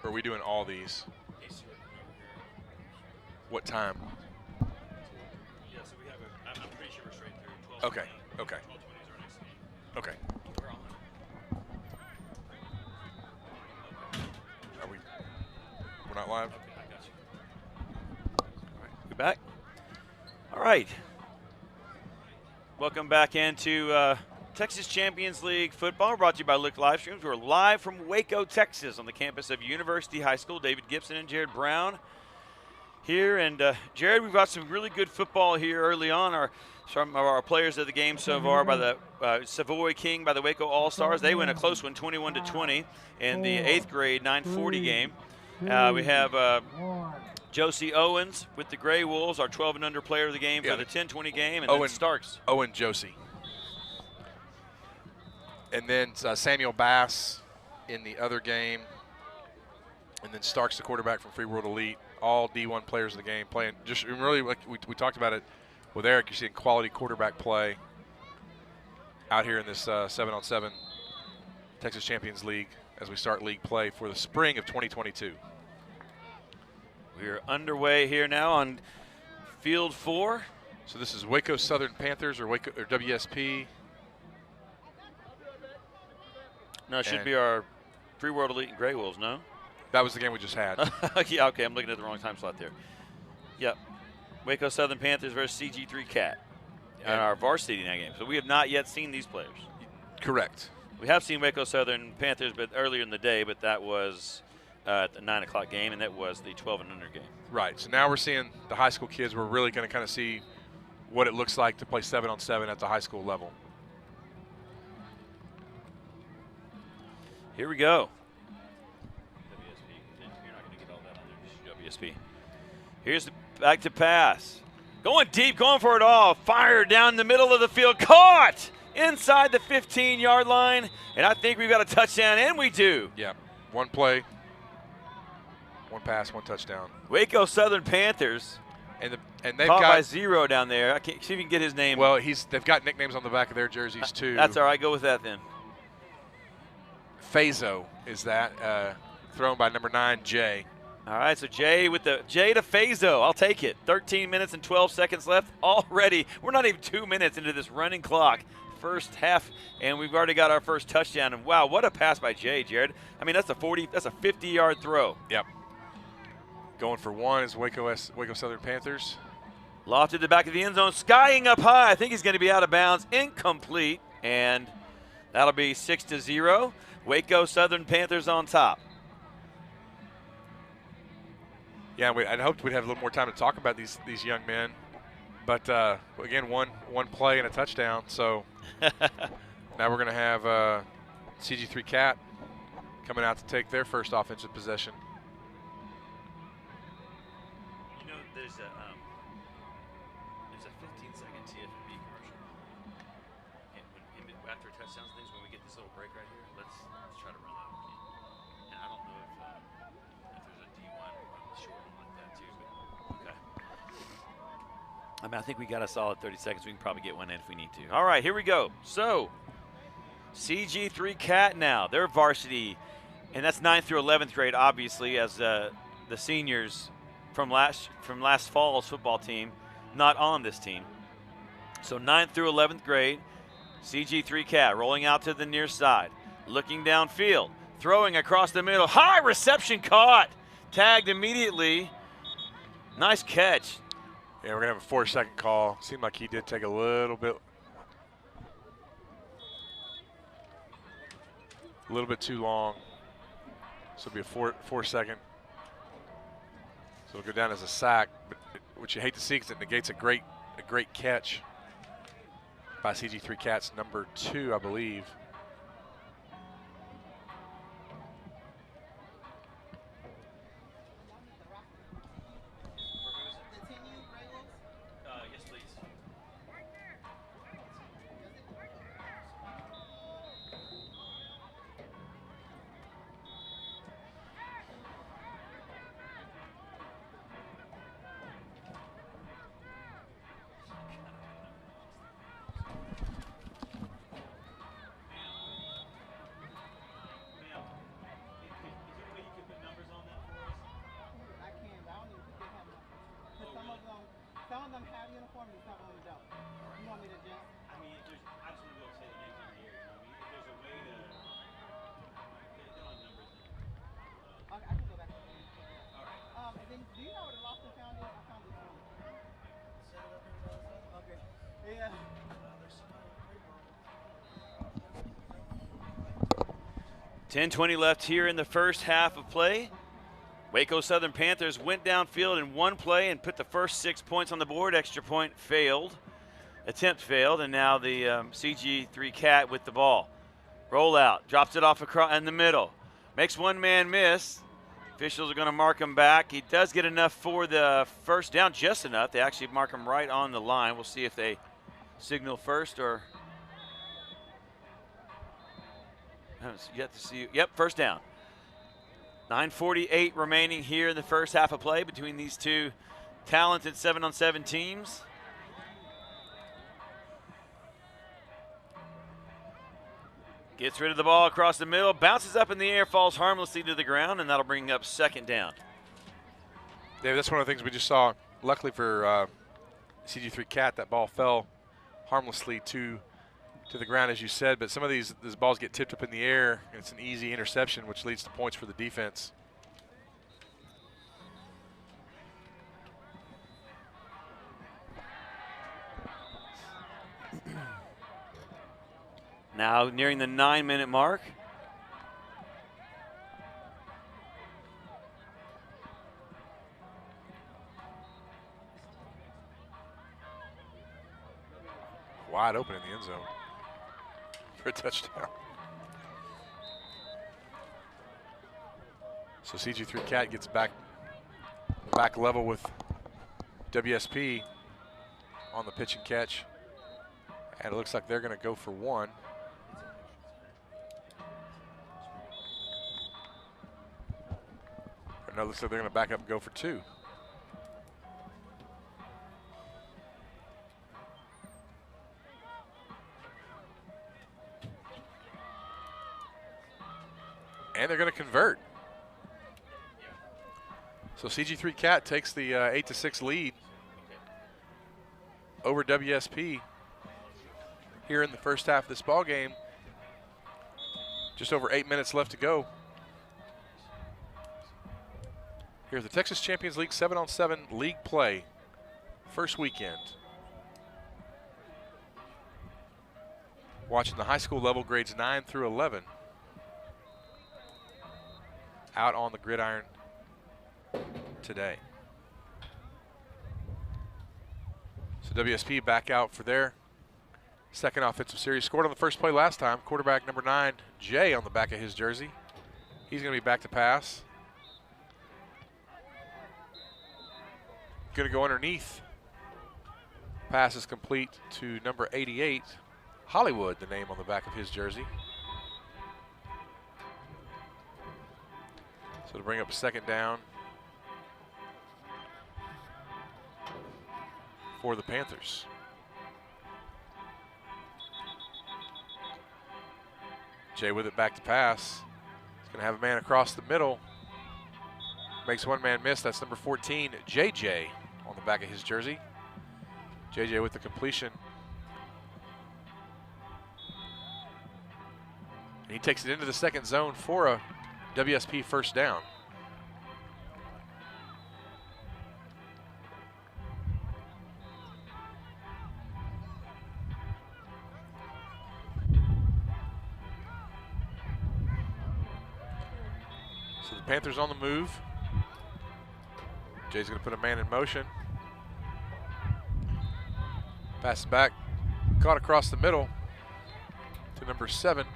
Or are we doing all these? What time? Yeah, so we have I'm pretty sure we're straight through. 12:20. Okay. Okay. 12:20 is our next game. Okay. We're on. Are we? We're not live. Okay, I got you. All right, we're back. All right. Welcome back into Texas Champions League football, brought to you by Look Live Streams. We're live from Waco, Texas, on the campus of University High School. David Gibson and Jared Brown here. And Jared, we've got some really good football here early on. Some of our players of the game so far by the Savoy King by the Waco All-Stars. They win a close one, 21-20 in the 8th grade 940 game. We have Josie Owens with the Gray Wolves, our 12 and under player of the game for the 10-20 game, and then Starks. Owen Josie. And then Samuel Bass in the other game. And then Starks, the quarterback from Free World Elite. All D1 players of the game playing. Just really, like we talked about it with Eric, you're seeing quality quarterback play out here in this 7-on-7 Texas Champions League as we start league play for the spring of 2022. We're underway here now on field 4. So this is Waco Southern Panthers or WSP. No, it should be our Free World Elite and Gray Wolves, no? That was the game we just had. Yeah, okay, I'm looking at the wrong time slot there. Yep. Waco Southern Panthers versus CG3 Cat in our varsity game. So we have not yet seen these players. Correct. We have seen Waco Southern Panthers but earlier in the day, but that was at the 9 o'clock game, and that was the 12 and under game. Right. So now we're seeing the high school kids. We're really going to kind of see what it looks like to play 7-on-7 at the high school level. Here we go. WSP. You're not going to get all that on there. WSP. Here's the back to pass. Going deep, going for it all. Fired down the middle of the field. Caught inside the 15-yard line. And I think we've got a touchdown, and we do. Yeah. One play, one pass, one touchdown. Waco Southern Panthers. And they've caught got by Zero down there. I can't see if you can get his name. Well, they've got nicknames on the back of their jerseys too. That's all right. Go with that then. Fazo is that, thrown by number 9, Jay. All right, so Jay with the Jay to Fazo. I'll take it. 13 minutes and 12 seconds left already. We're not even 2 minutes into this running clock. First half, and we've already got our first touchdown. And wow, what a pass by Jay, Jared. I mean, that's a 50-yard throw. Yep. Going for one is Waco Southern Panthers. Lofted the back of the end zone, skying up high. I think he's going to be out of bounds. Incomplete, and that'll be 6-0. Waco Southern Panthers on top. Yeah, I'd hoped we'd have a little more time to talk about these young men. But, again, one play and a touchdown. So now we're going to have CG3 Cat coming out to take their first offensive possession. You know, there's a 15-second TFB commercial. And after touchdowns and things, when we get this little break right here, let's try to run that again. And I don't know if there's a D1 short one like that too, but okay. I mean, I think we got a solid 30 seconds. We can probably get one in if we need to. All right, here we go. So, CG3 Cat now. They're varsity, and that's 9th through 11th grade, obviously, as the seniors from last fall's football team not on this team. So 9th through 11th grade, CG3 Cat rolling out to the near side, looking downfield, throwing across the middle. High reception caught. Tagged immediately. Nice catch. Yeah, we're going to have a 4-second call. Seemed like he did take a little bit too long. So it'll be a 4-second. So it'll go down as a sack, but what you hate to see because it negates a great catch by CG3 Cats, number 2, I believe. Yes, please. 10:20 left here in the first half of play. Waco Southern Panthers went downfield in one play and put the first 6 points on the board. Extra point failed. Attempt failed, and now the CG3 Cat with the ball. Roll out, drops it off across in the middle. Makes one man miss. Officials are going to mark him back. He does get enough for the first down, just enough. They actually mark him right on the line. We'll see if they signal first or yet to see. Yep, first down. 9:48 remaining here in the first half of play between these two talented 7-on-7 teams. Gets rid of the ball across the middle, bounces up in the air, falls harmlessly to the ground, and that'll bring up second down. Dave, that's one of the things we just saw. Luckily for CG3 Cat, that ball fell harmlessly to the ground, as you said, but some of these balls get tipped up in the air, and it's an easy interception, which leads to points for the defense. Now nearing the 9-minute mark. Wide open in the end zone for a touchdown. So CG3 Cat gets back level with WSP on the pitch and catch. And it looks like they're going to go for one. No, it looks like they're going to back up and go for two. And they're going to convert. So CG3 Cat takes the 8-6 lead over WSP here in the first half of this ball game. Just over 8 minutes left to go. Here's the Texas Champions League 7-on-7 league play, first weekend. Watching the high school level, grades 9 through 11. Out on the gridiron today. So WSP back out for their second offensive series. Scored on the first play last time. Quarterback number 9, Jay, on the back of his jersey. He's going to be back to pass. Going to go underneath. Pass is complete to number 88, Hollywood, the name on the back of his jersey. So to bring up a second down for the Panthers. Jay with it back to pass. He's going to have a man across the middle. Makes one man miss. That's number 14, JJ, on the back of his jersey. JJ with the completion. And he takes it into the second zone for a WSP first down. So the Panthers on the move. Jay's going to put a man in motion. Pass back, caught across the middle to number 7.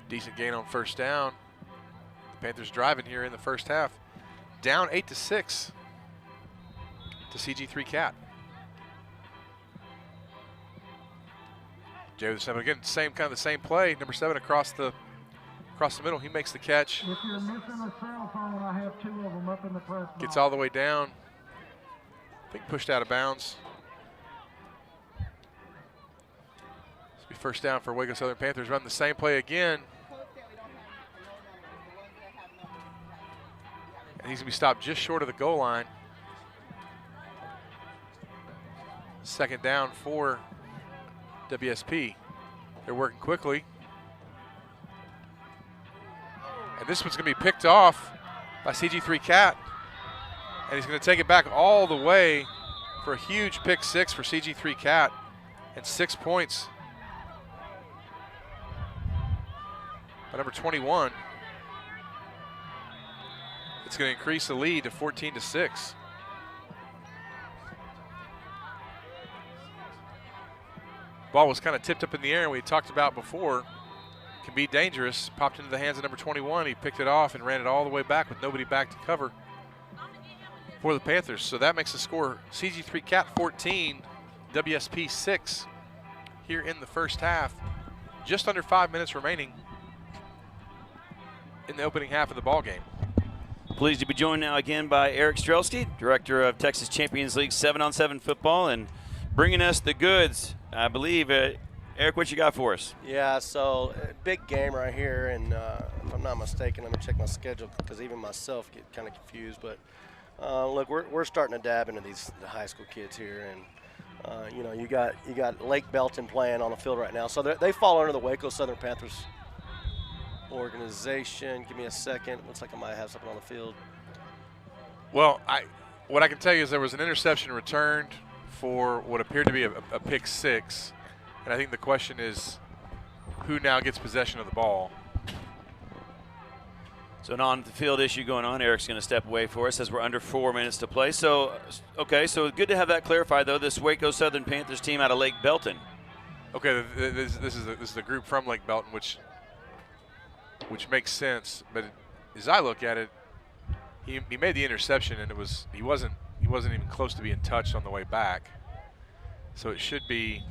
Decent gain on first down. The Panthers driving here in the first half. Down 8-6 to CG3 Cat. Jay with the 7 again, the same play. Number 7 across the middle. He makes the catch. If you're missing a cell phone, I have 2 of them up in the press box. Gets all the way down. I think pushed out of bounds. This will be first down for Waco Southern Panthers. Run the same play again. And he's going to be stopped just short of the goal line. Second down for WSP. They're working quickly. And this one's going to be picked off by CG3 Cat. And he's going to take it back all the way for a huge pick 6 for CG3 Cat. And 6 points by number 21. It's going to increase the lead to 14-6. Ball was kind of tipped up in the air, and we talked about before. Can be dangerous. Popped into the hands of number 21. He picked it off and ran it all the way back with nobody back to cover for the Panthers. So that makes the score CG3 Cat 14, WSP 6 here in the first half. Just under 5 minutes remaining in the opening half of the ball game. Pleased to be joined now again by Eric Strelski, Director of Texas Champions League 7-on-7 football, and bringing us the goods. I believe, Eric, what you got for us? Yeah, so big game right here, and if I'm not mistaken, let me check my schedule because even myself get kind of confused. But look, we're starting to dab into the high school kids here, and you know, you got Lake Belton playing on the field right now, so they fall under the Waco Southern Panthers organization. Give me a second. Looks like I might have something on the field. Well, what I can tell you is there was an interception returned for what appeared to be a pick 6, and I think the question is who now gets possession of the ball. So an on-the-field issue going on. Eric's going to step away for us as we're under 4 minutes to play. So, okay, so good to have that clarified, though. This Waco Southern Panthers team out of Lake Belton. Okay, this is the group from Lake Belton, which makes sense. But as I look at it, he made the interception, and he wasn't even close to being touched on the way back. So it should be,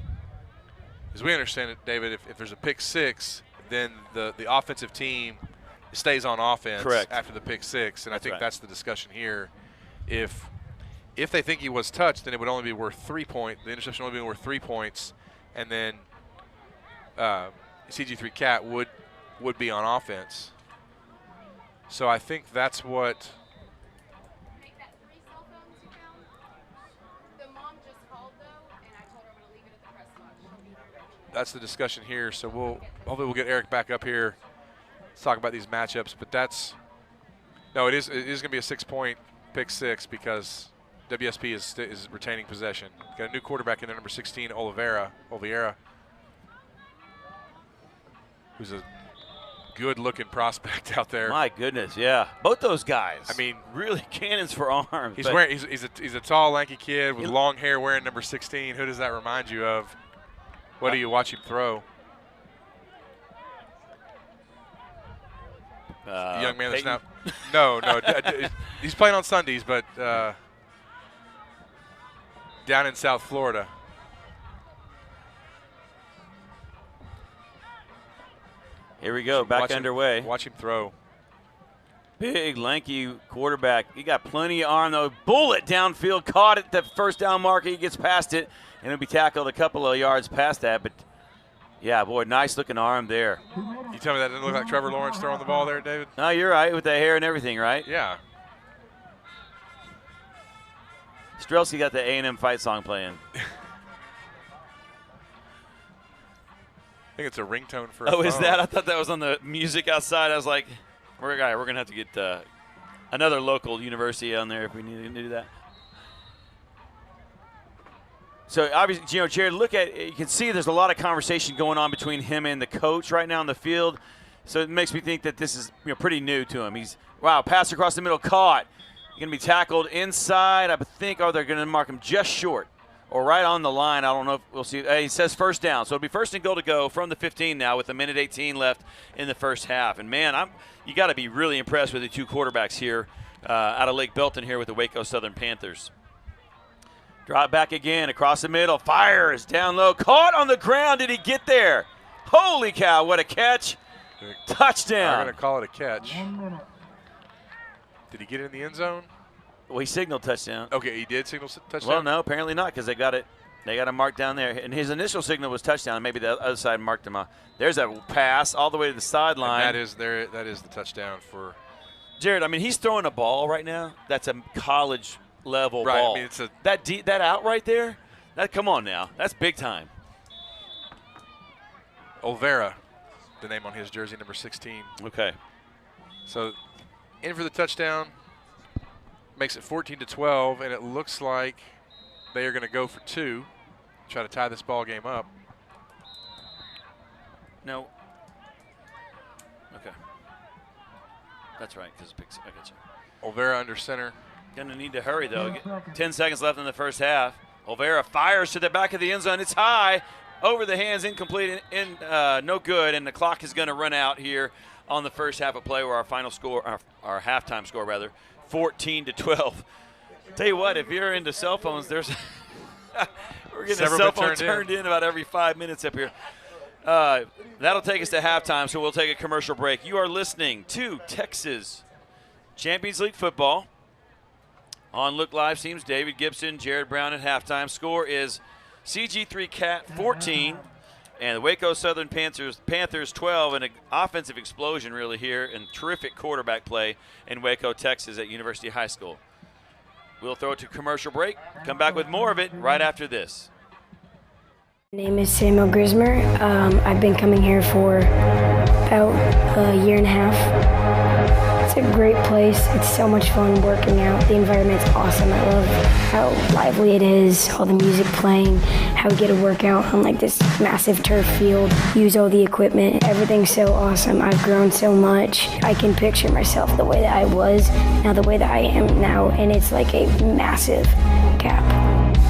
as we understand it, David, if there's a pick 6, then the offensive team stays on offense. Correct. After the pick 6, and I think right. that's the discussion here. If they think he was touched, then it would only be worth 3 points. The interception would only be worth 3 points, and then CG3 Cat would be on offense. So I think that's what. That's the discussion here. So hopefully we'll get Eric back up here. Let's talk about these matchups. But it is going to be a 6-point pick 6 because WSP is retaining possession. Got a new quarterback in there, number 16, Oliveira, who's a good-looking prospect out there. My goodness, yeah, both those guys. I mean, really cannons for arms. He's a tall, lanky kid with long hair, wearing number 16. Who does that remind you of? What do you watch him throw? Young man that's now. No. He's playing on Sundays, but down in South Florida. Here we go, back underway. Watch him throw. Big, lanky quarterback. He got plenty of arm, though. Bullet downfield, caught it, the first down marker. He gets past it, and he'll be tackled a couple of yards past that. But, yeah, boy, nice-looking arm there. You tell me that didn't look like Trevor Lawrence throwing the ball there, David? No, you're right, with the hair and everything, right? Yeah. Strelski got the A&M fight song playing. I think it's a ringtone for a phone. Is that? I thought that was on the music outside. I was like, we're going to have to get another local university on there if we need to do that. So, obviously, Jared, you can see there's a lot of conversation going on between him and the coach right now on the field. So it makes me think that this is pretty new to him. Pass across the middle, caught. Going to be tackled inside. I think, they're going to mark him just short or right on the line. I don't know if we'll see. He says first down. So it'll be first and goal to go from the 15 now with 1:18 left in the first half. And, man, you got to be really impressed with the two quarterbacks here out of Lake Belton here with the Waco Southern Panthers. Drop back again across the middle. Fires down low. Caught on the ground. Did he get there? Holy cow, what a catch. Touchdown. I'm going to call it a catch. Did he get it in the end zone? Well, he signaled touchdown. Okay, he did signal touchdown? Well, no, apparently not because they got it. They got him marked down there. And his initial signal was touchdown. Maybe the other side marked him off. There's a pass all the way to the sideline. And that is the touchdown for Jared, I mean, he's throwing a ball right now. That's a college level ball. I mean, it's that out right there. Come on now, that's big time. Olvera, the name on his jersey, number 16. Okay. So in for the touchdown, makes it 14-12, and it looks like they are going to go for 2, try to tie this ball game up. No. Okay. That's right, because I got you. Olvera under center. Gonna need to hurry though. 10 seconds left in the first half. Olvera fires to the back of the end zone. It's high, over the hands, incomplete, no good, and the clock is gonna run out here on the first half of play, where our final score, our halftime score rather, 14-12. Tell you what, if you're into cell phones, there's we're getting a cell phone turned in about every 5 minutes up here. That'll take us to halftime, so we'll take a commercial break. You are listening to Texas Champions League football. On Look Live teams, David Gibson, Jared Brown at halftime. Score is CG3 Cat 14 and the Waco Southern Panthers 12, and an offensive explosion really here, and terrific quarterback play in Waco, Texas at University High School. We'll throw it to commercial break. Come back with more of it right after this. My name is Samuel Grismer. I've been coming here for about a year and a half. It's a great place. It's so much fun working out. The environment's awesome. I love how lively it is, all the music playing, how we get to work out on like this massive turf field, use all the equipment. Everything's so awesome. I've grown so much. I can picture myself the way that I was, now the way that I am now, and it's like a massive gap.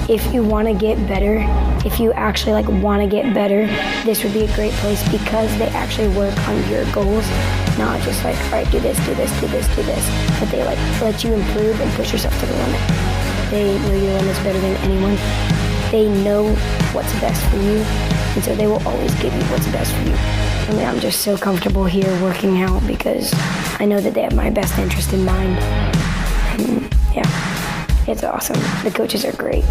If you want to get better, if you actually want to get better, this would be a great place, because they actually work on your goals, not just all right, do this, do this, do this, do this, but they let you improve and push yourself to the limit. They know your limits better than anyone. They know what's best for you, and so they will always give you what's best for you. I mean, I'm just so comfortable here working out because I know that they have my best interest in mind. And yeah, it's awesome. The coaches are great.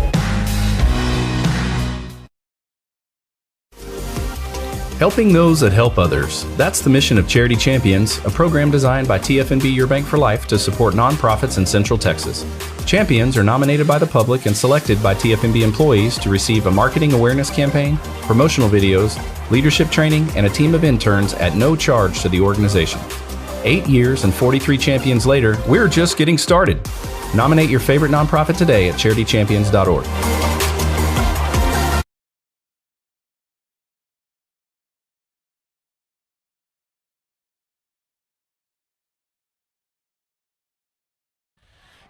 Helping those that help others. That's the mission of Charity Champions, a program designed by TFNB Your Bank for Life to support nonprofits in Central Texas. Champions are nominated by the public and selected by TFNB employees to receive a marketing awareness campaign, promotional videos, leadership training, and a team of interns at no charge to the organization. 8 years and 43 champions later, we're just getting started. Nominate your favorite nonprofit today at charitychampions.org.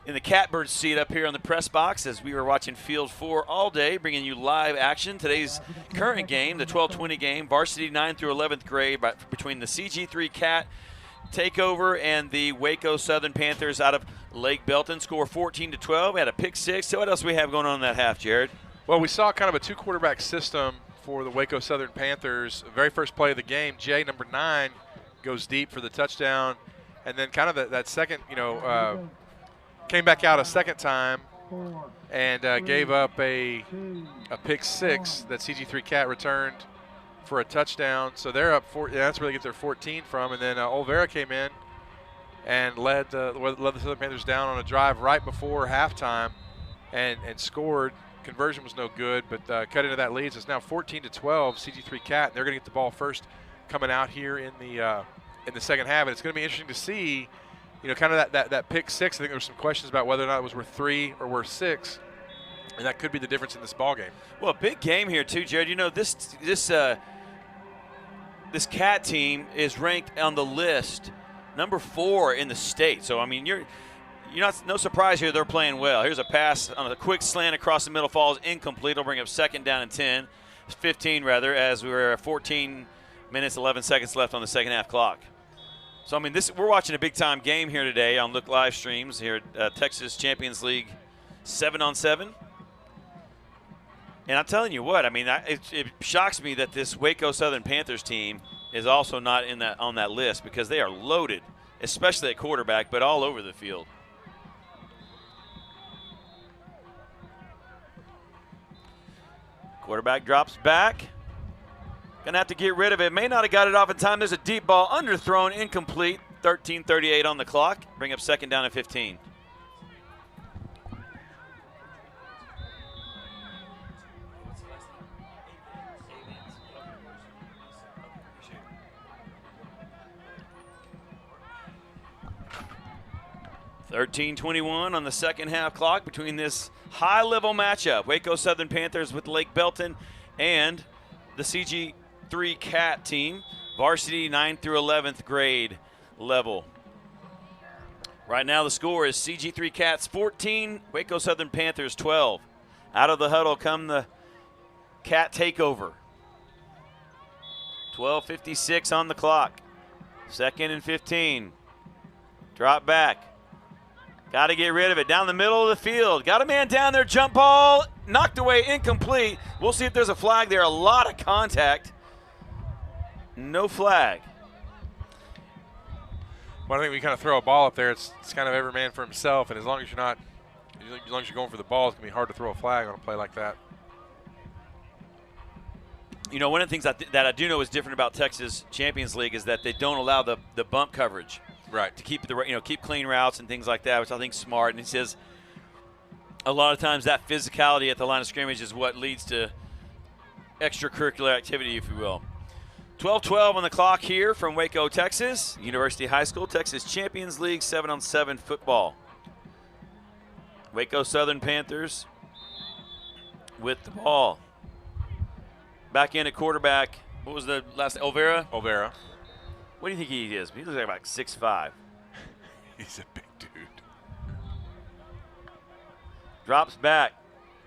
In the catbird seat up here on the press box, as we were watching Field 4 all day, bringing you live action. Today's current game, the 12-20 game, varsity 9 through 11th grade, between the CG3 Cat takeover and the Waco Southern Panthers out of Lake Belton. Score 14-12. We had a pick 6. So what else do we have going on in that half, Jared? Well, we saw kind of a 2-quarterback system for the Waco Southern Panthers. Very first play of the game, Jay, number 9, goes deep for the touchdown. And then kind of that second, came back out a second time and gave up a pick 6 that CG3 Cat returned for a touchdown. So they're up 4. That's where they get their 14 from. And then Olvera came in and led the Southern Panthers down on a drive right before halftime and scored. Conversion was no good, but cut into that lead. So it's now 14-12, CG3 Cat. And they're going to get the ball first coming out here in the second half. And it's going to be interesting to see, kind of that pick 6. I think there were some questions about whether or not it was worth 3 or worth 6, and that could be the difference in this ball game. Well, big game here too, Jared. This Cat team is ranked on the list number 4 in the state. So I mean, you're no surprise here. They're playing well. Here's a pass on a quick slant across the middle, falls incomplete. It'll bring up 2nd down and 15 rather, as we're 14 minutes 11 seconds left on the second half clock. So, I mean, we're watching a big-time game here today on Look Live streams here at Texas Champions League 7-on-7. And I'm telling you what, I mean, it shocks me that this Waco Southern Panthers team is also not on that list, because they are loaded, especially at quarterback, but all over the field. Quarterback drops back. Gonna have to get rid of it. May not have got it off in time. There's a deep ball underthrown, incomplete. 13:38 on the clock. Bring up second down and 15. $13:21 on the second half clock between this high-level matchup. Waco Southern Panthers with Lake Belton and the CG3 Cat team. Varsity 9th through 11th grade level. Right now the score is CG3 Cats 14, Waco Southern Panthers 12. Out of the huddle come the Cat takeover. 12:56 on the clock. Second and 15. Drop back. Got to get rid of it. Down the middle of the field. Got a man down there. Jump ball. Knocked away. Incomplete. We'll see if there's a flag there. A lot of contact. No flag. Well, I think we kind of throw a ball up there. It's kind of every man for himself. And as long as you're going for the ball, it's going to be hard to throw a flag on a play like that. You know, one of the things that I do know is different about Texas Champions League is that they don't allow the bump coverage. Right. To keep keep clean routes and things like that, which I think is smart. And he says a lot of times that physicality at the line of scrimmage is what leads to extracurricular activity, if you will. 12:12 on the clock here from Waco, Texas. University High School, Texas Champions League 7-on-7 football. Waco Southern Panthers with the ball. Back in at quarterback. What was the last? Olvera? Olvera. What do you think he is? He looks like about 6'5". He's a big dude. Drops back.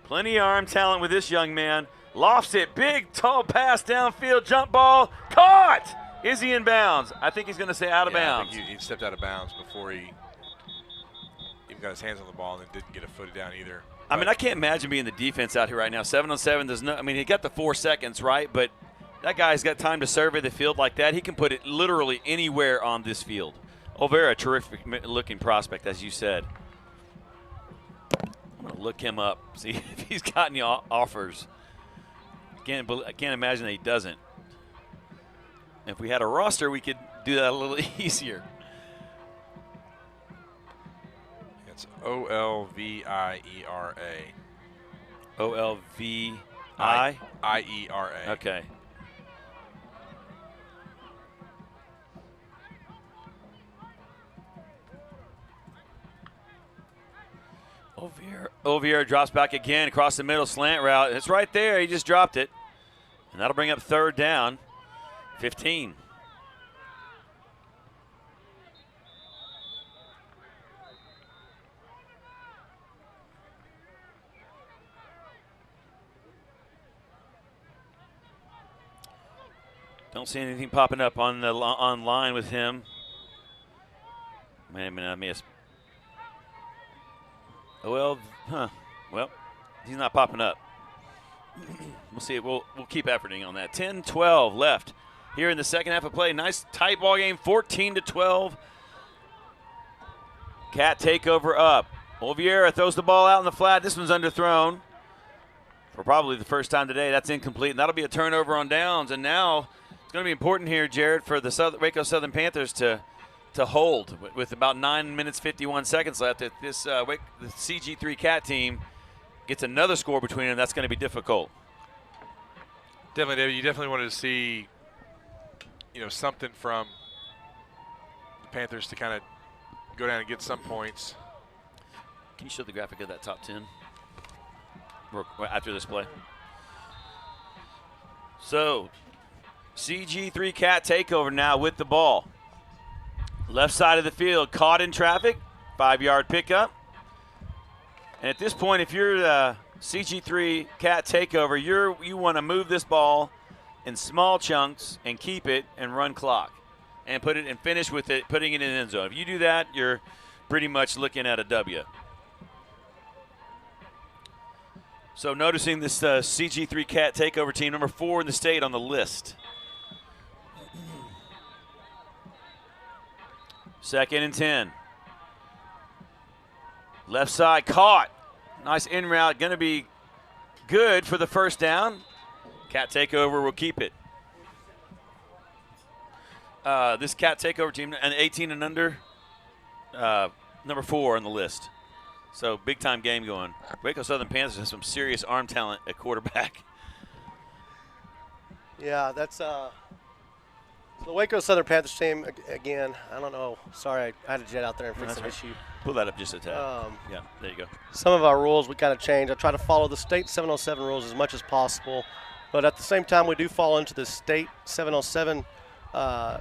Plenty of arm talent with this young man. Lofts it. Big, tall pass downfield. Jump ball. Caught! Is he in bounds? I think he's going to say out of bounds. I think he stepped out of bounds before he even got his hands on the ball and then didn't get a foot down either. I mean, I can't imagine being the defense out here right now. 7-on-7. There's no. I mean, he got the 4 seconds, right? But that guy's got time to survey the field like that. He can put it literally anywhere on this field. Olvera, terrific-looking prospect, as you said. I'm going to look him up, see if he's got any offers. I can't imagine that he doesn't. If we had a roster, we could do that a little easier. It's Olvira. O-L-V-I? I-E-R-A. Okay. Olvera drops back again across the middle, slant route. It's right there. He just dropped it. And that'll bring up third down, 15. Don't see anything popping up on the line with him. Man, I missed. Well, he's not popping up. We'll see. We'll keep efforting on that. 10-12 left here in the second half of play. Nice tight ball game, 14-12. Cat takeover up. Olvera throws the ball out in the flat. This one's underthrown for probably the first time today. That's incomplete, and that'll be a turnover on downs. And now it's going to be important here, Jared, for the Waco Southern Panthers to hold with about 9 minutes 51 seconds left. If this the CG3 Cat team gets another score between them, that's going to be difficult. Definitely, David. You definitely wanted to see, something from the Panthers to kind of go down and get some points. Can you show the graphic of that top 10 after this play? So, CG3 Cat takeover now with the ball. Left side of the field, caught in traffic, 5-yard pickup. And at this point, if you're the CG3 Cat takeover, you want to move this ball in small chunks and keep it and run clock and put it and finish with it, putting it in the end zone. If you do that, you're pretty much looking at a W. So noticing this CG3 Cat takeover team, number 4 in the state on the list. Second and 10. Left side caught. Nice in route. Going to be good for the first down. Cat takeover will keep it. This cat takeover team, and 18 and under, number 4 on the list. So big-time game going. Waco Southern Panthers has some serious arm talent at quarterback. Yeah, that's the Waco Southern Panthers team. Again, I don't know. Sorry, I had to jet out there and fix an issue. Pull that up just a tad. Yeah, there you go. Some of our rules we kind of change. I try to follow the state 707 rules as much as possible, but at the same time we do fall into the state 707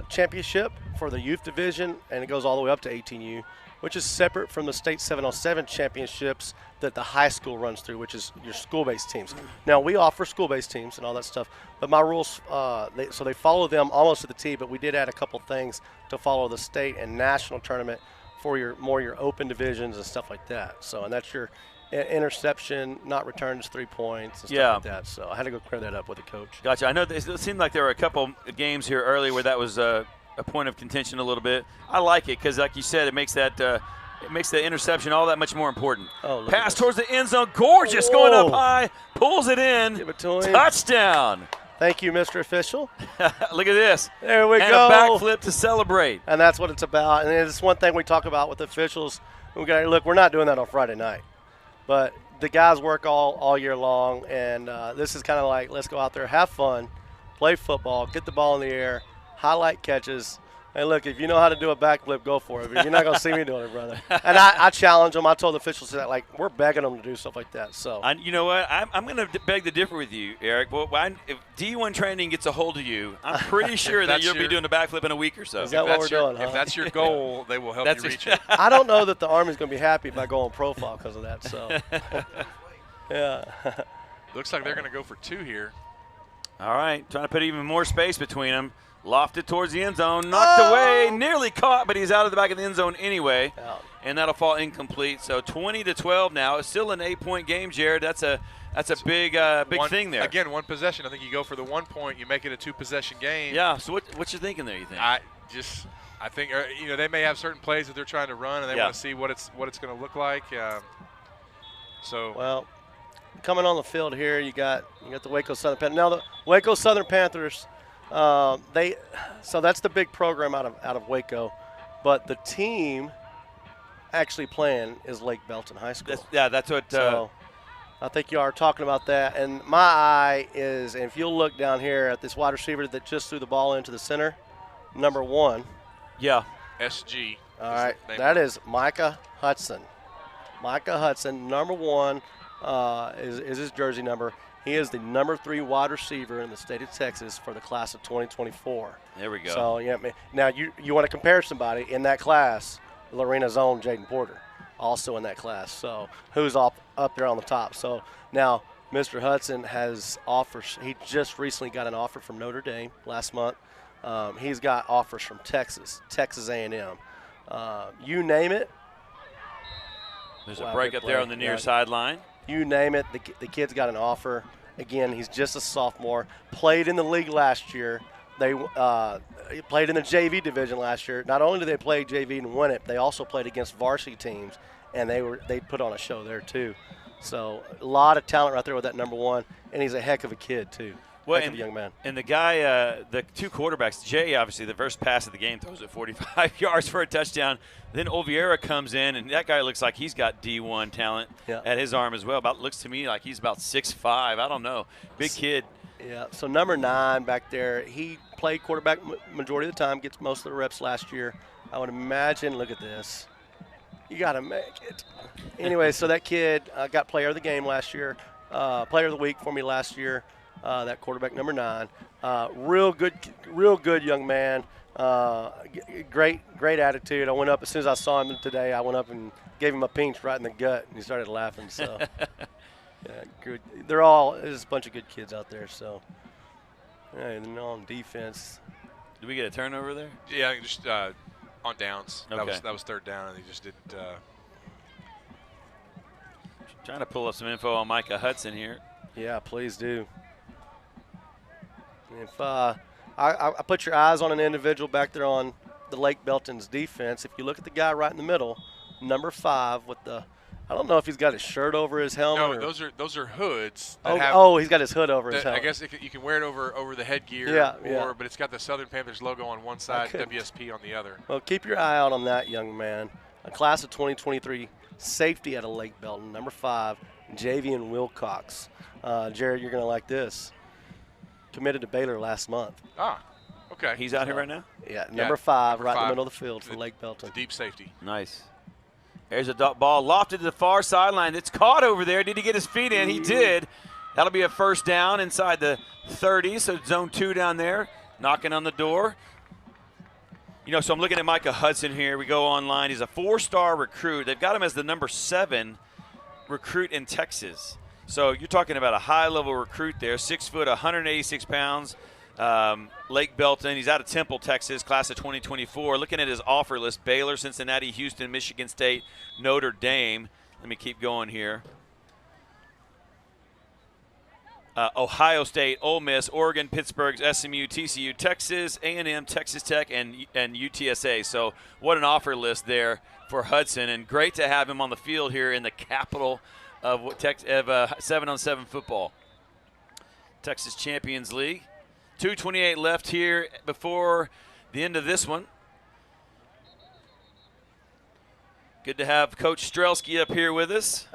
championship for the youth division, and it goes all the way up to 18U, which is separate from the state 707 championships that the high school runs through, which is your school-based teams. Now, we offer school-based teams and all that stuff, but my rules, so they follow them almost to the T, but we did add a couple things to follow the state and national tournament for your open divisions and stuff like that. So, and that's your interception, not returns, 3 points, and stuff like that. So I had to go clear that up with the coach. Gotcha. I know it seemed like there were a couple games here early where that was a point of contention a little bit. I like it because, like you said, it makes the interception all that much more important. Oh, pass towards the end zone, gorgeous, going up high, pulls it in, give it to him. Touchdown. Thank you, Mr. Official. Look at this. There we and go. And a backflip to celebrate. And that's what it's about. And it's one thing we talk about with officials. Look, we're not doing that on Friday night, but the guys work all year long, and this is kind of like, let's go out there, have fun, play football, get the ball in the air, highlight catches. And look, if you know how to do a backflip, go for it. But you're not going to see me doing it, brother. And I challenge them. I told the officials that, like, we're begging them to do stuff like that. So you know what? I'm going to beg to differ with you, Eric. Well, if D1 training gets a hold of you, I'm pretty sure that you'll be doing a backflip in a week or so. Is that what we're doing? If that's your goal, they will help you reach it. I don't know that the Army's going to be happy if I go on profile because of that. So, yeah. Looks like they're going to go for 2 here. All right, trying to put even more space between them. Lofted towards the end zone, knocked away, nearly caught, but he's out of the back of the end zone anyway, and that'll fall incomplete. So 20-12 now. It's still an 8-point game, Jared. That's a big thing there. Again, 1 possession. I think you go for the 1 point, you make it a 2-possession game. Yeah. So what you thinking there? You think? I think they may have certain plays that they're trying to run, and they want to see what it's going to look like. Well, coming on the field here, you got the Waco Southern Panthers. Now the Waco Southern Panthers. So that's the big program out of Waco, but the team actually playing is Lake Belton High School. That's what. So I think you are talking about that. And my eye is, and if you'll look down here at this wide receiver that just threw the ball into the center, number 1. Yeah. SG. All right, that is Micah Hudson. Micah Hudson, number 1, is his jersey number. He is the number 3 wide receiver in the state of Texas for the class of 2024. There we go. So, now you want to compare somebody in that class, Lorena's own Jaden Porter, also in that class. So, who's up there on the top? So, now Mr. Hudson has offers. He just recently got an offer from Notre Dame last month. He's got offers from Texas A&M. You name it. There's a break up there on the near sideline. You name it, the kid's got an offer. Again, he's just a sophomore. Played in the league last year. They played in the JV division last year. Not only did they play JV and win it, they also played against varsity teams, and they put on a show there too. So a lot of talent right there with that number 1, and he's a heck of a kid too. Well, heck of a young man. And the guy, the 2 quarterbacks, Jay, obviously the first pass of the game throws it 45 yards for a touchdown. Then Oliveira comes in, and that guy looks like he's got D1 talent at his arm as well. Looks to me like he's about 6'5". I don't know. Big kid. Yeah, so number 9 back there, he played quarterback majority of the time, gets most of the reps last year. I would imagine, look at this. You got to make it. Anyway, so that kid got player of the game last year, player of the week for me last year. That quarterback, number 9, real good young man. Great attitude. I went up as soon as I saw him today. I went up and gave him a pinch right in the gut, and he started laughing. So, yeah, good. There's a bunch of good kids out there. So, yeah, and on defense. Did we get a turnover there? Yeah, just on downs. Okay. That was 3rd down, and they just didn't. Trying to pull up some info on Micah Hudson here. Yeah, please do. If I put your eyes on an individual back there on the Lake Belton's defense, if you look at the guy right in the middle, number 5 with the I don't know if he's got his shirt over his helmet. No, those are hoods. That Oh, have, he's got his hood over his I helmet. guess you can wear it over the headgear. Yeah. But it's got the Southern Panthers logo on one side, WSP on the other. Well, keep your eye out on that young man. A class of 2023 safety out of Lake Belton, number 5, Javian Wilcox. Jared, you're going to like this. Committed to Baylor last month. Ah, okay. He's out here right now? Yeah, number 5, number right in 5, the middle of the field for Lake Belton. Deep safety. Nice. There's a ball lofted to the far sideline. It's caught over there. Did he get his feet in? He did. That'll be a first down inside the 30, so zone 2 down there, knocking on the door. So I'm looking at Micah Hudson here. We go online. He's a 4-star recruit. They've got him as the number 7 recruit in Texas. So you're talking about a high-level recruit there, 6 foot, 186 pounds. Lake Belton. He's out of Temple, Texas, class of 2024. Looking at his offer list, Baylor, Cincinnati, Houston, Michigan State, Notre Dame. Let me keep going here. Ohio State, Ole Miss, Oregon, Pittsburgh, SMU, TCU, Texas, A&M, Texas Tech, and UTSA. So what an offer list there for Hudson, and great to have him on the field here in the capital of 7-on-7 football. Texas Champions League. 2:28 left here before the end of this one. Good to have Coach Strelski up here with us.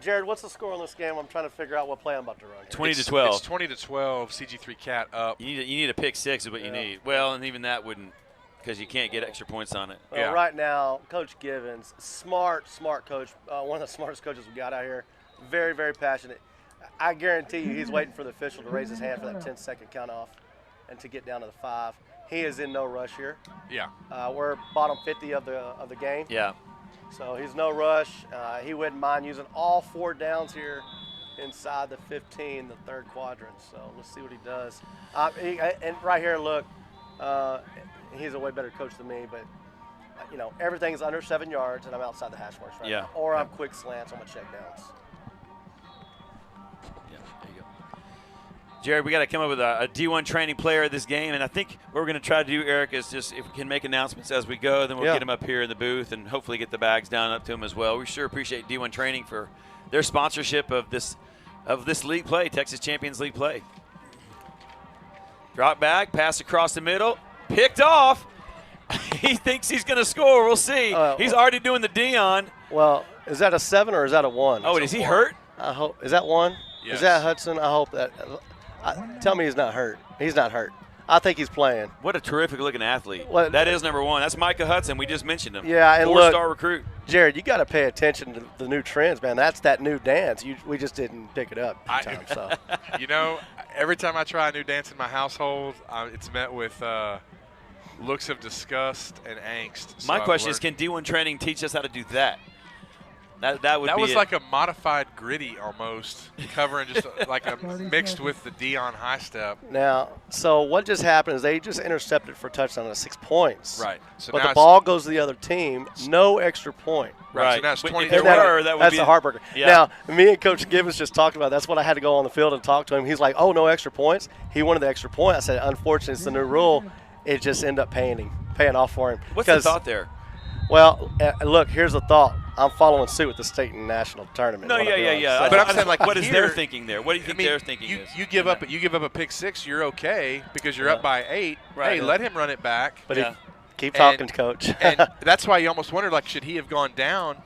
Jared, what's the score on this game? I'm trying to figure out what play I'm about to run here. 20-12. It's 20-12. CG3 Cat up. You need a pick 6 is what you need. Well, and even that wouldn't, because you can't get extra points on it. Well, right now, Coach Givens, smart coach, one of the smartest coaches we got out here. Very, very passionate. I guarantee you he's waiting for the official to raise his hand for that 10-second count off and to get down to the 5. He is in no rush here. Yeah. We're bottom 50 of the game. Yeah. So he's no rush. He wouldn't mind using all 4 downs here inside the 15, the third quadrant. So let's see what he does. And right here, look, he's a way better coach than me, but everything's under 7 yards, and I'm outside the hash marks right now. Or I'm quick slants on my check downs. Jared, we got to come up with a D1 training player of this game, and I think what we're going to try to do, Eric, is just if we can make announcements as we go, then we'll get them up here in the booth and hopefully get the bags down up to them as well. We sure appreciate D1 training for their sponsorship of this league play, Texas Champions League play. Drop back, pass across the middle, picked off. He thinks he's going to score. We'll see. He's already doing the Dion. Well, is that a 7 or is that a 1? Oh, is he hurt? I hope. Is that 1? Yes. Is that Hudson? I hope that. Tell me he's not hurt. He's not hurt. I think he's playing. What a terrific-looking athlete. Well, that is number 1. That's Micah Hudson. We just mentioned him. Yeah, and 4-star recruit. Jared, you got to pay attention to the new trends, man. That's that new dance. We just didn't pick it up in time. So. Every time I try a new dance in my household, it's met with looks of disgust and angst. My question is, can D1 training teach us how to do that? That was like a modified gritty almost, covering just like a mixed with the Dion high step. Now, so what just happened is they just intercepted for a touchdown at 6 points. Right. So but the ball goes to the other team, no extra point. Right. So now it's 20. That's a heartbreaker. Yeah. Now, me and Coach Gibbons just talked about that's what I had to go on the field and talk to him. He's like, oh, no extra points? He wanted the extra point. I said, unfortunately, it's the new rule. It just ended up paying off for him. What's the thought there? Well, look, here's the thought. I'm following suit with the state and national tournament. No, yeah. So. But I'm saying, like, what is their thinking there? What do you think their thinking is? You give up a pick 6, you're okay because you're up by 8. Right. Hey, let him run it back. But keep talking, Coach. And that's why you almost wondered, like, should he have gone down?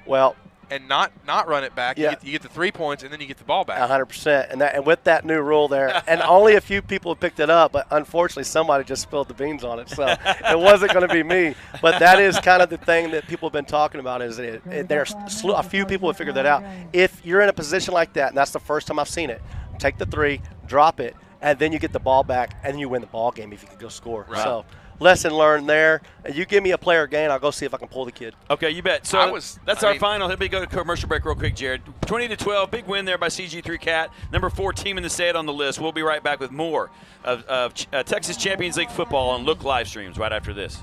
Well. And not run it back. You get the 3 points, and then you get the ball back. 100%. And with that new rule there, and only a few people have picked it up, but unfortunately somebody just spilled the beans on it. So it wasn't going to be me. But that is kind of the thing that people have been talking about is there's a few people have figured that out. If you're in a position like that, and that's the first time I've seen it, take the 3, drop it, and then you get the ball back, and then you win the ball game if you can go score. Right. So lesson learned there. You give me a player gain, I'll go see if I can pull the kid. Okay, you bet. So that's our final. Let me go to commercial break real quick, Jared. 20-12, big win there by CG3 Cat. Number 4 team in the state on the list. We'll be right back with more of Texas Champions League football on Look live streams right after this.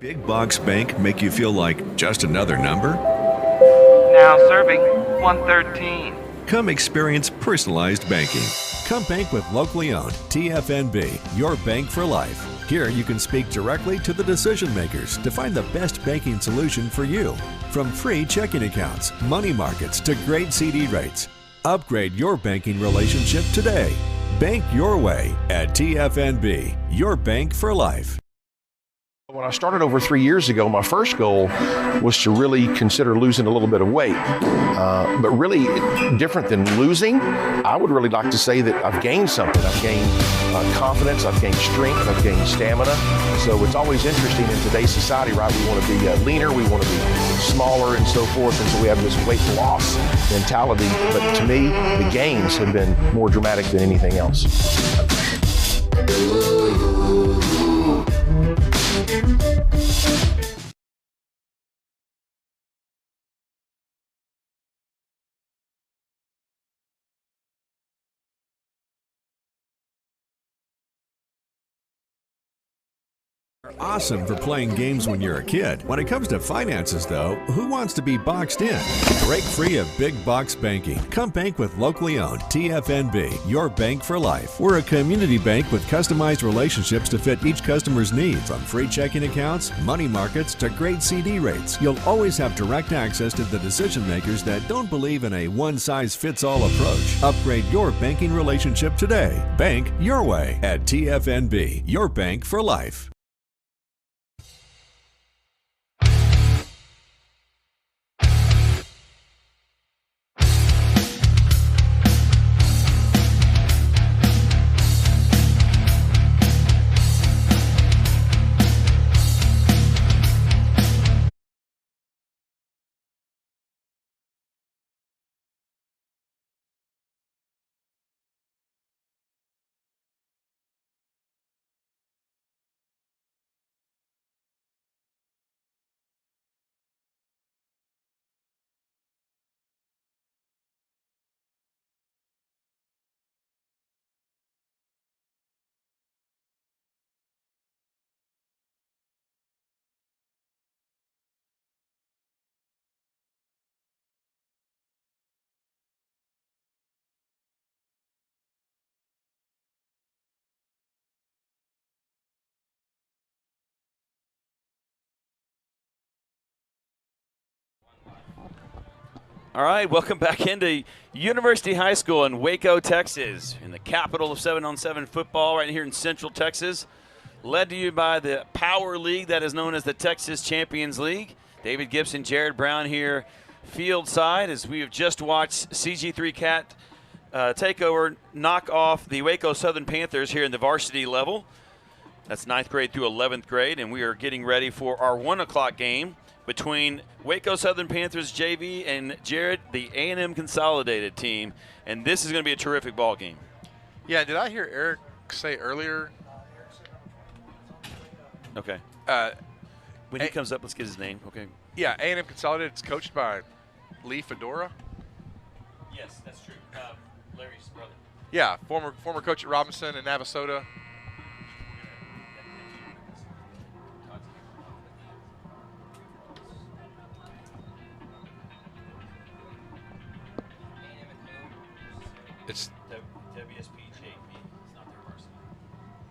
Big Box Bank make you feel like just another number? Now serving 113. Come experience personalized banking. Come bank with locally owned TFNB, your bank for life. Here you can speak directly to the decision makers to find the best banking solution for you. From free checking accounts, money markets to great CD rates. Upgrade your banking relationship today. Bank your way at TFNB, your bank for life. When I started over 3 years ago, my first goal was to really consider losing a little bit of weight. But really, different than losing, I would really like to say that I've gained something. I've gained confidence, I've gained strength, I've gained stamina. So it's always interesting in today's society, right? We want to be leaner, we want to be smaller and so forth. And so we have this weight loss mentality. But to me, the gains have been more dramatic than anything else. Awesome for playing games when you're a kid. When it comes to finances, though, who wants to be boxed in? Break free of big box banking. Come bank with locally owned TFNB, your bank for life. We're a community bank with customized relationships to fit each customer's needs. From free checking accounts, money markets, to great CD rates. You'll always have direct access to the decision makers that don't believe in a one-size-fits-all approach. Upgrade your banking relationship today. Bank your way at TFNB, your bank for life. All right, welcome back into University High School in Waco, Texas, in the capital of 7-on-7 football right here in Central Texas. Led to you by the Power League that is known as the Texas Champions League. David Gibson, Jared Brown here field side as we have just watched CG3 Cat take over, knock off the Waco Southern Panthers here in the varsity level. That's 9th grade through 11th grade, and we are getting ready for our 1 o'clock game between Waco Southern Panthers JV and Jared, the A&M Consolidated team. And this is going to be a terrific ball game. Yeah, did I hear Eric say earlier? Okay. When he comes up, let's get his name. Okay. Yeah, A&M Consolidated. It's coached by Lee Fedora. Yes, that's true. Larry's brother. Yeah, former coach at Robinson and Navasota. It's WSP JV. It's not their varsity.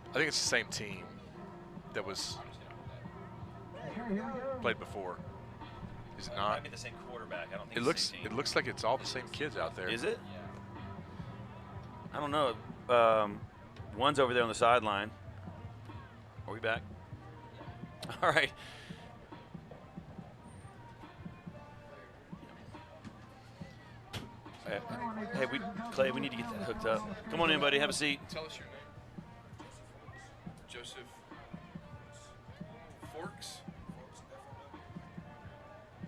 I think it's the same team that was played before. Is it It not? might be the same quarterback. I don't think It it's looks the same team. it looks like it's all the same kids out there. Is it? I don't know. One's over there on the sideline. Are we back? All right. Hey, Clay, we need to get that hooked up. Come on in, buddy. Have a seat. Tell us your name. Joseph Forks.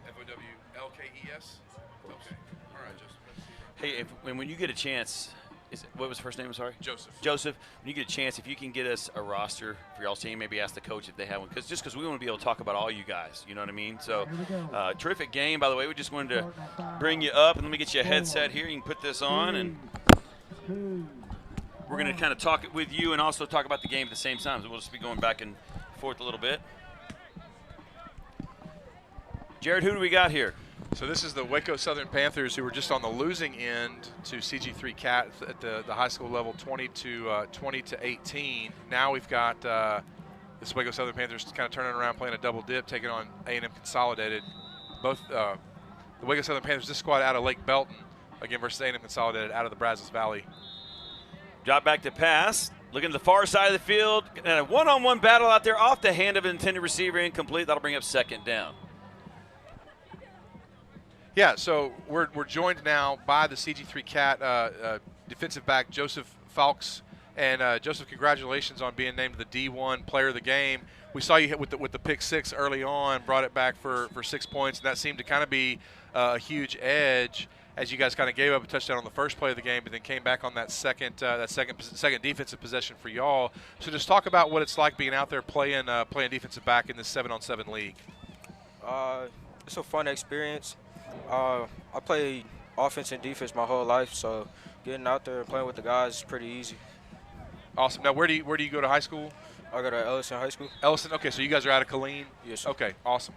F-O-W-L-K-E-S. Okay. All right, Joseph. Hey, when you get a chance, what was the first name? I'm sorry. Joseph. Joseph, when you get a chance, if you can get us a roster for y'all's team, maybe ask the coach if they have one, because we want to be able to talk about all you guys. You know what I mean? So, terrific game, by the way. We just wanted to bring you up, and let me get you a headset here. You can put this on, and we're going to kind of talk it with you and also talk about the game at the same time. So we'll just be going back and forth a little bit. Jared, who do we got here? So this is the Waco Southern Panthers, who were just on the losing end to CG3 Cat at the high school level, 20 to 18. Now we've got Oswego Southern Panthers kind of turning around, playing a double dip, taking on A&M Consolidated. Both the Waco Southern Panthers, this squad out of Lake Belton, again versus A&M Consolidated out of the Brazos Valley. Drop back to pass. Looking to the far side of the field. And a one-on-one battle out there off the hand of an intended receiver, incomplete. That'll bring up second down. Yeah, so we're joined now by the CG3 Cat defensive back Joseph Falks. And Joseph, congratulations on being named the D1 Player of the Game. We saw you hit with the pick six early on, brought it back for 6 points, and that seemed to kind of be a huge edge as you guys kind of gave up a touchdown on the first play of the game, but then came back on that second defensive possession for y'all. So just talk about what it's like being out there playing defensive back in this 7-on-7 league. It's a fun experience. I played offense and defense my whole life, so getting out there and playing with the guys is pretty easy. Awesome. Now, where do you go to high school? I go to Ellison High School. Ellison. Okay, so you guys are out of Killeen? Yes, sir. Okay, awesome.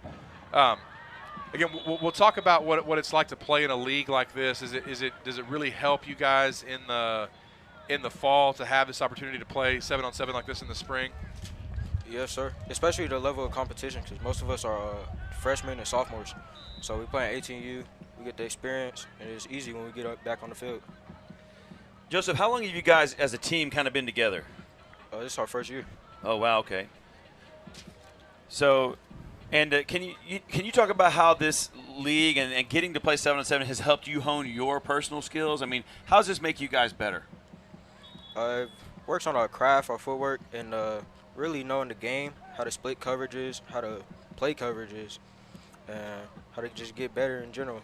Again, we'll talk about what it's like to play in a league like this. Does it really help you guys in the fall to have this opportunity to play 7-on-7 like this in the spring? Yes, sir. Especially the level of competition, because most of us are freshmen and sophomores. So we play in 18U, we get the experience, and it's easy when we get back on the field. Joseph, how long have you guys as a team kind of been together? This is our first year. Oh, wow, okay. So, and can you talk about how this league and getting to play 7-on-7 has helped you hone your personal skills? I mean, how does this make you guys better? It works on our craft, our footwork, and really knowing the game, how to split coverages, how to play coverages, and how to just get better in general.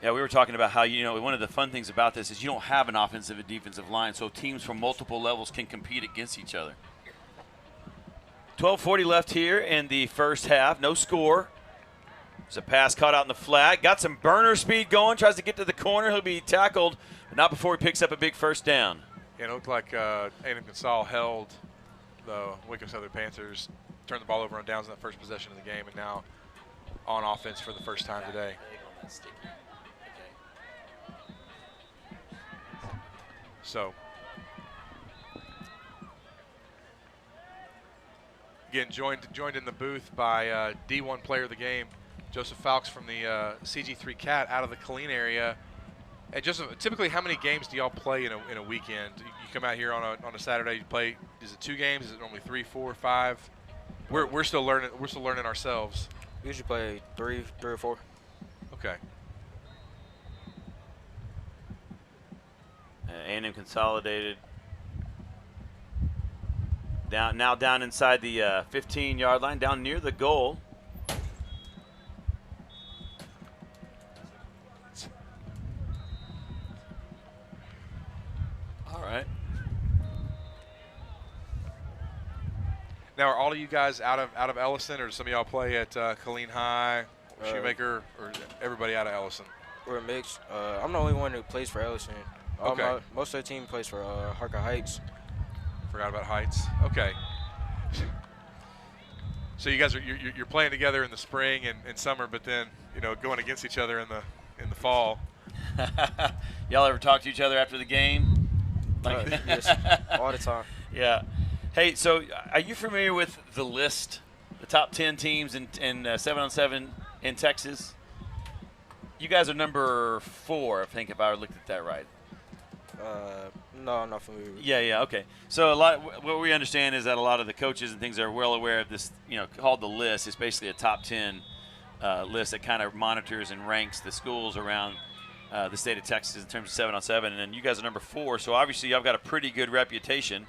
Yeah, we were talking about how, one of the fun things about this is you don't have an offensive and defensive line, so teams from multiple levels can compete against each other. 12:40 left here in the first half. No score. There's a pass caught out in the flat. Got some burner speed going. Tries to get to the corner. He'll be tackled, but not before he picks up a big first down. Yeah, it looked like A&M Consol held the Waco Southern Panthers, turned the ball over on downs in that first possession of the game, and now on offense for the first time today. So, again, joined in the booth by D1 Player of the Game, Joseph Falks from the CG3 Cat out of the Killeen area. And Joseph, typically, how many games do y'all play in a weekend? You come out here on a Saturday, you play. Is it 2 games? Is it normally 3, 4, 5? We're still learning. We're still learning ourselves. We usually play 3 or 4. Okay. A&M Consolidated down inside the 15-yard line, down near the goal. All right. Now, are all of you guys out of Ellison, or do some of y'all play at Killeen High, Shoemaker, or everybody out of Ellison? We're a mix. I'm the only one who plays for Ellison. Okay. Most of the team plays for Harker Heights. Forgot about Heights. Okay. So you guys you're playing together in the spring and summer, but then going against each other in the fall. Y'all ever talk to each other after the game? Yes, all the time. Yeah. Hey, so are you familiar with the list, the top 10 teams in 7-on-7 in Texas? You guys are number 4, I think, if I looked at that right. No, I'm not familiar with it. Yeah, okay. So what we understand is that a lot of the coaches and things are well aware of this, called the list. It's basically a top 10 list that kind of monitors and ranks the schools around the state of Texas in terms of 7-on-7. And then you guys are number 4, so obviously y'all got a pretty good reputation.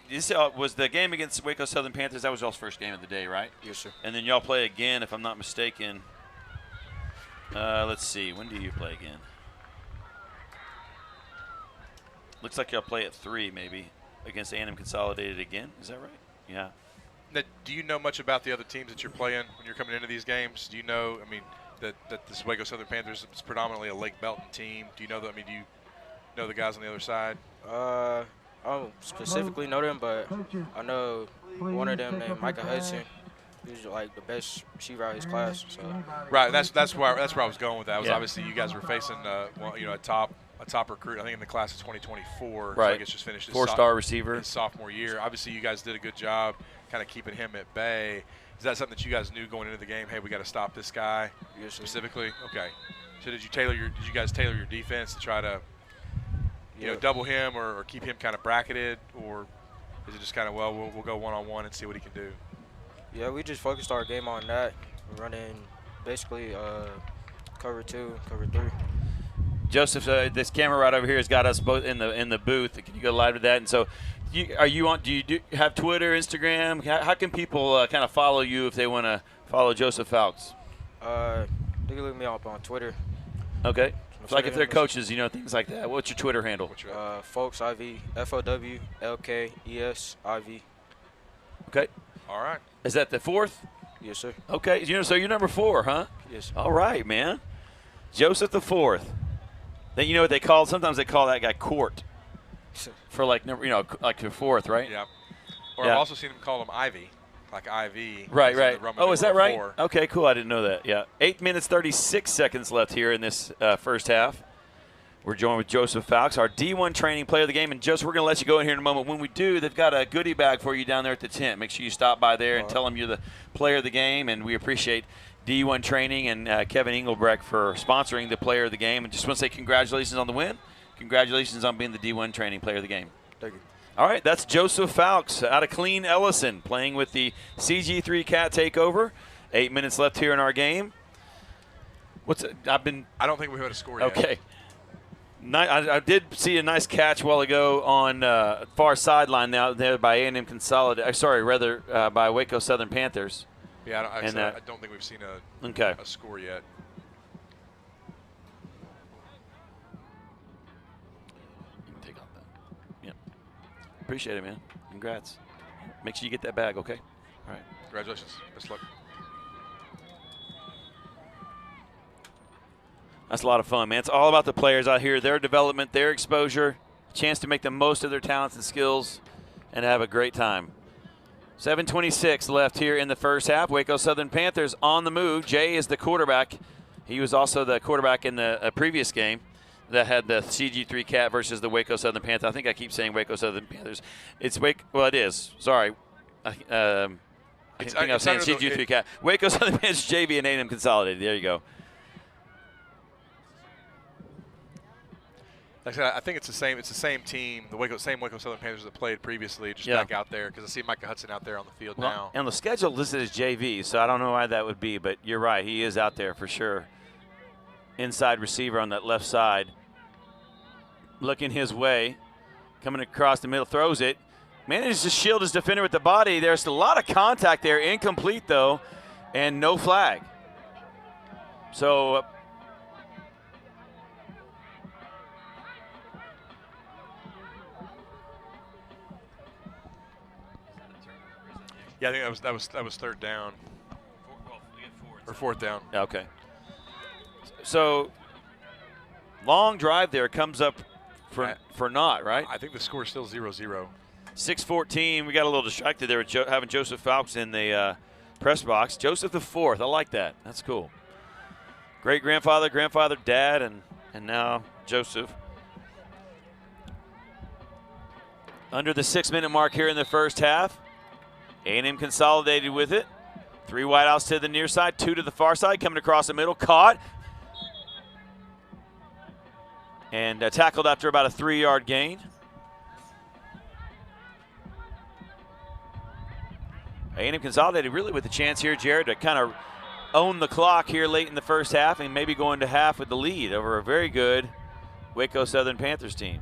This was the game against Waco Southern Panthers. That was y'all's first game of the day, right? Yes, sir. And then y'all play again, if I'm not mistaken. Let's see. When do you play again? Looks like y'all play at 3, maybe, against A&M Consolidated again. Is that right? Yeah. Now, do you know much about the other teams that you're playing when you're coming into these games? Do you know, that this Waco Southern Panthers is predominantly a Lake Belton team? Do you know that? Do you know the guys on the other side? I don't specifically know them, but I know one of them named Micah Hudson. He's like the best receiver out of his class. So. Right. That's where I was going with that. Was obviously you guys were facing a top a top recruit, I think, in the class of 2024. Right. So I guess just finished his 4-star receiver. his sophomore year. Obviously, you guys did a good job kind of keeping him at bay. Is that something that you guys knew going into the game? Hey, we got to stop this guy specifically. Okay. So did you guys tailor your defense to try to, you know, double him or keep him kind of bracketed, or is it just kind of we'll go one-on-one and see what he can do? Yeah, we just focused our game on that. We're running basically cover 2, cover 3. Joseph, this camera right over here has got us both in the booth. Can you go live to that? And so, do you have Twitter, Instagram? How can people kind of follow you if they want to follow Joseph Fowlks? They can look me up on Twitter. Okay. It's like if they're coaches, you know, things like that. What's your Twitter handle? Folks IV, FOWLKESIV. Okay. All right. Is that the 4th? Yes, sir. Okay. You know, so you're number 4, huh? Yes, sir. All right, man. Joseph the 4th. Then you know what they call? Sometimes they call that guy Court for like number, you know, like the 4th, right? Yeah. Or I've also seen them call him Ivy, like IV. Right, right. Oh, is that right? 4. Okay, cool. I didn't know that. Yeah. 8 minutes, 36 seconds left here in this first half. We're joined with Joseph Fowlks, our D1 training player of the game. And, Joseph, we're going to let you go in here in a moment. When we do, they've got a goodie bag for you down there at the tent. Make sure you stop by there and tell them you're the player of the game. And we appreciate D1 Training and Kevin Engelbrecht for sponsoring the player of the game. And just want to say congratulations on the win. Congratulations on being the D1 Training player of the game. Thank you. All right, that's Joseph Fowlks out of Clean Ellison playing with the CG3 Cat Takeover. 8 minutes left here in our game. I don't think we've had a score yet. Okay. I did see a nice catch a while ago on far sideline now there by A&M Consolidated. Sorry, rather by Waco Southern Panthers. Yeah, I don't think we've seen a score yet. Take off that. Yep. Appreciate it, man. Congrats. Make sure you get that bag, okay? All right. Congratulations. Best luck. That's a lot of fun, man. It's all about the players out here, their development, their exposure, chance to make the most of their talents and skills, and have a great time. 7:26 left here in the first half. Waco Southern Panthers on the move. Jay is the quarterback. He was also the quarterback in the previous game that had the CG3 Cat versus the Waco Southern Panthers. I think I keep saying Waco Southern Panthers. It's well, it is. Sorry. I think I was saying CG3 Cat. Waco Southern Panthers, JV, and A&M Consolidated. There you go. Like I said, I think it's the same team, the Waco Southern Panthers that played previously, just back out there, because I see Micah Hudson out there on the field now. And the schedule listed as JV, so I don't know why that would be, but you're right, he is out there for sure. Inside receiver on that left side, looking his way, coming across the middle, throws it, manages to shield his defender with the body. There's a lot of contact there, incomplete though, and no flag. So. Yeah, I think that was third down. Or fourth down. Okay. So long drive there comes up for naught, right? I think the score is still 0-0. 6:14. We got a little distracted there with having Joseph Fowlks in the press box. Joseph the 4th. I like that. That's cool. Great grandfather, dad, and now Joseph. Under the 6-minute mark here in the first half. A&M Consolidated with it. 3 wideouts to the near side, 2 to the far side, coming across the middle, caught. And tackled after about a 3-yard gain. A&M Consolidated really with a chance here, Jared, to kind of own the clock here late in the first half and maybe go into half with the lead over a very good Waco Southern Panthers team.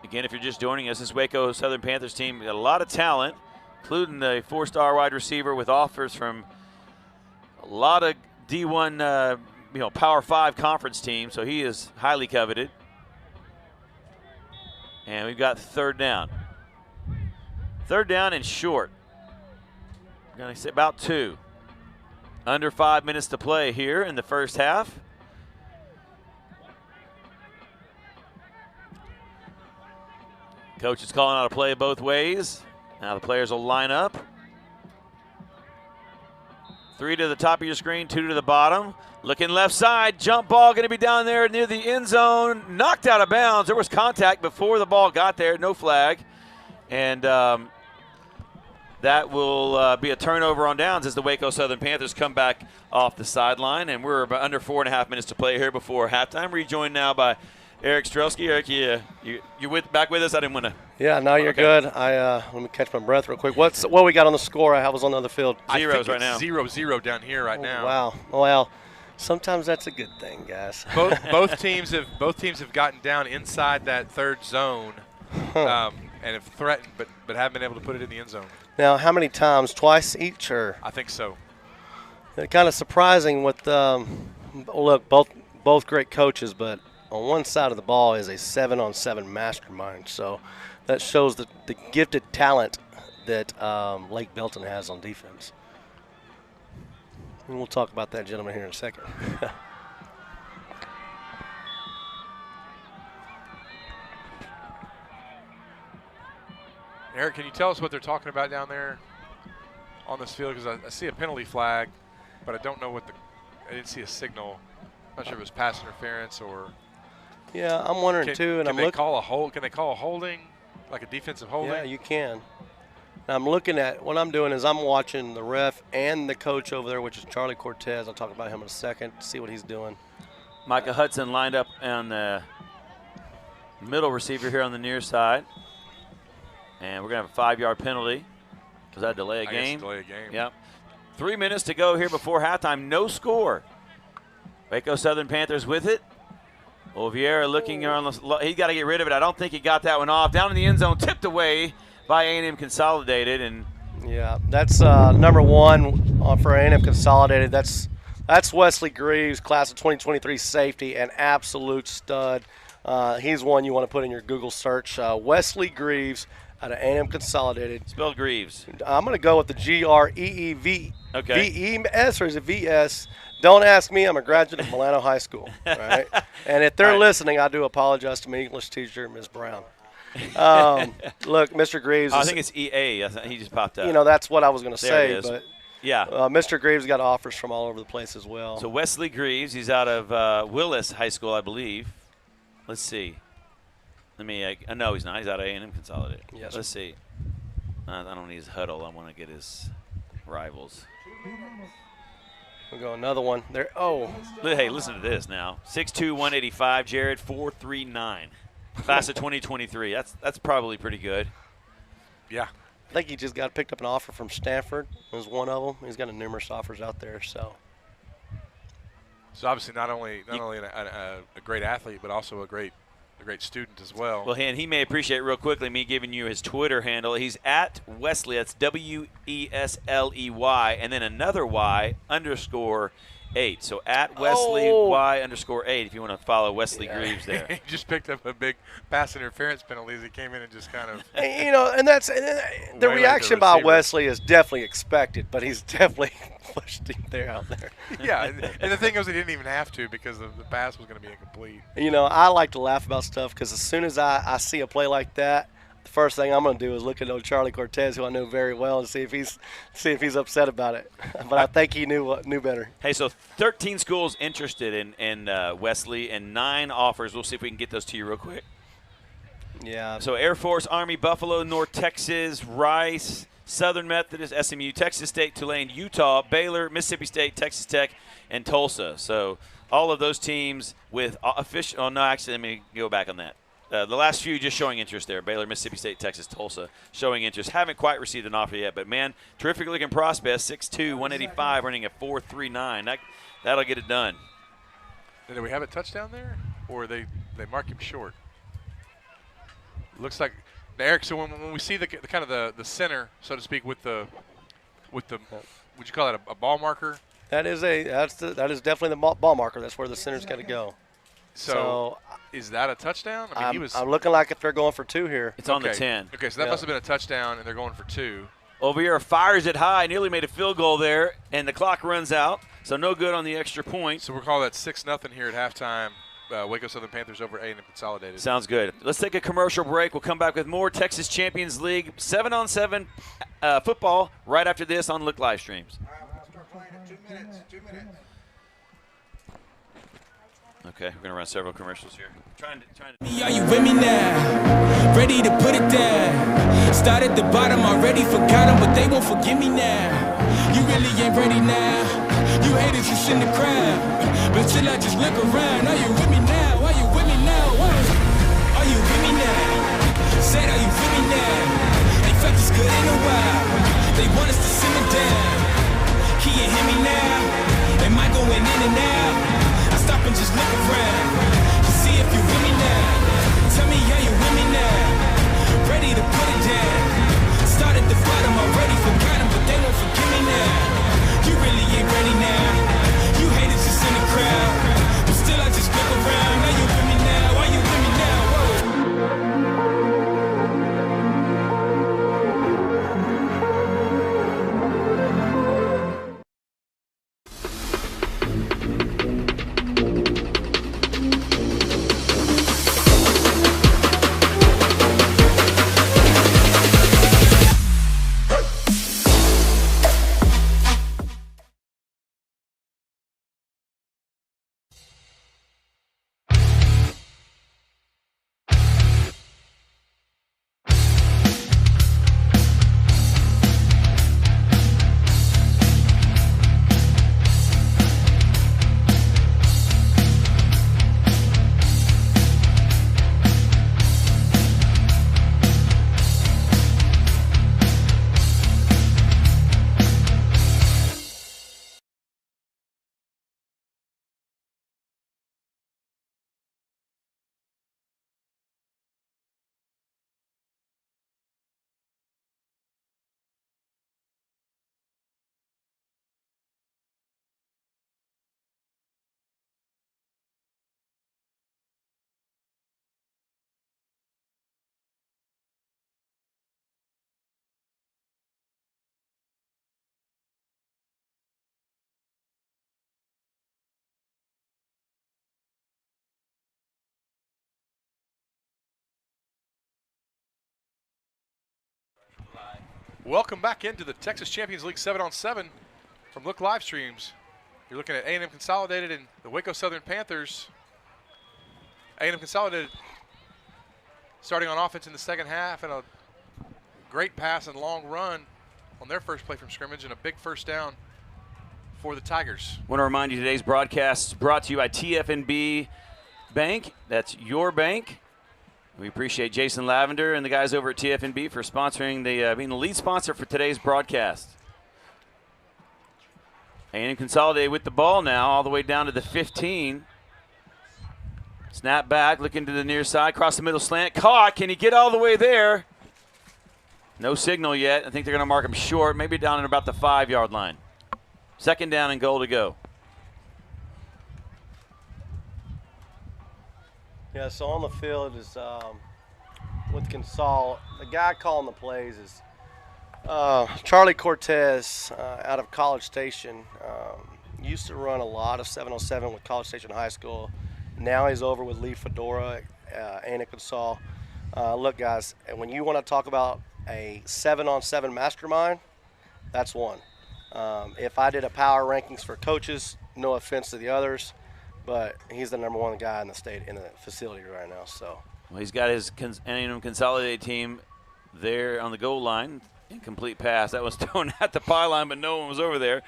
Again, if you're just joining us, this Waco Southern Panthers team got a lot of talent, including the 4-star wide receiver with offers from a lot of D1, Power 5 conference teams, so he is highly coveted. And we've got third down. Third down and short. We're going to say about 2. Under 5 minutes to play here in the first half. Coach is calling out a play both ways. Now the players will line up. 3 to the top of your screen, 2 to the bottom. Looking left side, jump ball going to be down there near the end zone. Knocked out of bounds. There was contact before the ball got there, no flag. And that will be a turnover on downs as the Waco Southern Panthers come back off the sideline. And we're about under 4.5 minutes to play here before halftime. Rejoined now by Eric Strelski. Eric, you back with us? I didn't want to. Yeah, no, you're good. Let me catch my breath real quick. What we got on the score? I was on the other field. Zeros right now. 0-0 down here right now. Wow. Well, sometimes that's a good thing, guys. Both teams have gotten down inside that third zone and have threatened, but haven't been able to put it in the end zone. Now, how many times? Twice each, or? I think so. Kind of surprising with look, both great coaches, but on one side of the ball is a 7-on-7 mastermind. So that shows the gifted talent that Lake Belton has on defense. And we'll talk about that gentleman here in a second. Eric, can you tell us what they're talking about down there on this field? Because I see a penalty flag, but I don't know what I didn't see a signal. I'm not sure if it was pass interference or. Yeah, I'm wondering too, and Can they call a holding, like a defensive holding? Yeah, you can. Now I'm looking at what I'm doing is I'm watching the ref and the coach over there, which is Charlie Cortez. I'll talk about him in a second. See what he's doing. Micah Hudson lined up on the middle receiver here on the near side. And we're going to have a 5-yard penalty. Does that delay a game? Delay a game. Yep. 3 minutes to go here before halftime. No score. Waco Southern Panthers with it. Oliveira looking on the, he got to get rid of it. I don't think he got that one off. Down in the end zone, tipped away by A&M Consolidated. And yeah, that's number one for A&M Consolidated. That's Wesley Greaves, class of 2023 safety, an absolute stud. He's one you want to put in your Google search. Wesley Greaves out of A&M Consolidated. Spelled Greaves. I'm going to go with the Greeves. Okay. V-E-S or is it V-S? Don't ask me. I'm a graduate of Milano High School. All right? And if they're listening, I do apologize to my English teacher, Ms. Brown. Look, Mr. Greaves. I think it's EA. He just popped up. You know, that's what I was going to say. But yeah. Mr. Greaves got offers from all over the place as well. So Wesley Greaves, he's out of Willis High School, I believe. Let's see. No, he's not. He's out of A&M Consolidated. Yes. Let's see. I don't need his huddle. I want to get his rivals. We'll go another one. There. Oh. Hey, listen to this now. 6'2", 185. Jared, 4'3", class of 2023. That's probably pretty good. Yeah. I think he just got picked up an offer from Stanford. Was one of them. He's got numerous offers out there. So obviously not only a great athlete, but also a great student as well. Well, and he may appreciate real quickly me giving you his Twitter handle. He's at Wesley. That's WESLEY, and then another Y_8. So at Wesley Y_8 if you want to follow Wesley Greaves there. He just picked up a big pass interference penalty as he came in and just kind of. And that's the reaction by Wesley is definitely expected, but he's definitely pushed him out there. Yeah, and the thing was he didn't even have to because the pass was going to be incomplete. I like to laugh about stuff because as soon as I see a play like that, the first thing I'm going to do is look at old Charlie Cortez, who I know very well, and see if he's upset about it. But I think he knew better. Hey, so 13 schools interested in Wesley and 9 offers. We'll see if we can get those to you real quick. Yeah. So Air Force, Army, Buffalo, North Texas, Rice, Southern Methodist, SMU, Texas State, Tulane, Utah, Baylor, Mississippi State, Texas Tech, and Tulsa. So all of those teams with official. Oh no, actually, let me go back on that. The last few just showing interest there. Baylor, Mississippi State, Texas, Tulsa showing interest. Haven't quite received an offer yet, but, man, terrific looking prospect, 6'2", 185, running a 4.39. That'll get it done. Did we have a touchdown there, or they mark him short? Looks like – Eric, so when we see the kind of the center, so to speak, with the would you call it a ball marker? That is definitely the ball marker. That's where the center's got to go. So is that a touchdown? I mean, I'm looking like if they're going for 2 here. It's on the 10. Okay, so that must have been a touchdown, and they're going for 2. Oliveira fires it high, nearly made a field goal there, and the clock runs out, so no good on the extra point. So we'll call that 6-0 here at halftime. Waco Southern Panthers over A&M Consolidated. Sounds good. Let's take a commercial break. We'll come back with more Texas Champions League 7-on-7 football right after this on Look Live Streams. All right, we'll start playing at 2. Okay, we're gonna run several commercials here. Trying to. Are you with me now? Ready to put it down. Start at the bottom, already forgot them, but they won't forgive me now. You really ain't ready now. You haters just in the crowd, but till I just look around. Are you with me now? Are you with me now? Are you with me now? Said, are you with me now? Ain't felt this good in a while. They want us to simmer down. Can you hear me now? Am I going in and out? I stop and just look around to see if you with me now. Tell me, are you with me now? Ready to put it down. Start at the bottom, already forgot them, but they won't forgive me now. You really ain't ready now. You haters just in the crowd, but still I just look around. Are you with me now? Are you with me now? Whoa. Welcome back into the Texas Champions League 7-on-7 from Look Live Streams. You're looking at A&M Consolidated and the Waco Southern Panthers. A&M Consolidated starting on offense in the second half, and a great pass and long run on their first play from scrimmage, and a big first down for the Tigers. Want to remind you today's broadcast is brought to you by TFNB Bank. That's your bank. We appreciate Jason Lavender and the guys over at TFNB for sponsoring being the lead sponsor for today's broadcast. A&M Consolidated with the ball now, all the way down to the 15. Snap back, looking to the near side, cross the middle slant, caught. Can he get all the way there? No signal yet. I think they're going to mark him short, maybe down at about the 5-yard line. Second down and goal to go. Yeah, so on the field is with Consol, the guy calling the plays is Charlie Cortez out of College Station. Used to run a lot of 7-on-7 with College Station High School. Now he's over with Lee Fedora and Consol. Look, guys, when you want to talk about a 7-on-7 mastermind, that's one. If I did a power rankings for coaches, no offense to the others, but he's the number one guy in the state, in the facility right now. So, well, he's got his A&M Consolidated team there on the goal line. Incomplete pass. That was thrown at the pylon, but no one was over there.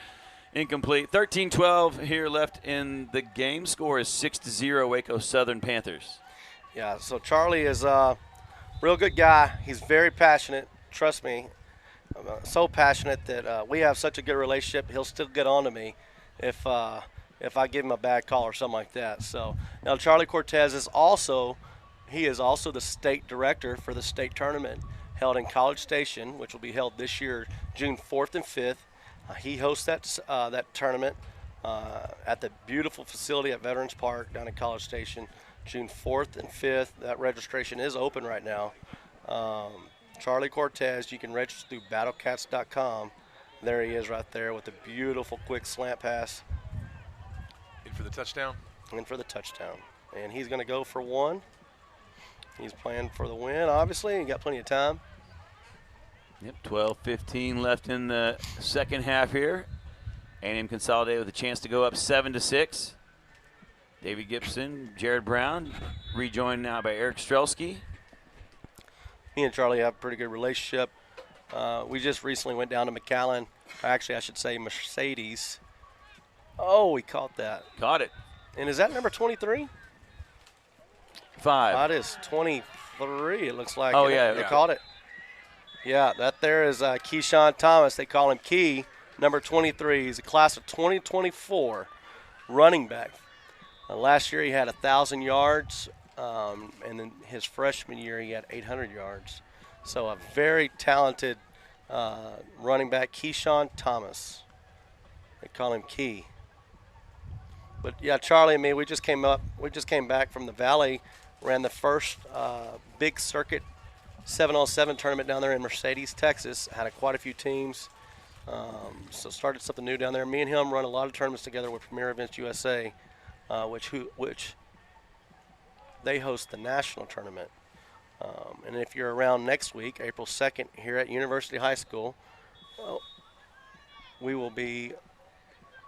Incomplete. 13-12 here left in the game. Score is 6-0 Waco Southern Panthers. Yeah, so Charlie is a real good guy. He's very passionate. Trust me. So passionate that we have such a good relationship. He'll still get on to me if I give him a bad call or something like that. So now Charlie Cortez is also the state director for the state tournament held in College Station, which will be held this year, June 4th and 5th. He hosts that tournament at the beautiful facility at Veterans Park down in College Station, June 4th and 5th. That registration is open right now. Charlie Cortez, you can register through battlecats.com. There he is right there with a beautiful quick slant pass. In for the touchdown? In for the touchdown. And he's going to go for one. He's playing for the win, obviously. He got plenty of time. Yep, 12-15 left in the second half here. A&M Consolidated with a chance to go up 7-6. David Gibson, Jared Brown, rejoined now by Eric Strelski. He and Charlie have a pretty good relationship. We just recently went down to McAllen. Actually, I should say Mercedes. Oh, we caught that. Caught it. And is that number 23? 5. That is 23, it looks like. Oh, yeah. They caught it. Yeah, that there is Keyshawn Thomas. They call him Key, number 23. He's a class of 2024 running back. Last year he had 1,000 yards, and then his freshman year he had 800 yards. So a very talented running back, Keyshawn Thomas. They call him Key. But yeah, Charlie and me, we just came back from the Valley, ran the first big circuit 7-on-7 tournament down there in Mercedes, Texas. Had quite a few teams, so started something new down there. Me and him run a lot of tournaments together with Premier Events USA, which they host the national tournament. And if you're around next week, April 2nd, here at University High School, well, we will be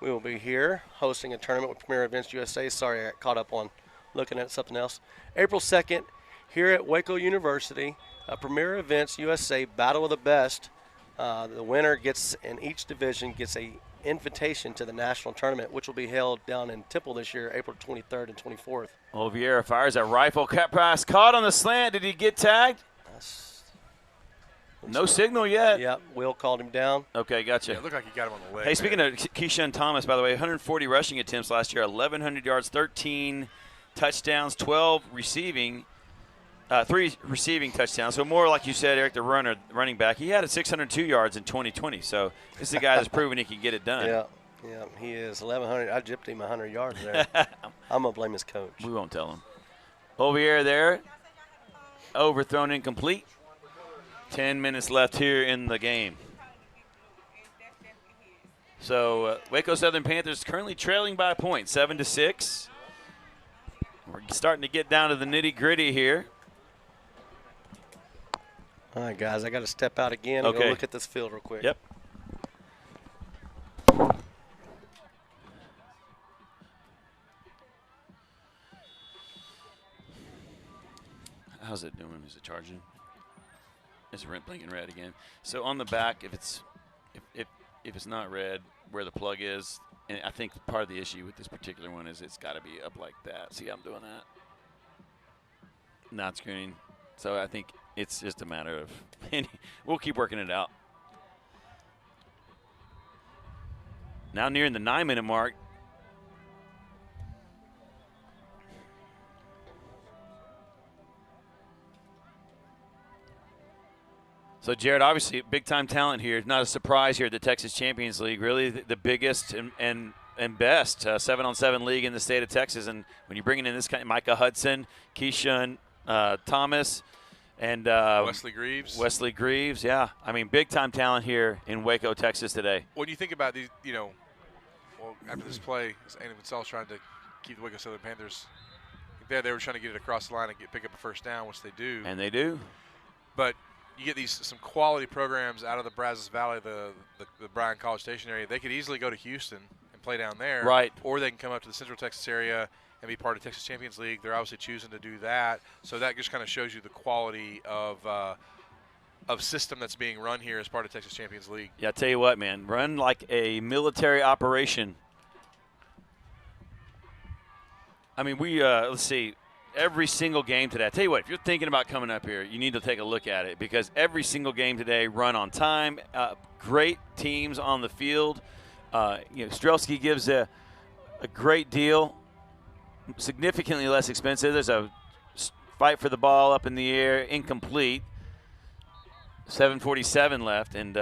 here hosting a tournament with Premier Events USA. Sorry, I got caught up on looking at something else. April 2nd, here at Waco University, Premier Events USA Battle of the Best. The winner gets in each division gets a invitation to the national tournament, which will be held down in Temple this year, April 23rd and 24th. Oliveira fires a rifle cut pass, caught on the slant. Did he get tagged? No signal yet. Yep, Will called him down. Okay, gotcha. Yeah, it looked like he got him on the leg. Hey, speaking of Keyshawn Thomas, by the way, 140 rushing attempts last year, 1,100 yards, 13 touchdowns, 12 receiving, 3 receiving touchdowns. So more like you said, Eric, the running back. He had 602 yards in 2020. So this is a guy that's proven he can get it done. Yeah, he is 1,100. I gypped him 100 yards there. I'm going to blame his coach. We won't tell him. Oliveira there, overthrown incomplete. 10 minutes left here in the game. So Waco Southern Panthers currently trailing by a point, 7-6. We're starting to get down to the nitty-gritty here. All right, guys, I got to step out again and go look at this field real quick. Yep. How's it doing? Is it charging? It's blinking red again. So on the back, if it's not red, where the plug is, and I think part of the issue with this particular one is it's got to be up like that. See, I'm doing that. Not screening. So I think it's just a matter of we'll keep working it out. Now nearing the 9-minute mark. So, Jared, obviously big-time talent here. Not a surprise here at the Texas Champions League. Really the biggest and best 7-on-7 league in the state of Texas. And when you're bringing in this kind of Micah Hudson, Keyshawn Thomas, and Wesley Greaves. Wesley Greaves, yeah. I mean, big-time talent here in Waco, Texas today. When you think about these, after this play, A&M Consolidated trying to keep the Waco Southern Panthers there. They were trying to get it across the line and pick up a first down, which they do. And they do. But you get some quality programs out of the Brazos Valley, the Bryan College Station area. They could easily go to Houston and play down there. Right. Or they can come up to the Central Texas area and be part of Texas Champions League. They're obviously choosing to do that. So that just kind of shows you the quality of system that's being run here as part of Texas Champions League. Yeah, I tell you what, man. Run like a military operation. I mean, let's see. Every single game today. I tell you what, if you're thinking about coming up here, you need to take a look at it because every single game today run on time. Great teams on the field. Strelski gives a great deal, significantly less expensive. There's a fight for the ball up in the air, incomplete. 7:47 left, and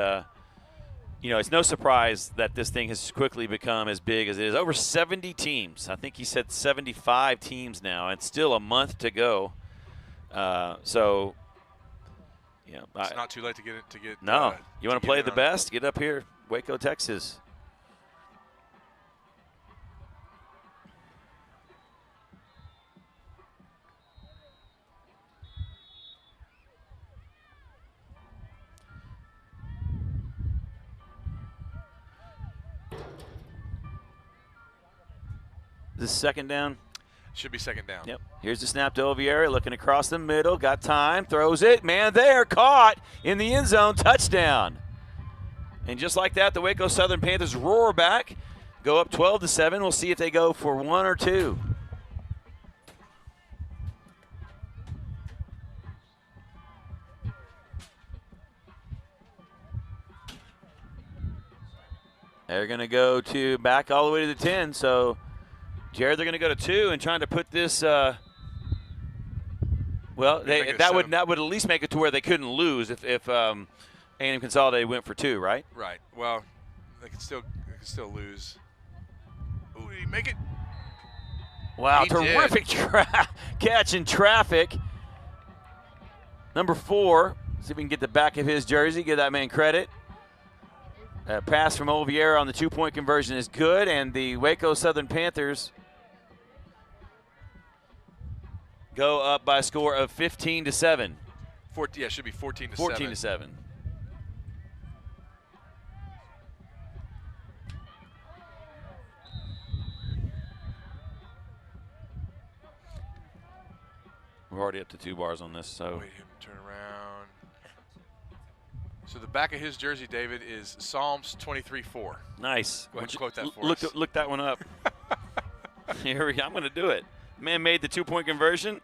it's no surprise that this thing has quickly become as big as it is. Over 70 teams. I think he said 75 teams now. It's still a month to go. It's not too late to get it. No, you want to play the best? Get up here, Waco, Texas. Is this second down? Should be second down. Yep. Here's the snap to Oviera, looking across the middle, got time, throws it, man there, caught in the end zone, touchdown. And just like that, the Waco Southern Panthers roar back, go up 12-7. We'll see if they go for 1 or 2. They're going to go to back all the way to the 10. So, Jared, they're going to go to 2 and trying to put this. Well, that would at least make it to where they couldn't lose if A&M Consolidated went for 2, right? Right. Well, they could still lose. Ooh, did he make it? Wow, He terrific catch in traffic. Number 4. See if we can get the back of his jersey. Give that man credit. Pass from Oliviera on the 2-point conversion is good, and the Waco Southern Panthers go up by a score of 15-7. Yeah, it should be 14-7. 14-7. We're already up to 2 bars on this, so. Wait, him turn around. So the back of his jersey, David, is Psalms 23:4. Nice. Go ahead and quote that for us. Look that one up. Here we go. I'm going to do it. Man made the 2-point conversion.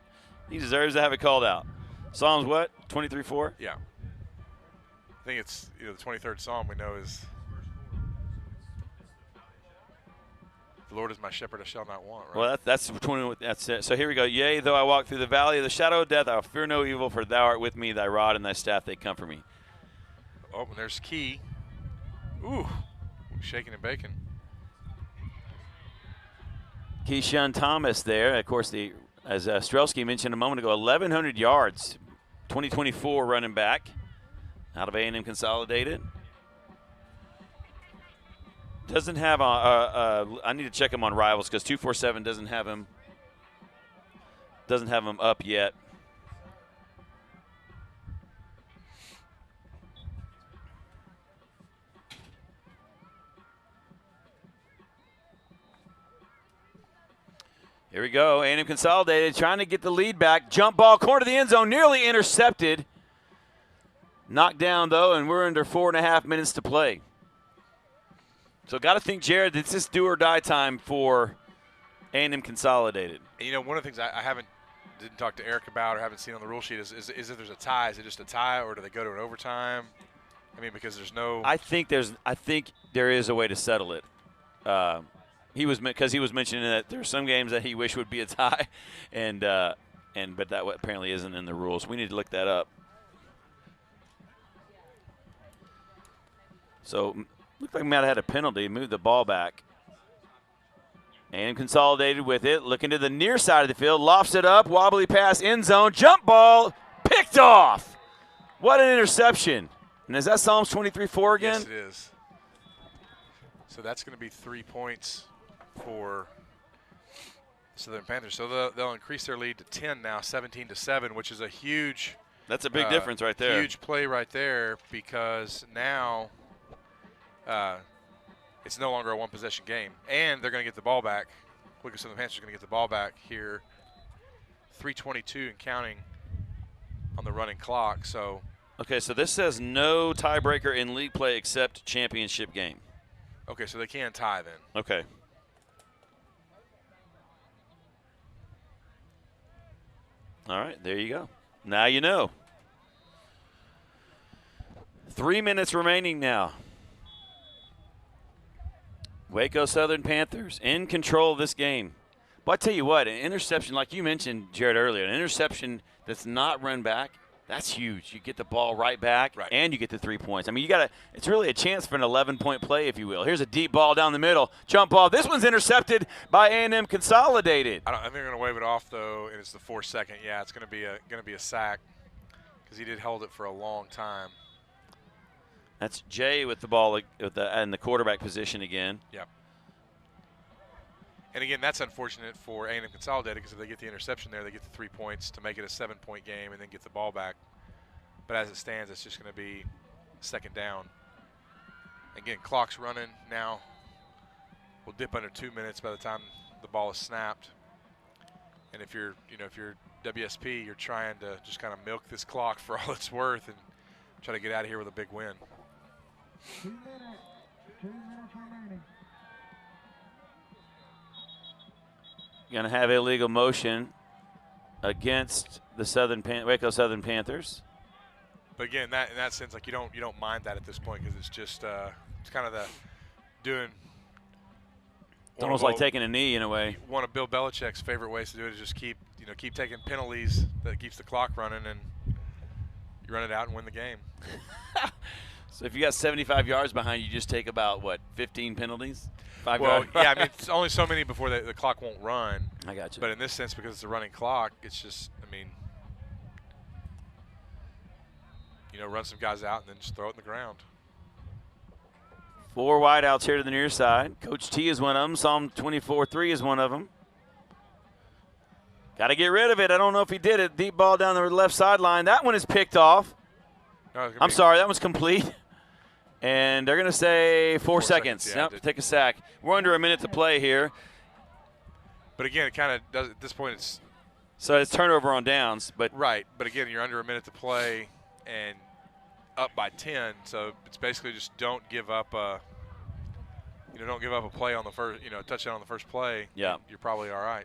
He deserves to have it called out. Psalms what? 23:4? Yeah. I think it's the 23rd Psalm we know is the Lord is my shepherd, I shall not want, right? Well, that's it. So here we go. Yea, though I walk through the valley of the shadow of death, I will fear no evil, for thou art with me, thy rod and thy staff, they comfort me. Oh, and there's Key. Ooh, shaking and baking. Keyshawn Thomas there. Of course, as Strelski mentioned a moment ago, 1,100 yards, 2024 running back out of A&M Consolidated. Doesn't have I need to check him on Rivals because 247 doesn't have him up yet. Here we go. A&M Consolidated trying to get the lead back. Jump ball, corner of the end zone, nearly intercepted. Knocked down, though, and we're under 4.5 minutes to play. So got to think, Jared, this is do or die time for A&M Consolidated. And, one of the things I didn't talk to Eric about or haven't seen on the rule sheet is if there's a tie. Is it just a tie, or do they go to an overtime? I mean, because there's no. I think there is a way to settle it. He was mentioning that there's some games that he wish would be a tie, but that apparently isn't in the rules. We need to look that up. So looked like we might have had a penalty. Moved the ball back. And Consolidated with it, looking to the near side of the field, lofts it up, wobbly pass, end zone, jump ball, picked off. What an interception! And is that Psalms 23:4 again? Yes, it is. So that's going to be 3 points for Southern Panthers. So they'll increase their lead to 10 now, 17-7, which is a huge. That's a big difference right there. Huge play right there because now it's no longer a one-possession game, and they're going to get the ball back. Waco Southern Panthers are going to get the ball back here. 3:22 and counting on the running clock. So. Okay, so this says no tiebreaker in league play except championship game. Okay, so they can tie then. Okay. All right, there you go. Now you know. 3 minutes remaining now. Waco Southern Panthers in control of this game. But I tell you what, an interception, like you mentioned, Jared, earlier, an interception that's not run back, that's huge. You get the ball right back, and you get the 3 points. I mean, it's really a chance for an 11-point play, if you will. Here's a deep ball down the middle, jump ball. This one's intercepted by A&M Consolidated. I think they're going to wave it off though, and it's the 4 second. Yeah, it's going to be a sack because he did hold it for a long time. That's Jay with the ball in the quarterback position again. Yep. And again, that's unfortunate for A&M Consolidated because if they get the interception there, they get the 3 points to make it a 7-point game and then get the ball back. But as it stands, it's just going to be second down. Again, clock's running now. We'll dip under 2 minutes by the time the ball is snapped. And if you're WSP, you're trying to just kind of milk this clock for all it's worth and try to get out of here with a big win. 2 minutes. 2 minutes remaining. Going to have illegal motion against the Waco Southern Panthers. But again, in that sense, like you don't mind that at this point because it's just it's kind of the doing. It's almost like taking a knee in a way. One of Bill Belichick's favorite ways to do it is just keep taking penalties that keeps the clock running, and you run it out and win the game. So if you got 75 yards behind you, just take about, what, 15 penalties? Well, yeah, I mean, it's only so many before the clock won't run. I got you. But in this sense, because it's a running clock, it's just, I mean, run some guys out and then just throw it in the ground. 4 wideouts here to the near side. Coach T is one of them. Psalm 24-3 is one of them. Got to get rid of it. I don't know if he did it. Deep ball down the left sideline. That one is picked off. No, I'm sorry, that one's complete. And they're going to say 4 seconds. Yeah, yep, take a sack. We're under a minute to play here. But again, it kind of does at this point. It's turnover on downs, but right. But again, you're under a minute to play and up by 10. So it's basically just don't give up a play on the first, touchdown on the first play. Yeah, you're probably all right.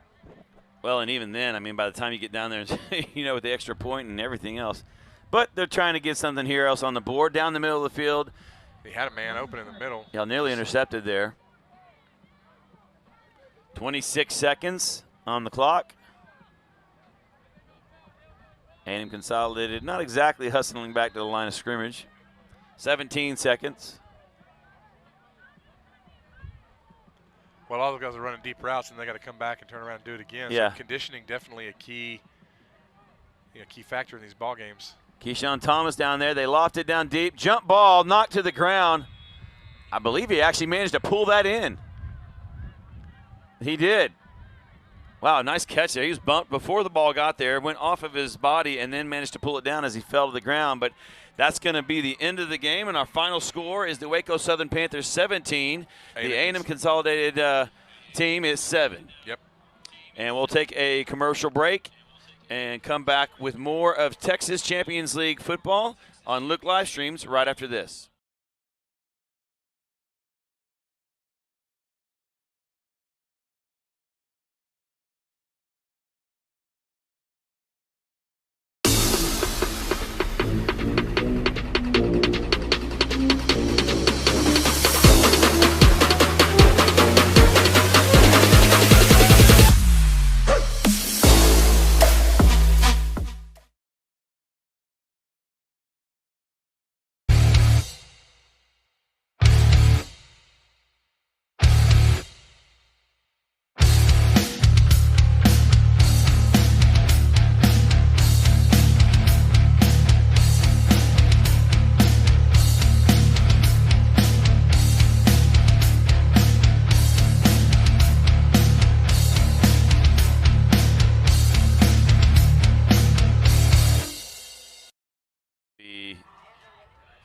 Well, and even then, I mean, by the time you get down there, with the extra point and everything else. But they're trying to get something here else on the board down the middle of the field. He had a man open in the middle. Yeah, nearly intercepted there. 26 seconds on the clock. A&M Consolidated, not exactly hustling back to the line of scrimmage. 17 seconds. Well, all those guys are running deep routes, and they got to come back and turn around and do it again. Yeah. So conditioning definitely a key factor in these ball games. Keyshawn Thomas down there. They loft it down deep. Jump ball, knocked to the ground. I believe he actually managed to pull that in. He did. Wow, nice catch there. He was bumped before the ball got there, went off of his body, and then managed to pull it down as he fell to the ground. But that's going to be the end of the game, and our final score is the Waco Southern Panthers 17. The A&M Consolidated team is 7. Yep. And we'll take a commercial break and come back with more of Texas Champions League football on Luke Live Streams right after this.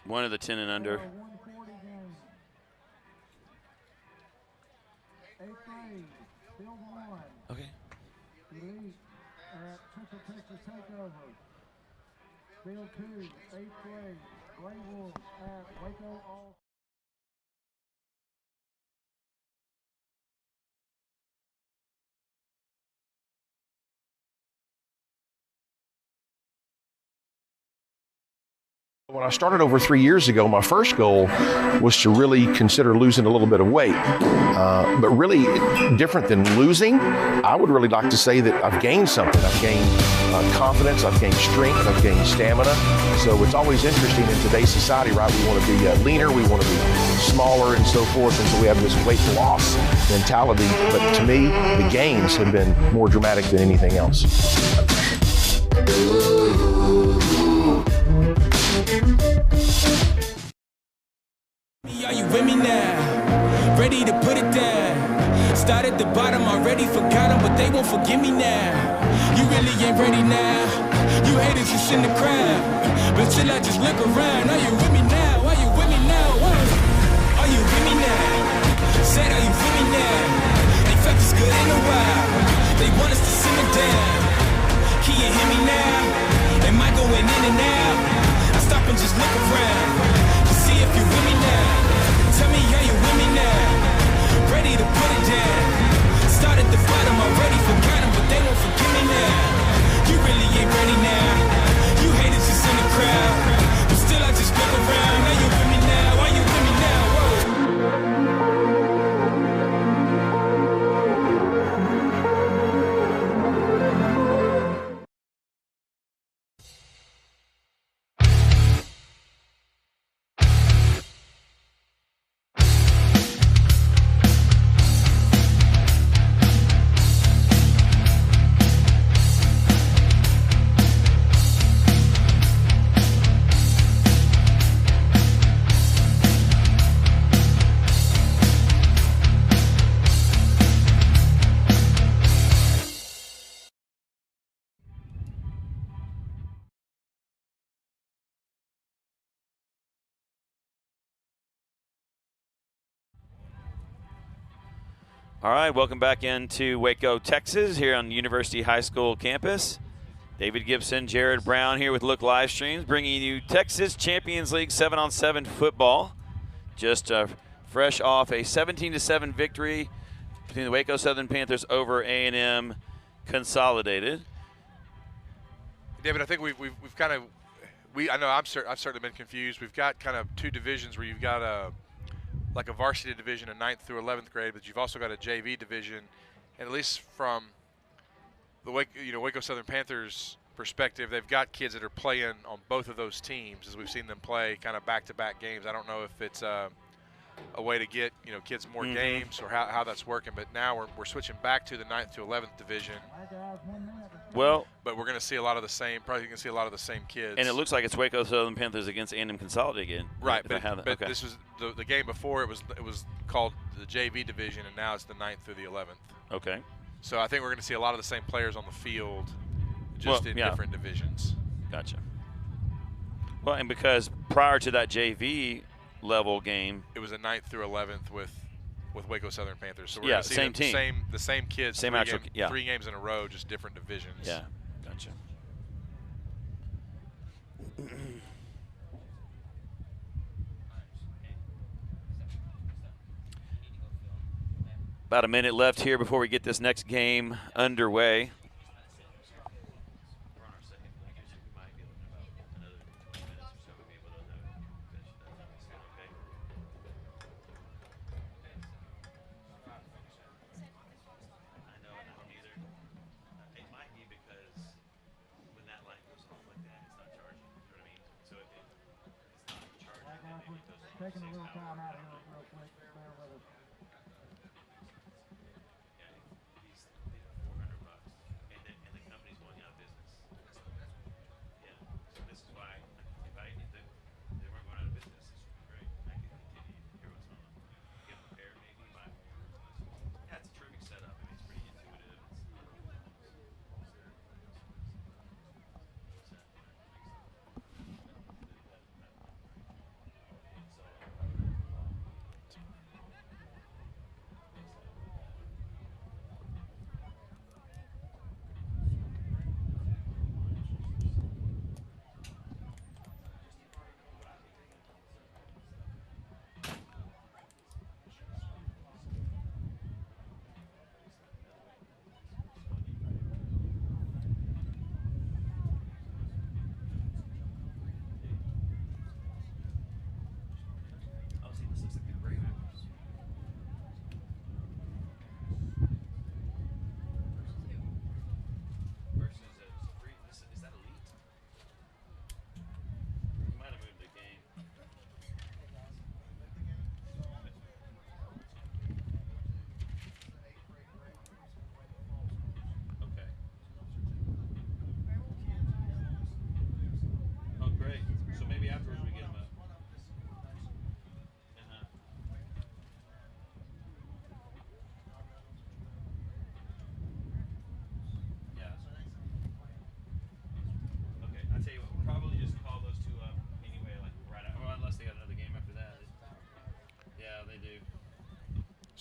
One of the 10 and under. Okay. Field 2, 8th grade, Gray Wolves at Waco All. When I started over 3 years ago, my first goal was to really consider losing a little bit of weight. But really, different than losing, I would really like to say that I've gained something. I've gained confidence, I've gained strength, I've gained stamina. So it's always interesting in today's society, right? We want to be leaner, we want to be smaller and so forth, and so we have this weight loss mentality. But to me, the gains have been more dramatic than anything else. Are you with me now? Ready to put it down. Start at the bottom, already forgot them, but they won't forgive me now. You really ain't ready now. You haters just in the crowd, but still I just look around. Are you with me now? Are you with me now? Are you with me now? Said, are you with me now? They like this good in a while. They want us to simmer down. Can you hear me now? Am I going in and out? I stop and just look around to see if you're with me now. Tell me, are you with me now? Ready to put it down. Start at the bottom, already forgot them, but they won't forgive me now. You really ain't ready now. You haters just in the crowd, but still I just look around. Are you with me now? Are you with me now? Whoa. All right, welcome back into Waco, Texas, here on University High School campus. David Gibson, Jared Brown here with Look Live Streams, bringing you Texas Champions League 7-on-7 football. Just fresh off a 17-7 victory between the Waco Southern Panthers over A&M Consolidated. David, I think we've kind of I know I've certainly been confused. We've got kind of two divisions where you've got like a varsity division in 9th through 11th grade, but you've also got a JV division. And at least from the Waco Southern Panthers perspective, they've got kids that are playing on both of those teams as we've seen them play kind of back-to-back games. I don't know if it's a way to get kids more games or how that's working, but now we're switching back to the 9th to 11th division. Well, but we're going to see a lot of the same. Probably going to see a lot of the same kids. And it looks like it's Waco Southern Panthers against A&M Consolidated again. Right, but okay. This was the game before. It was called the JV division, and now it's the 9th through the 11th. Okay. So I think we're going to see a lot of the same players on the field, just in different divisions. Gotcha. Well, and because prior to that JV level game, it was a 9th through 11th with Waco Southern Panthers. So we're going to see same team, the same kids, same three games in a row, just different divisions. Yeah, gotcha. About a minute left here before we get this next game underway. Taking a little time out here real quick. Bear with us.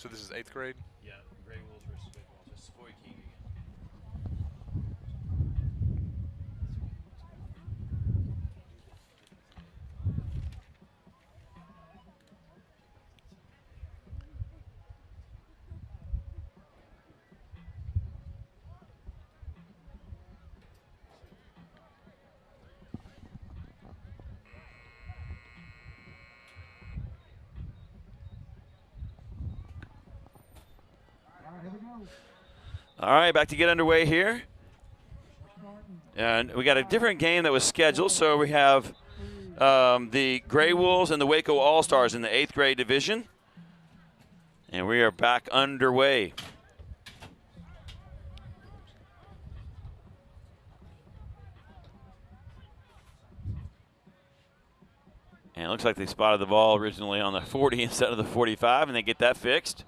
So this is 8th grade? Yeah, Gray Wolves versus All right, back to get underway here. And we got a different game that was scheduled. So we have the Gray Wolves and the Waco All-Stars in the 8th grade division. And we are back underway. And it looks like they spotted the ball originally on the 40 instead of the 45, and they get that fixed.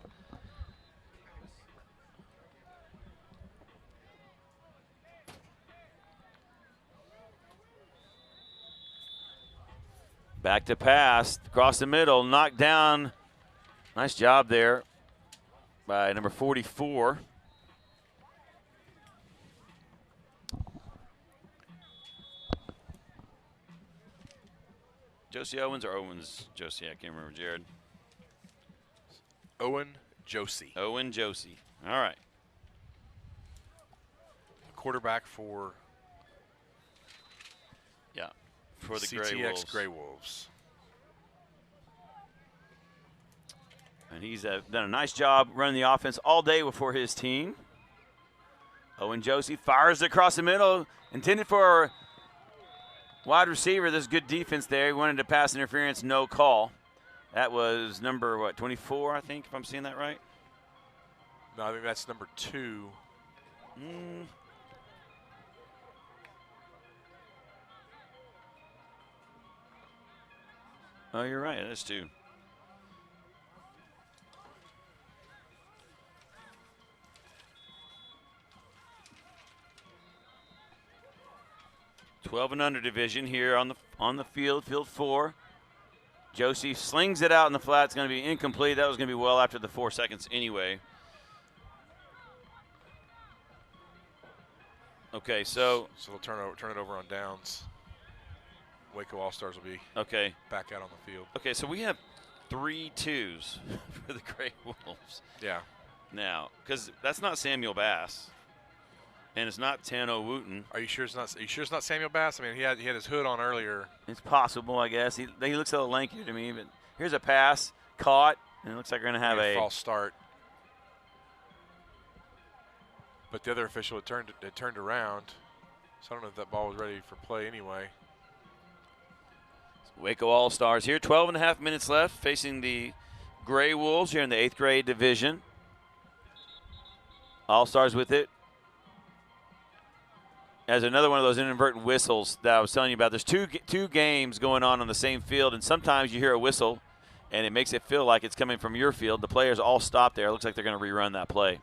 Back to pass, across the middle, knocked down. Nice job there by number 44. Josie Owens or Owens Josie? I can't remember, Jared. Owen Josie. Owen Josie. All right. Quarterback for for the CTX Gray Wolves. Gray Wolves. And he's done a nice job running the offense all day for his team. Owen Josie fires across the middle, intended for wide receiver. There's good defense there. He wanted to pass interference, no call. That was number, 24, I think, if I'm seeing that right? No, I think that's number 2. Oh, you're right. That's 2. $12 and under division here on the field 4. Josie slings it out in the flat. It's going to be incomplete. That was going to be well after the 4 seconds anyway. Okay, so they'll turn it over on downs. Waco All-Stars will be back out on the field. Okay, so we have 3 twos for the Gray Wolves. Yeah. Now, because that's not Samuel Bass, and it's not Tano Wooten. Are you sure it's not? Are you sure it's not Samuel Bass? I mean, he had his hood on earlier. It's possible, I guess. He looks a little lankier to me, but here's a pass caught, and it looks like we're going to have a false start. But the other official had turned around, so I don't know if that ball was ready for play anyway. Waco All-Stars here. 12 and a half minutes left, facing the Gray Wolves here in the 8th grade division. All-Stars with it. As another one of those inadvertent whistles that I was telling you about. There's two games going on the same field, and sometimes you hear a whistle, and it makes it feel like it's coming from your field. The players all stop there. It looks like they're going to rerun that play.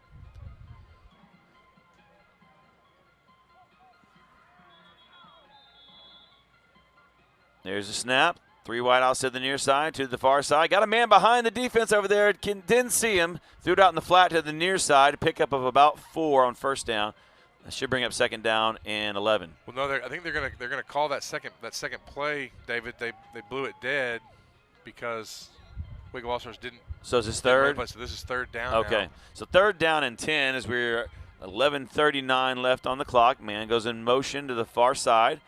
There's a snap. 3 wide outs to the near side, to the far side. Got a man behind the defense over there. Didn't see him. Threw it out in the flat to the near side. Pickup of about 4 on first down. That should bring up 2nd down and 11. Well, no, I think they're gonna call that second play, David. They blew it dead because Waco All-Stars didn't. So is this 3rd? So this is 3rd down. Okay. Now. So 3rd down and 10 as we're 11:39 left on the clock. Man goes in motion to the far side.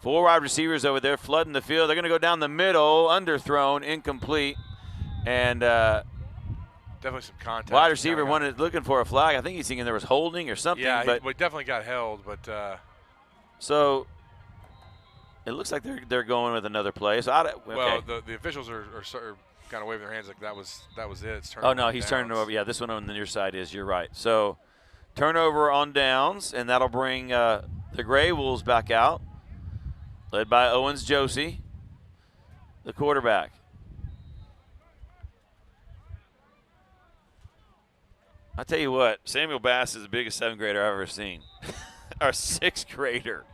4 wide receivers over there flooding the field. They're going to go down the middle, underthrown, incomplete, and definitely some contact. Wide receiver looking for a flag. I think he's thinking there was holding or something. Yeah, but he definitely got held. But so it looks like they're going with another play. So well, the officials are kind of waving their hands like that was it. It's oh no, he's turning over. Yeah, this one on the near side is. You're right. So turnover on downs, and that'll bring the Gray Wolves back out. Led by Owens Josie, the quarterback. I tell you what, Samuel Bass is the biggest 7th grader I've ever seen. Our 6th grader.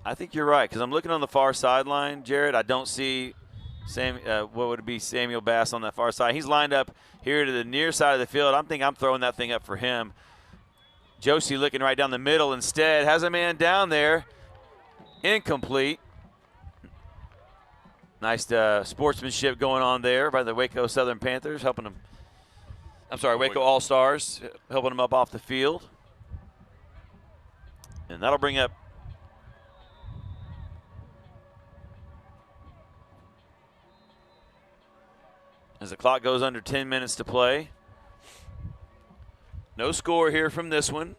I think you're right, because I'm looking on the far sideline, Jared. I don't see what would it be, Samuel Bass on that far side. He's lined up here to the near side of the field. I'm throwing that thing up for him. Josie looking right down the middle instead. Has a man down there. Incomplete. Nice sportsmanship going on there by the Waco Southern Panthers, helping them. I'm sorry, Waco All-Stars, helping them up off the field. And that'll bring up as the clock goes under 10 minutes to play. No score here from this one.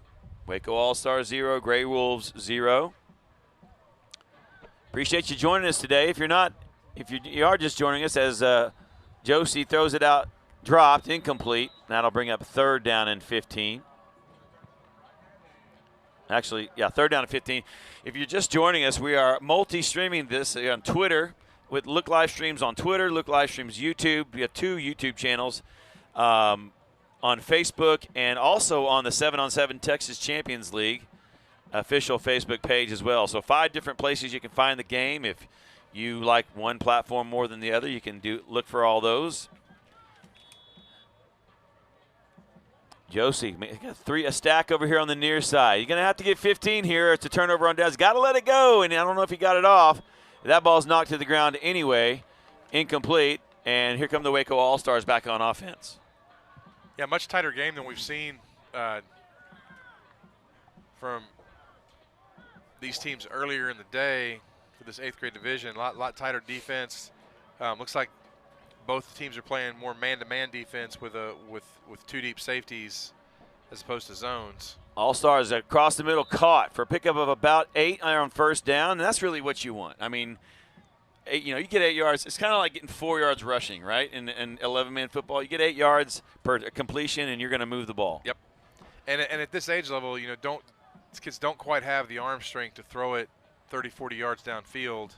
Waco All-Stars 0, Gray Wolves 0. Appreciate you joining us today. If you are just joining us as Josie throws it out, dropped, incomplete. That'll bring up 3rd down and 15. Actually, yeah, 3rd down and 15. If you're just joining us, we are multi-streaming this on Twitter with Look Live Streams on Twitter, Look Live Streams YouTube. We have 2 YouTube channels on Facebook and also on the 7-on-7 Texas Champions League official Facebook page as well. So 5 different places you can find the game. If you like one platform more than the other, you can look for all those. Josie, a stack over here on the near side. You're going to have to get 15 here. It's a turnover on downs. Got to let it go, and I don't know if he got it off. That ball's knocked to the ground anyway, incomplete, and here come the Waco All-Stars back on offense. Yeah, much tighter game than we've seen from these teams earlier in the day for this 8th grade division. A lot tighter defense. Looks like both teams are playing more man-to-man defense with 2 deep safeties as opposed to zones. All-Stars across the middle, caught for a pickup of about 8 on 1st down, and that's really what you want. I mean, you get 8 yards. It's kind of like getting 4 yards rushing, right? In 11-man football, you get 8 yards per completion, and you're going to move the ball. Yep. And at this age level, these kids don't quite have the arm strength to throw it 30, 40 yards downfield.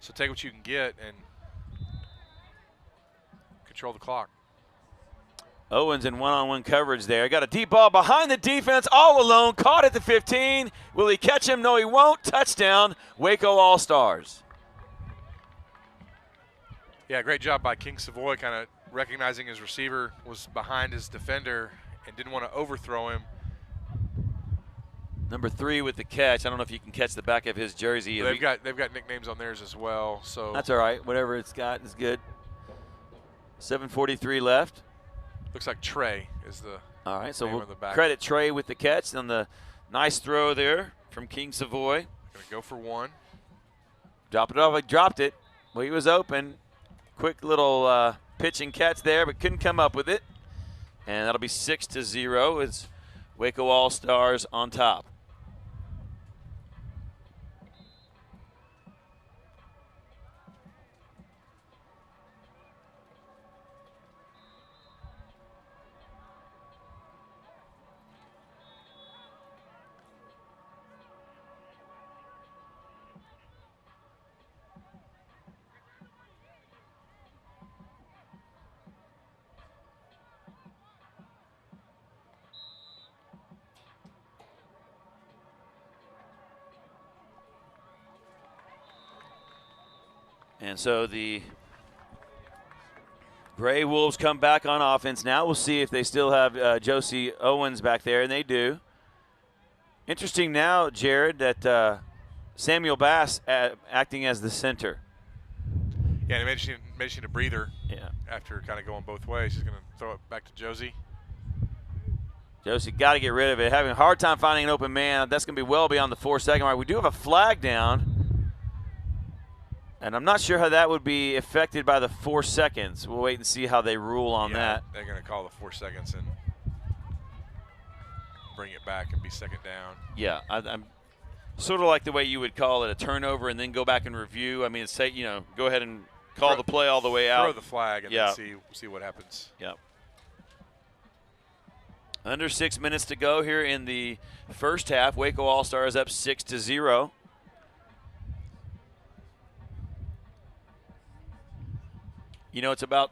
So take what you can get and control the clock. Owens in one-on-one coverage there. Got a deep ball behind the defense, all alone, caught at the 15. Will he catch him? No, he won't. Touchdown, Waco All-Stars. Yeah, great job by King Savoy, kind of recognizing his receiver was behind his defender and didn't want to overthrow him. Number 3 with the catch. I don't know if you can catch the back of his jersey. They've got nicknames on theirs as well. So that's all right. Whatever it's got is good. 7:43 left. Looks like Trey is the all right. So name we'll on the back. Credit Trey with the catch on the nice throw there from King Savoy. Gonna go for 1. Drop it off. He dropped it. Well, he was open. Quick little pitch and catch there, but couldn't come up with it. And that'll be 6-0. It's Waco All-Stars on top. And so the Gray Wolves come back on offense. Now we'll see if they still have Josie Owens back there, and they do. Interesting now, Jared, that Samuel Bass acting as the center. Yeah, and he made a breather. Yeah. After kind of going both ways, he's going to throw it back to Josie. Josie got to get rid of it. Having a hard time finding an open man. That's going to be well beyond the 4-second mark. We do have a flag down. And I'm not sure how that would be affected by the 4 seconds. We'll wait and see how they rule on that. They're going to call the 4 seconds and bring it back and be 2nd down. Yeah, I'm sort of like the way you would call it a turnover and then go back and review. I mean, say, go ahead and call the play all the way out. Throw the flag and then see what happens. Yep. Under 6 minutes to go here in the first half. Waco All-Stars up 6-0. It's about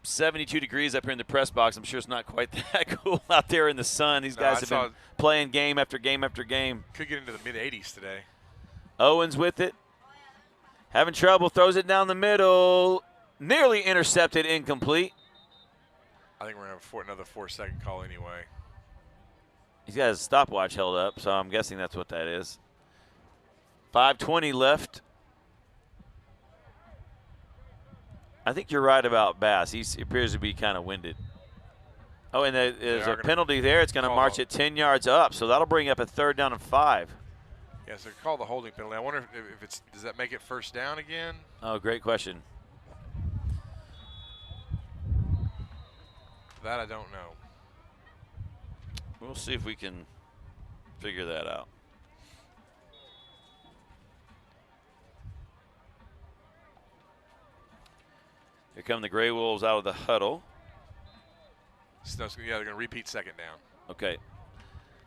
72 degrees up here in the press box. I'm sure it's not quite that cool out there in the sun. These guys have been playing game after game after game. Could get into the mid-80s today. Owens with it. Having trouble, throws it down the middle. Nearly intercepted, incomplete. I think we're going to have another 4-second call anyway. He's got his stopwatch held up, so I'm guessing that's what that is. 5:20 left. I think you're right about Bass. He appears to be kind of winded. Oh, and there's a penalty there. It's going to march it 10 yards up, so that'll bring up a 3rd down and 5. Yeah, so call the holding penalty. I wonder if it's, does that make it 1st down again? Oh, great question. That I don't know. We'll see if we can figure that out. Here come the Gray Wolves out of the huddle. So, yeah, they're going to repeat 2nd down. Okay.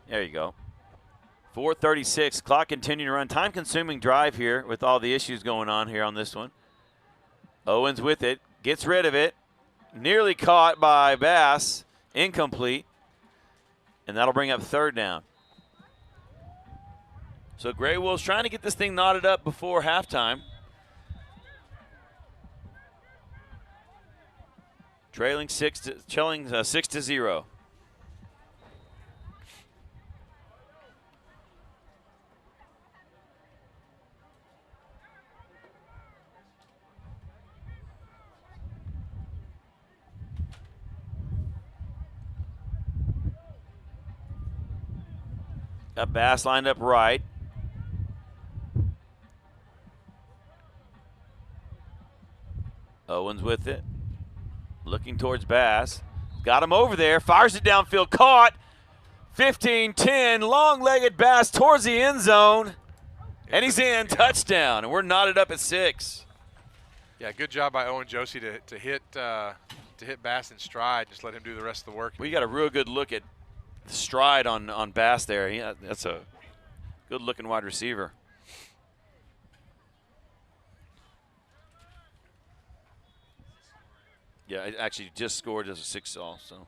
There you go. 4:36. Clock continuing to run. Time-consuming drive here with all the issues going on here on this one. Owens with it. Gets rid of it. Nearly caught by Bass. Incomplete. And that'll bring up 3rd down. So Gray Wolves trying to get this thing knotted up before halftime. Trailing 6-0. Got Bass lined up right. Owens with it. Looking towards Bass. Got him over there. Fires it downfield. Caught. 15-10. Long-legged Bass towards the end zone. And he's in. Touchdown. And we're knotted up at 6. Yeah, good job by Owen Josie to hit Bass in stride. Just let him do the rest of the work. We got a real good look at the stride on Bass there. That's a good-looking wide receiver. Yeah, it actually just scored as a 6-all, so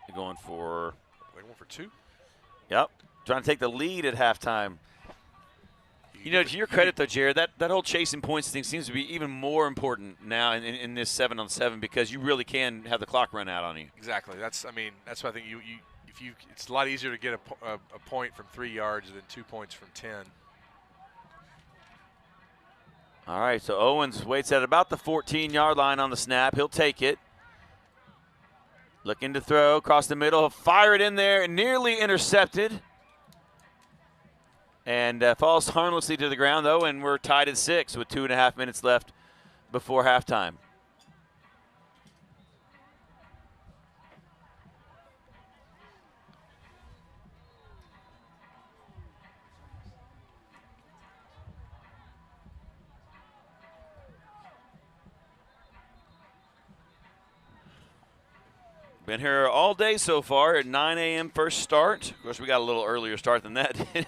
they're going for 2. Yep, trying to take the lead at halftime. You know, to your credit though, Jared, that whole chasing points thing seems to be even more important now in this 7-on-7 because you really can have the clock run out on you. Exactly. That's why I think it's a lot easier to get a point from 3 yards than 2 points from 10. All right, so Owens waits at about the 14-yard line on the snap. He'll take it. Looking to throw across the middle. He'll fire it in there, nearly intercepted. And falls harmlessly to the ground, though, and we're tied at 6 with 2.5 minutes left before halftime. Been here all day so far at 9 a.m. first start. Of course, we got a little earlier start than that.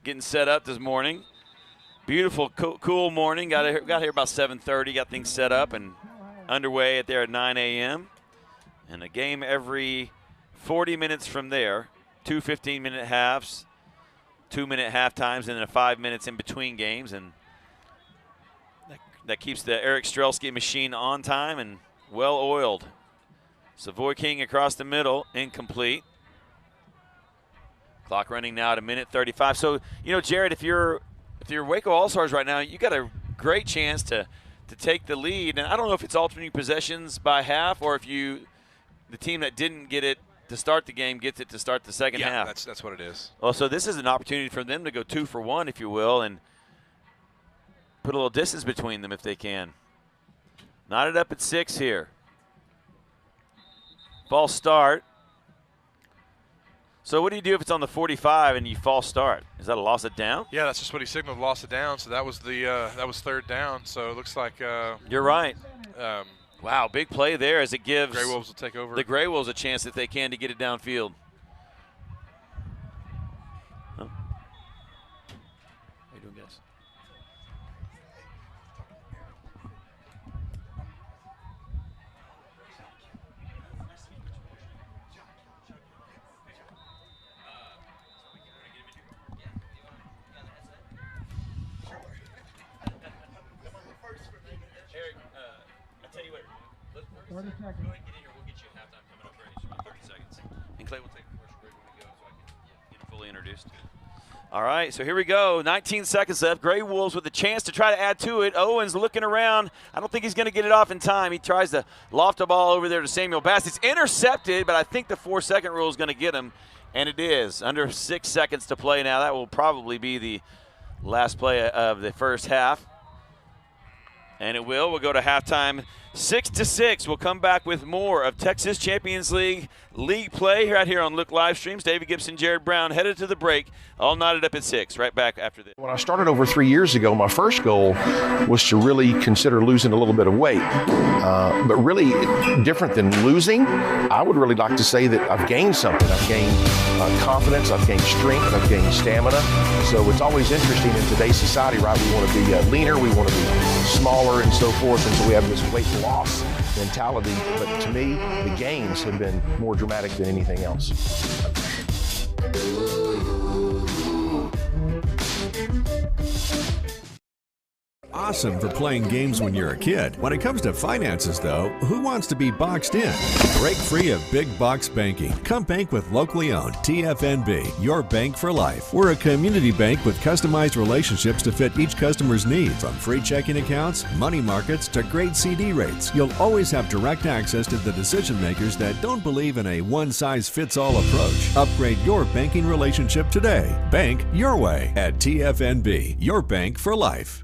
Getting set up this morning. Beautiful, cool morning. Got here about 7:30. Got things set up and underway at 9 a.m. And a game every 40 minutes from there. 2 15-minute halves, 2-minute half times, and then 5 minutes in between games. And that keeps the Eric Strelski machine on time and well-oiled. Savoy King across the middle, incomplete. Clock running now at 1:35. So, you know, Jared, if you're Waco All-Stars right now, you got a great chance to take the lead. And I don't know if it's alternating possessions by half or if the team that didn't get it to start the game gets it to start the second half. Yeah, that's what it is. Well, so this is an opportunity for them to go 2 for 1, if you will, and put a little distance between them if they can. Knotted up at 6 here. False start. So what do you do if it's on the 45 and you false start? Is that a loss of down? Yeah, that's just what he signaled, loss of down. So that was that was 3rd down. So it looks like you're right. Wow, big play there as it gives Gray Wolves will take over. The Gray Wolves a chance if they can to get it downfield. Huh? How you doing, guys? 30 seconds. Go ahead and get in here. We'll get you a halftime coming up very soon, about 30 seconds. And Clay will take a commercial break when we go so I can get him fully introduced. All right, so here we go. 19 seconds left. Gray Wolves with a chance to try to add to it. Owens looking around. I don't think he's going to get it off in time. He tries to loft the ball over there to Samuel Bass. It's intercepted, but I think the 4-second rule is going to get him, and it is. Under 6 seconds to play now. That will probably be the last play of the first half. And it will. We'll go to halftime 6-6. We'll come back with more of Texas Champions League play right here on Look Live Streams. David Gibson, Jared Brown headed to the break. All knotted up at 6. Right back after this. When I started over 3 years ago, my first goal was to really consider losing a little bit of weight. But really, different than losing, I would really like to say that I've gained something. I've gained confidence, I've gained strength, I've gained stamina. So it's always interesting in today's society, right? We want to be leaner, we want to be smaller and so forth, and so we have this weight loss mentality. But to me, the gains have been more dramatic than anything else. Awesome for playing games when you're a kid. When it comes to finances, though, who wants to be boxed in? Break free of big box banking. Come bank with locally owned TFNB, your bank for life. We're a community bank with customized relationships to fit each customer's needs. From free checking accounts, money markets, to great CD rates, you'll always have direct access to the decision makers that don't believe in a one-size-fits-all approach. Upgrade your banking relationship today. Bank your way at TFNB, your bank for life.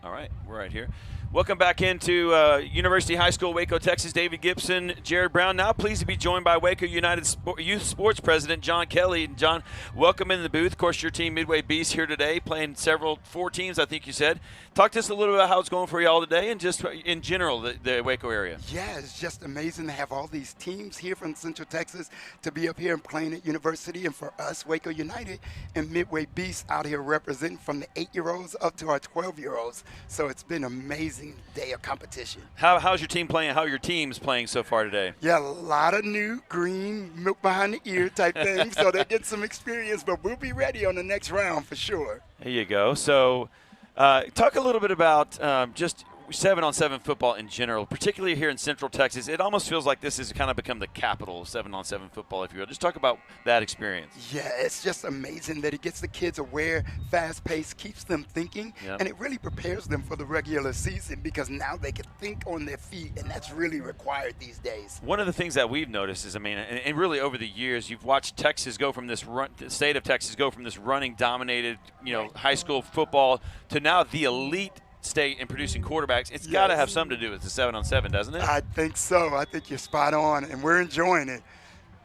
All right, we're right here. Welcome back into University High School, Waco, Texas. David Gibson, Jared Brown. Now pleased to be joined by Waco United Youth Sports President John Kelly. And John, welcome in the booth. Of course, your team, Midway Beast, here today, playing 4 teams, I think you said. Talk to us a little bit about how it's going for you all today and just in general, the Waco area. Yeah, it's just amazing to have all these teams here from Central Texas to be up here and playing at University, and for us, Waco United and Midway Beast out here representing from the 8-year-olds up to our 12-year-olds. So it's been amazing day of competition. How's your team playing? How are your teams playing so far today? Yeah, a lot of new green milk behind the ear type things, so they get some experience, but we'll be ready on the next round for sure. There you go. So talk a little bit about just 7-on-7 football in general, particularly here in Central Texas. It almost feels like this has kind of become the capital of 7-on-7 football, if you will. Just talk about that experience. Yeah, it's just amazing that it gets the kids aware, fast-paced, keeps them thinking, and it really prepares them for the regular season because now they can think on their feet, and that's really required these days. One of the things that we've noticed is, and really over the years, you've watched Texas go from this the state of Texas go from this running-dominated, high school football to now the elite state in producing quarterbacks. It's got to have something to do with the 7-on-7, doesn't it? I think so. I think you're spot on, and we're enjoying it.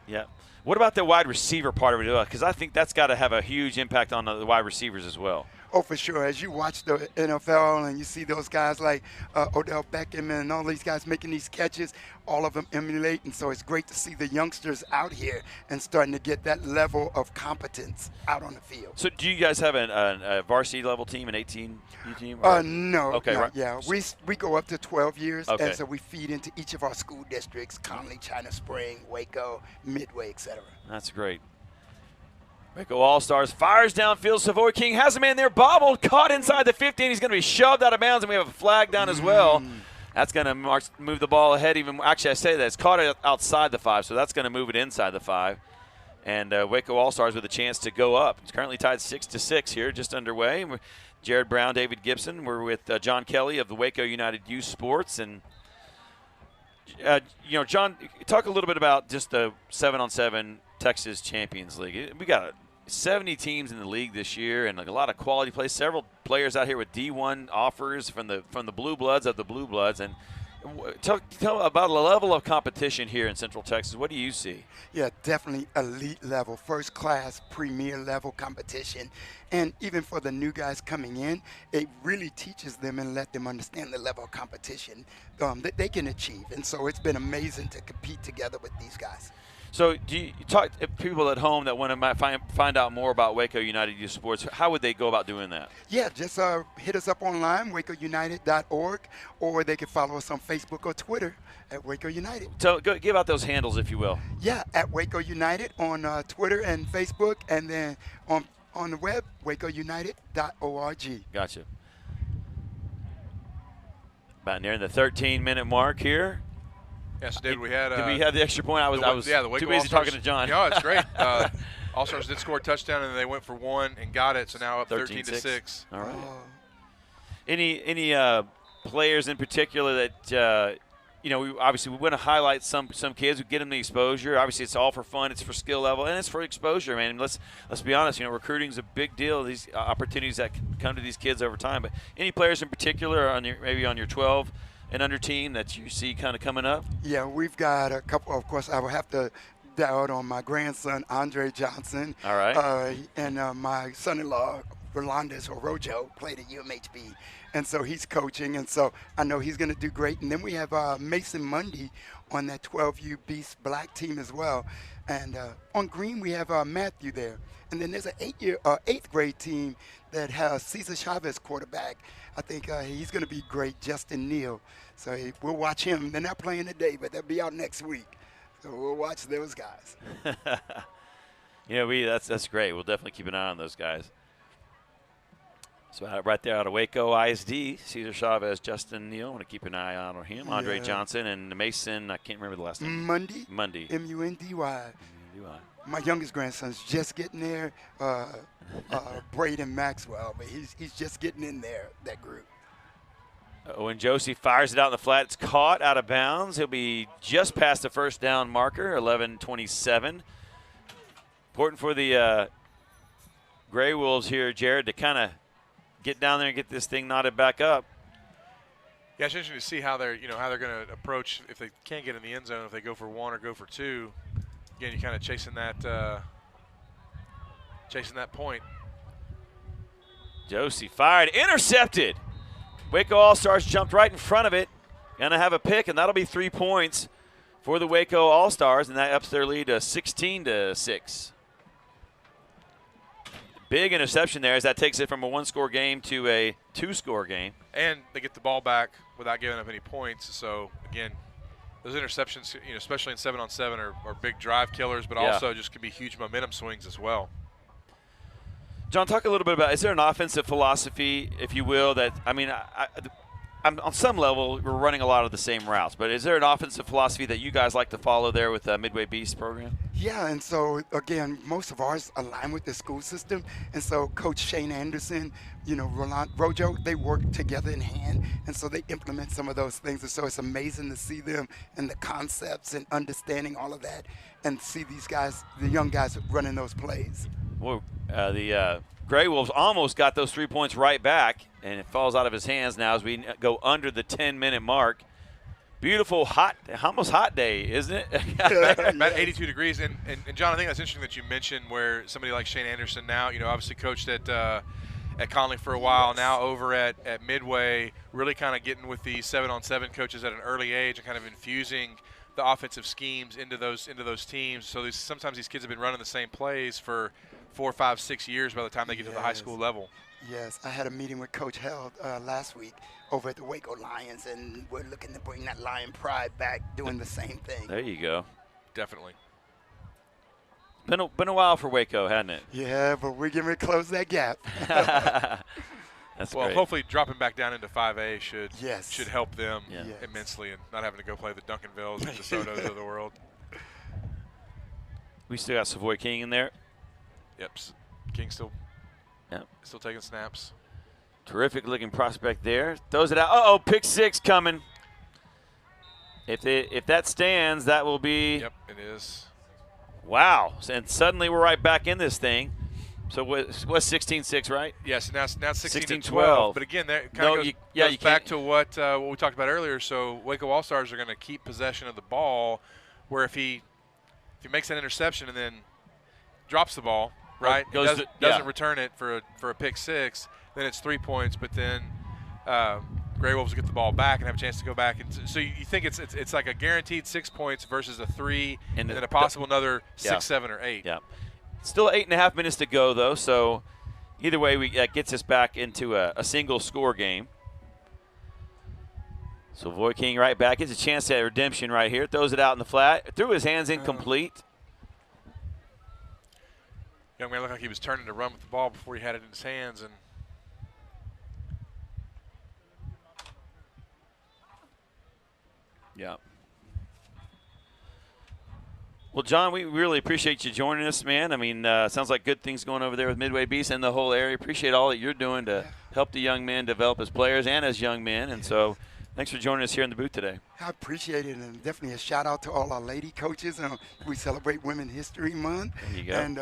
Yeah. What about the wide receiver part of it? Because I think that's got to have a huge impact on the wide receivers as well. Oh, for sure. As you watch the NFL and you see those guys like Odell Beckham and all these guys making these catches, all of them emulate. And so it's great to see the youngsters out here and starting to get that level of competence out on the field. So do you guys have a varsity level team, an 18 team? No. Okay, no, right. Yeah, we go up to 12 years. Okay. And so we feed into each of our school districts, Conley, China Spring, Waco, Midway, etc. That's great. Waco All-Stars fires downfield. Savoy King has a man there, bobbled, caught inside the 15. He's going to be shoved out of bounds, and we have a flag down as well. That's going to move the ball ahead even. Actually, I say that. It's caught outside the 5, so that's going to move it inside the 5. And Waco All-Stars with a chance to go up. It's currently tied 6-6 here, just underway. Jared Brown, David Gibson. We're with John Kelly of the Waco United Youth Sports. And, John, talk a little bit about just the 7-on-7 Texas Champions League. We got 70 teams in the league this year, and a lot of quality plays. Several players out here with D1 offers from the Blue Bloods of the Blue Bloods. And tell about the level of competition here in Central Texas. What do you see? Yeah, definitely elite level, first class, premier level competition. And even for the new guys coming in, it really teaches them and let them understand the level of competition that they can achieve. And so it's been amazing to compete together with these guys. So do you talk to people at home that want to find out more about Waco United Youth Sports? How would they go about doing that? Yeah, just hit us up online, wacounited.org, or they can follow us on Facebook or Twitter at Waco United. So give out those handles, if you will. Yeah, at Waco United on Twitter and Facebook, and then on the web, wacounited.org. Gotcha. About near the 13-minute mark here. Yes, did we had? Did we have the extra point? I was the Waco too busy talking to John. Yeah, it's great. All-Stars did score a touchdown, and they went for one and got it. So now up 13-6. All right. Any players in particular that we want to highlight some kids who get them the exposure. Obviously, it's all for fun, it's for skill level, and it's for exposure, man. Let's be honest. Recruiting is a big deal. These opportunities that come to these kids over time. But any players in particular maybe on your 12 and under team that you see kind of coming up? Yeah, we've got a couple. Of course, I will have to doubt on my grandson Andre Johnson. All right. And my son-in-law Rolandes or Rojo played at UMHB, and so he's coaching, and so I know he's going to do great. And then we have Mason Mundy on that 12U Beast Black team as well. And on green we have Matthew there. And then there's an eighth grade team that has Cesar Chavez quarterback. I think he's going to be great, Justin Neal. So we'll watch him. They're not playing today, but they'll be out next week. So we'll watch those guys. That's great. We'll definitely keep an eye on those guys. So right there out of Waco ISD, Cesar Chavez, Justin Neal. I want to keep an eye on him. Andre Johnson and Mason. I can't remember the last name. Mundy. M-U-N-D-Y. My youngest grandson's just getting there. Braden Maxwell, but he's just getting in there, that group. When Josie fires it out in the flat, it's caught out of bounds. He'll be just past the first down marker, 11:27. Important for the Gray Wolves here, Jared, to kind of get down there and get this thing knotted back up. Yeah, it's interesting to see how they're going to approach if they can't get in the end zone, if they go for one or go for two. Again, you're kind of chasing that point. Josie fired, intercepted. Waco All-Stars jumped right in front of it. Going to have a pick, and that'll be 3 points for the Waco All-Stars, and that ups their lead to 16-6. Big interception there as that takes it from a one-score game to a two-score game. And they get the ball back without giving up any points. So, again, those interceptions, especially in 7-on-7, are big drive killers, but also just can be huge momentum swings as well. John, talk a little bit about, is there an offensive philosophy, if you will, that, I'm on some level, we're running a lot of the same routes, but is there an offensive philosophy that you guys like to follow there with the Midway Beast program? Yeah, and so, again, most of ours align with the school system. And so Coach Shane Anderson, Rojo, they work together in hand. And so they implement some of those things. And so it's amazing to see them and the concepts and understanding all of that and see these guys, the young guys, running those plays. Well, the Gray Wolves almost got those 3 points right back, and it falls out of his hands now as we go under the 10-minute mark. Beautiful, almost hot day, isn't it? About 82 degrees. And John, I think that's interesting that you mentioned where somebody like Shane Anderson now, obviously coached at Conley for a while, now over at Midway, really kind of getting with the 7-on-7 coaches at an early age and kind of infusing the offensive schemes into those teams. So sometimes these kids have been running the same plays for 4, 5, 6 years by the time they get to the high school level. Yes, I had a meeting with Coach Held last week over at the Waco Lions, and we're looking to bring that Lion pride back, doing the same thing. There you go. Definitely. Been a while for Waco, hasn't it? Yeah, but we're getting ready to close that gap. That's well, great. Hopefully dropping back down into 5A should help them Yes. immensely and not having to go play the Duncanvilles and DeSotos of the world. We still got Savoy King in there. Yep. King still taking snaps. Terrific looking prospect there. Throws it out. Uh-oh, pick six coming. If that stands, that will be. Yep, it is. Wow. And suddenly we're right back in this thing. So what's 16-6, right? Yes, now it's 16-12. But again, that kind of goes back to what we talked about earlier. So Waco All-Stars are going to keep possession of the ball, where if he makes an interception and then drops the ball, right, doesn't return it for a pick six, then it's 3 points. But then Gray Wolves get the ball back and have a chance to go back. And so you think it's like a guaranteed 6 points versus a 3, and then a possible another 6, 7, or 8. Yeah. Still 8.5 minutes to go, though, so either way, that gets us back into a single-score game. So Voy King right back. Gets a chance at redemption right here. Throws it out in the flat. Threw his hands incomplete. Young man looked like he was turning to run with the ball before he had it in his hands. And Yeah. Well, John, we really appreciate you joining us, man. I mean, sounds like good things going over there with Midway Beast and the whole area. Appreciate all that you're doing to help the young men develop as players and as young men. And so thanks for joining us here in the booth today. I appreciate it, and definitely a shout-out to all our lady coaches. We celebrate Women's History Month. There you go. And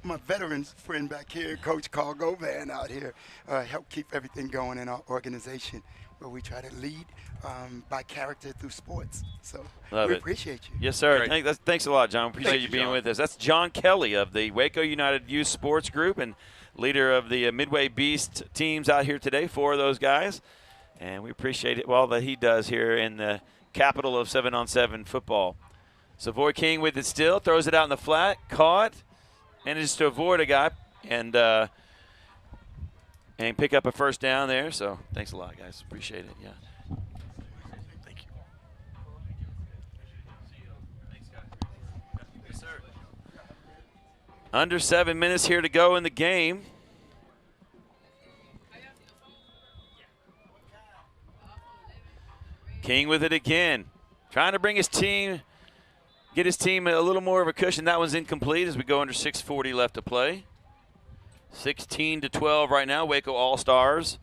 my veterans friend back here, Coach Carl Govan out here, help keep everything going in our organization, where we try to lead by character through sports. So we appreciate you. Yes, sir. Thanks a lot, John. Appreciate you being with us. That's John Kelly of the Waco United Youth Sports Group and leader of the Midway Beast teams out here today, 4 of those guys. And we appreciate it all that he does here in the capital of 7-on-7 football. Savoy King with it still, throws it out in the flat, caught, and just to avoid a guy and pick up a first down there. So thanks a lot, guys. Appreciate it. Yeah. Thank you. Yes, sir. Under 7 minutes here to go in the game. King with it again. Trying to bring his team, get his team a little more of a cushion. That one's incomplete as we go under 6:40 left to play. 16-12 right now. Waco All-Stars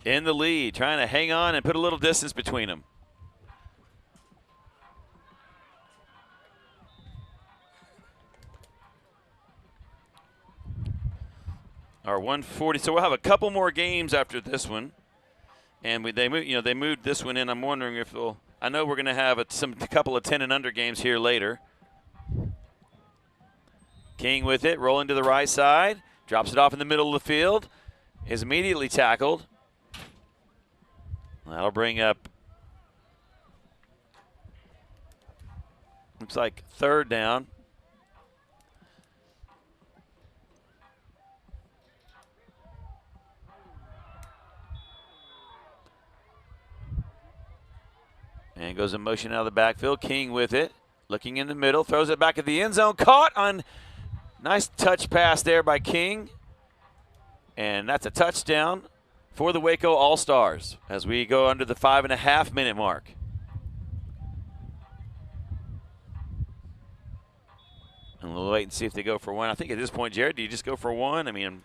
in the lead, trying to hang on and put a little distance between them. Our 140. So we'll have a couple more games after this one. And they moved this one in. I'm wondering if they'll. I know we're going to have a couple of 10 and under games here later. King with it, rolling to the right side, drops it off in the middle of the field, is immediately tackled. That'll bring up. Looks like 3rd down. And goes in motion out of the backfield. King with it. Looking in the middle. Throws it back at the end zone. Caught on. Nice touch pass there by King. And that's a touchdown for the Waco All-Stars as we go under the 5.5-minute mark. And we'll wait and see if they go for one. I think at this point, Jared, do you just go for one? I mean,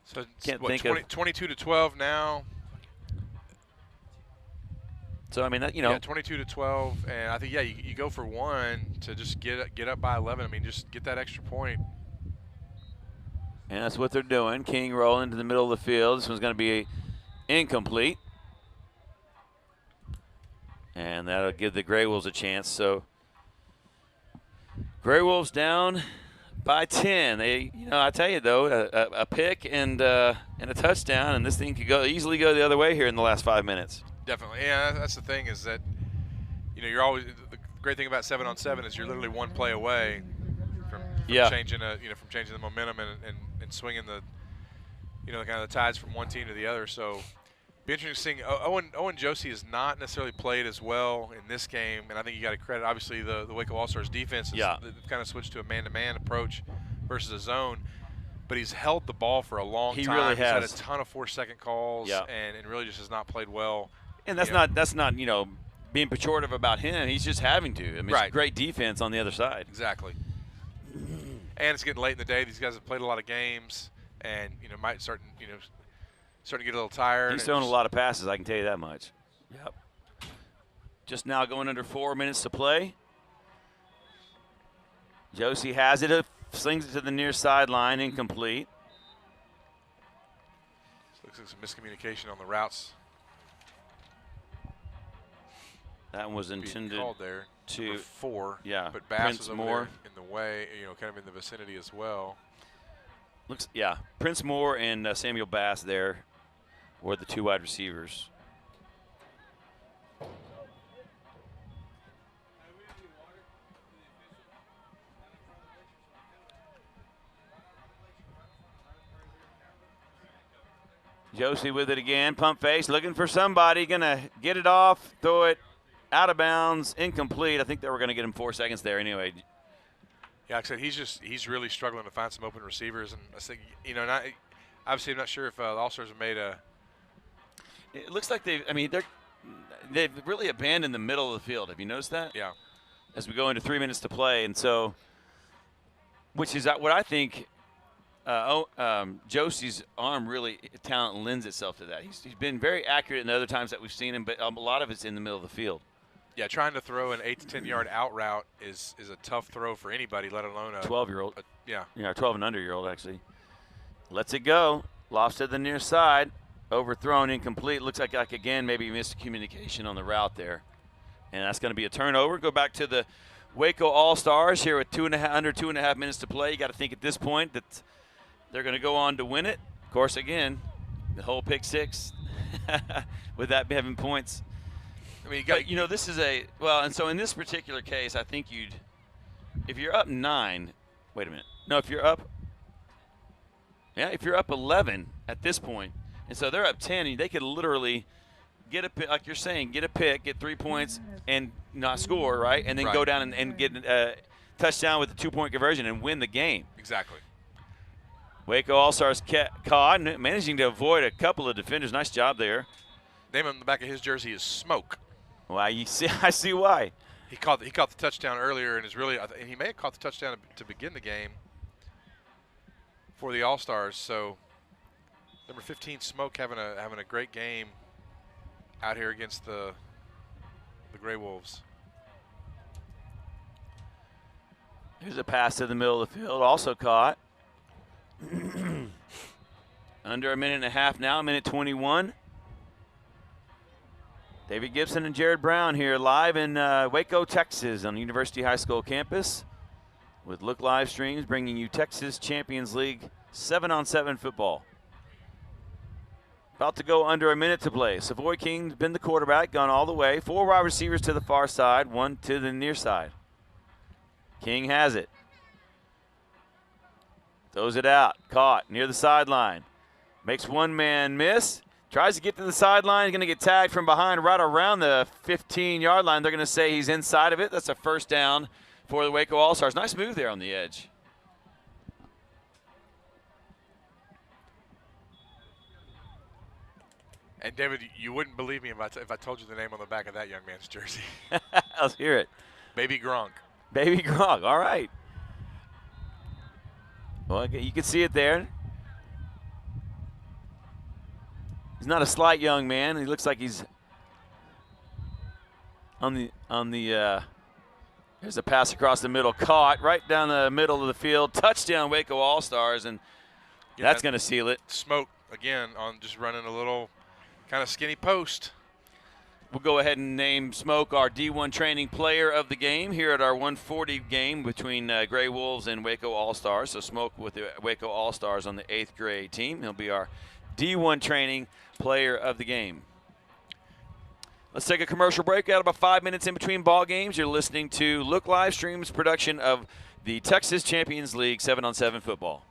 so can't what, think 22-12 now. So, I mean, that, Yeah, 22-12, and I think, you go for one to just get up by 11. I mean, just get that extra point. And that's what they're doing. King rolling to the middle of the field. This one's going to be incomplete. And that'll give the Gray Wolves a chance. So, Gray Wolves down by 10. I tell you, though, a pick and a touchdown, and this thing could easily go the other way here in the last 5 minutes. Definitely, yeah. That's the thing is that, you're always the great thing about 7-on-7 is you're literally one play away from changing from changing the momentum and swinging the kind of the tides from one team to the other. So, be interesting to see. Owen Josie has not necessarily played as well in this game, and I think you got to credit obviously the Waco All-Stars defense. They've kind of switched to a man-to-man approach versus a zone. But he's held the ball for a long time. He really has. He's had a ton of 4-second calls, and really just has not played well. And that's not being pejorative about him. He's just having to. I mean, it's great defense on the other side. Exactly. And it's getting late in the day. These guys have played a lot of games, and might start to get a little tired. He's throwing a lot of passes. I can tell you that much. Yep. Just now going under 4 minutes to play. Josie has it. Slings it to the near sideline, incomplete. Looks like some miscommunication on the routes. That one was intended called there to 4. Yeah, but Bass was over there in the way, kind of in the vicinity as well. Prince Moore and Samuel Bass there were the 2 wide receivers. Josie with it again, pump face, looking for somebody, gonna get it off, throw it out of bounds, incomplete. I think they were gonna get him 4 seconds there anyway. Yeah, like I said, he's really struggling to find some open receivers, and I think obviously I'm not sure if the All-Stars have made a. It looks like they're they've really abandoned the middle of the field. Have you noticed that? Yeah. As we go into 3 minutes to play, and so, which is what I think. Josie's arm really talent lends itself to that. He's been very accurate in the other times that we've seen him, but a lot of it's in the middle of the field. Yeah, trying to throw an 8 to 10 yard out route is a tough throw for anybody, let alone a 12-year-old. Yeah, 12 and under-year-old actually. Lets it go. Lofts to the near side. Overthrown, incomplete. Looks like again maybe missed communication on the route there, and that's going to be a turnover. Go back to the Waco All-Stars here with under 2.5 minutes to play. You got to think at this point that they're going to go on to win it. Of course, again, the whole pick six with that having points. I mean, this is and so in this particular case, I think if you're up 9, wait a minute. No, if you're up 11 at this point, and so they're up 10, and they could literally get a pick, like you're saying, get 3 points and not score, right? And then go down and get a touchdown with a 2-point conversion and win the game. Exactly. Waco All-Stars caught, managing to avoid a couple of defenders. Nice job there. Name on the back of his jersey is Smoke. Well, I see why. He caught the touchdown earlier, and and he may have caught the touchdown to begin the game for the All-Stars. So number 15, Smoke, having a great game out here against the Gray Wolves. Here's a pass to the middle of the field, also caught. Under a minute and a half now, minute 21. David Gibson and Jared Brown here live in Waco, Texas on the University High School campus with Look Live Streams bringing you Texas Champions League 7-on-7 football. About to go under a minute to play. Savoy King's been the quarterback, gone all the way. 4 wide receivers to the far side, 1 to the near side. King has it. Throws it out, caught near the sideline. Makes one man miss. Tries to get to the sideline. He's going to get tagged from behind right around the 15-yard line. They're going to say he's inside of it. That's a first down for the Waco All-Stars. Nice move there on the edge. And, David, you wouldn't believe me if I told you the name on the back of that young man's jersey. Let's hear it. Baby Gronk. Baby Gronk. All right. Well, you can see it there. He's not a slight young man. He looks like he's on the there's a pass across the middle, caught right down the middle of the field. Touchdown Waco All-Stars, and that's going to seal it. Smoke again on just running a little kind of skinny post. We'll go ahead and name Smoke our D1 training player of the game here at our 140 game between Gray Wolves and Waco All-Stars. So Smoke with the Waco All-Stars on the 8th grade team. He'll be our D1 training player of the game. Let's take a commercial break. Out about 5 minutes in between ball games. You're listening to Look Live Streams production of the Texas Champions League 7-on-7 football.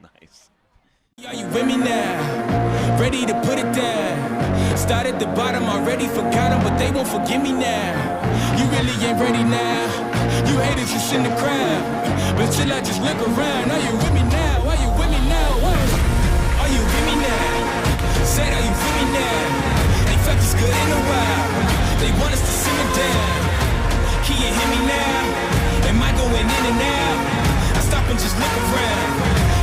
Nice. Are you with me now? Ready to put it down? Start at the bottom, already forgot them, but they won't forgive me now. You really ain't ready now. You haters just in the crowd, but still I just look around. Are you with me now? Are you with me now? Are you with me now? Said, are you with me now? Ain't felt this good in a while. They want us to simmer down. Can you hear me now? Am I going in and out? I stop and just look around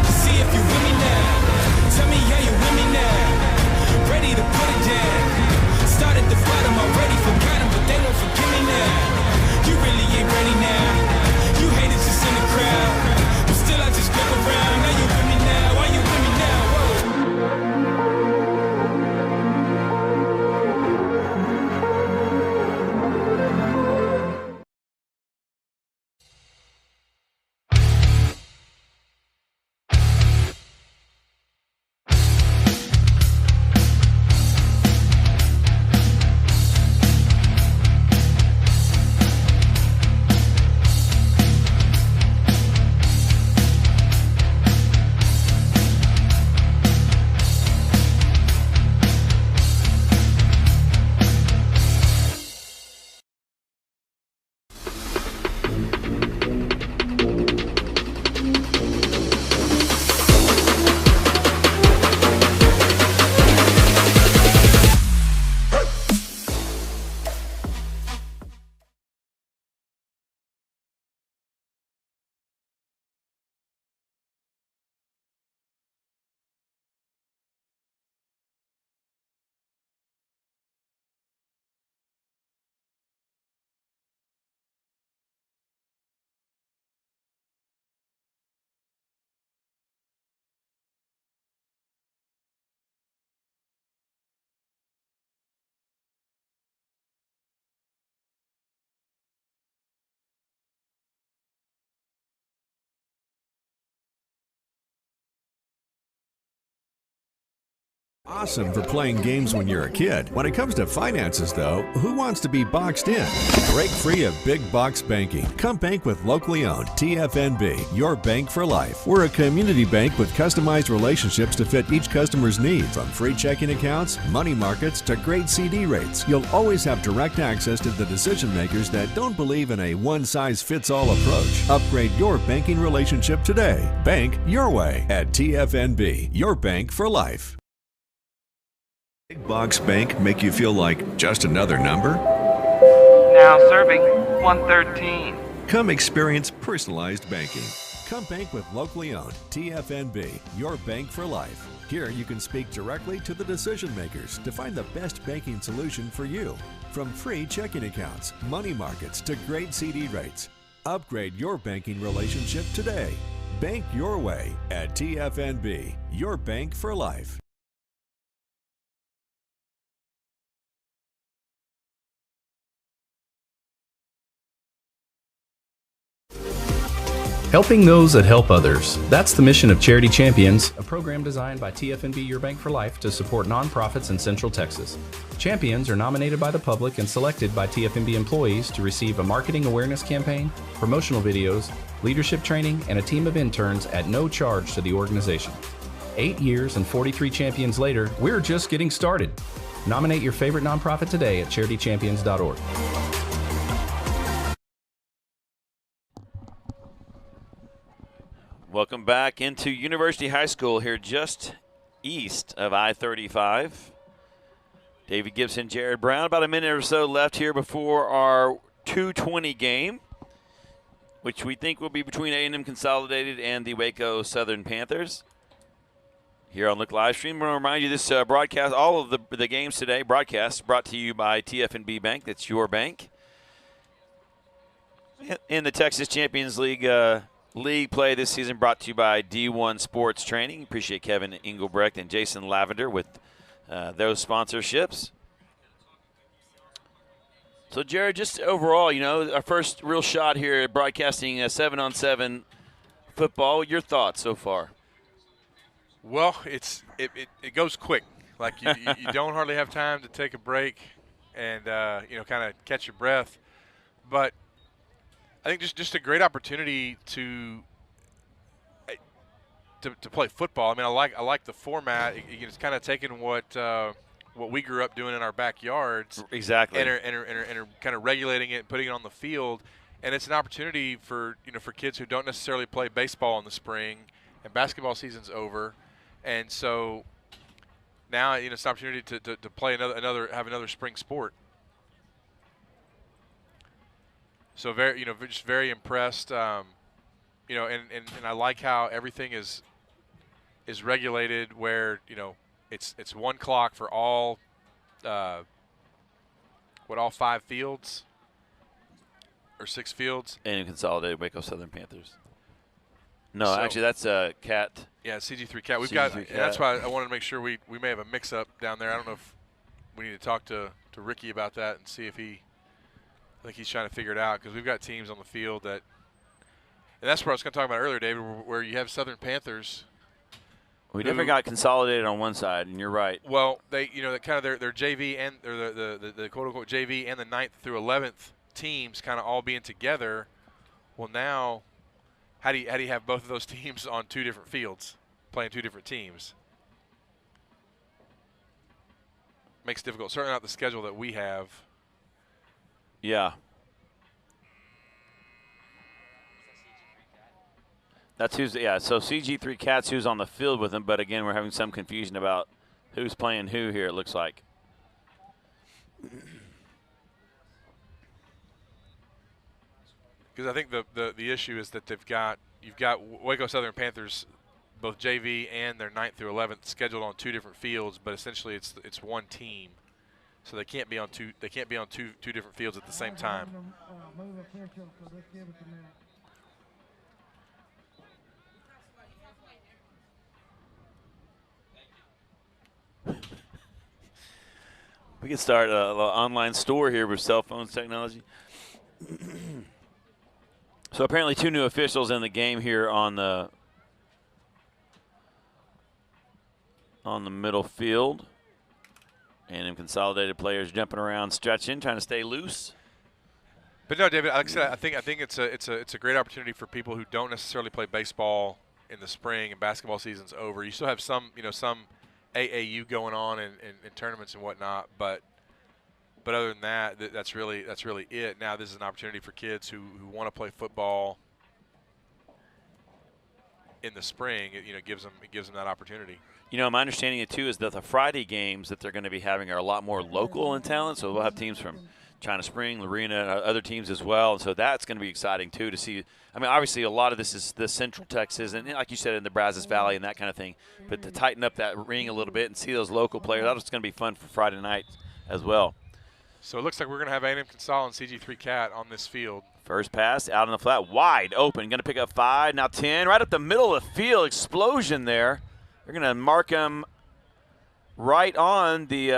to see if you with me now. Tell me, are you with me now? Ready to put it down. Start at the bottom, already forgot them, but they won't forgive me now. You really ain't ready now. You haters just in the crowd, but still I just look around. Are you with me now? Are you with me now? Whoa. Awesome for playing games when you're a kid. When it comes to finances, though, who wants to be boxed in? Break free of big box banking. Come bank with locally owned TFNB, your bank for life. We're a community bank with customized relationships to fit each customer's needs. From free checking accounts, money markets, to great CD rates, you'll always have direct access to the decision makers that don't believe in a one-size-fits-all approach. Upgrade your banking relationship today. Bank your way at TFNB, your bank for life. Big Box Bank make you feel like just another number? Now serving 113. Come experience personalized banking. Come bank with locally owned TFNB, your bank for life. Here you can speak directly to the decision makers to find the best banking solution for you. From free checking accounts, money markets, to great CD rates. Upgrade your banking relationship today. Bank your way at TFNB, your bank for life. Helping those that help others. That's the mission of Charity Champions, a program designed by TFNB Your Bank for Life to support nonprofits in Central Texas. Champions are nominated by the public and selected by TFNB employees to receive a marketing awareness campaign, promotional videos, leadership training, and a team of interns at no charge to the organization. 8 years and 43 champions later, we're just getting started. Nominate your favorite nonprofit today at charitychampions.org. Welcome back into University High School here just east of I-35. David Gibson, Jared Brown, about a minute or so left here before our 2:20 game, which we think will be between A&M Consolidated and the Waco Southern Panthers. Here on Look Live Stream, I want to remind you this broadcast, all of the games today, broadcasts brought to you by TFNB Bank. That's your bank. In the Texas Champions League League play this season brought to you by D1 Sports Training. Appreciate Kevin Engelbrecht and Jason Lavender with those sponsorships. So, Jared, just overall, you know, our first real shot here at broadcasting 7-on-7 football. Your thoughts so far? Well, it goes quick. Like you don't hardly have time to take a break and you know, kind of catch your breath. But I think just a great opportunity to play football. I mean, I like the format. It's kind of taking what we grew up doing in our backyards, exactly, and are kind of regulating it and putting it on the field. And it's an opportunity for kids who don't necessarily play baseball in the spring, and basketball season's over, and so now it's an opportunity to play have another spring sport. So just very impressed. And I like how everything is regulated, where it's 1 clock for all all 5 fields or 6 fields. And Consolidated Waco Southern Panthers. No, So, actually that's Cat. Yeah, CG3 Cat. We've CG3 got, Cat. and that's why I wanted to make sure we may have a mix-up down there. I don't know if we need to talk to Ricky about that and see if I think he's trying to figure it out, because we've got teams on the field that, and that's what I was going to talk about earlier, David, where you have Southern Panthers. We never got Consolidated on one side, and you're right. Well, they kind of their JV and the quote unquote JV and the 9th through 11th teams kind of all being together. Well, now how do you have both of those teams on 2 different fields playing 2 different teams? Makes it difficult. Certainly not the schedule that we have. Yeah. That's who's, yeah, so CG3 Cats who's on the field with them, but again, we're having some confusion about who's playing who here, it looks like. Because I think the issue is that you've got Waco Southern Panthers, both JV and their 9th through 11th, scheduled on 2 different fields, but essentially it's one team. So they can't be on two different fields at the same time. We can start an online store here with cell phones technology. So apparently 2 new officials in the game here on the on the middle field. A&M Consolidated players jumping around, stretching, trying to stay loose. But no, David, like I said, I think it's a great opportunity for people who don't necessarily play baseball in the spring and basketball season's over. You still have some AAU going on in tournaments and whatnot, but other than that, that's really it. Now this is an opportunity for kids who want to play football in the spring. It gives them that opportunity. My understanding too is that the Friday games that they're going to be having are a lot more local in talent. So we'll have teams from China Spring, Lorena, and other teams as well. And so that's going to be exciting too to see. I mean, obviously a lot of this is the Central Texas and like you said in the Brazos Valley and that kind of thing. But to tighten up that ring a little bit and see those local players, that's going to be fun for Friday night as well. So it looks like we're going to have A&M Consol and CG3 Cat on this field. First pass out on the flat, wide open. Going to pick up 5, now 10, right up the middle of the field. Explosion there. They're going to mark him right on the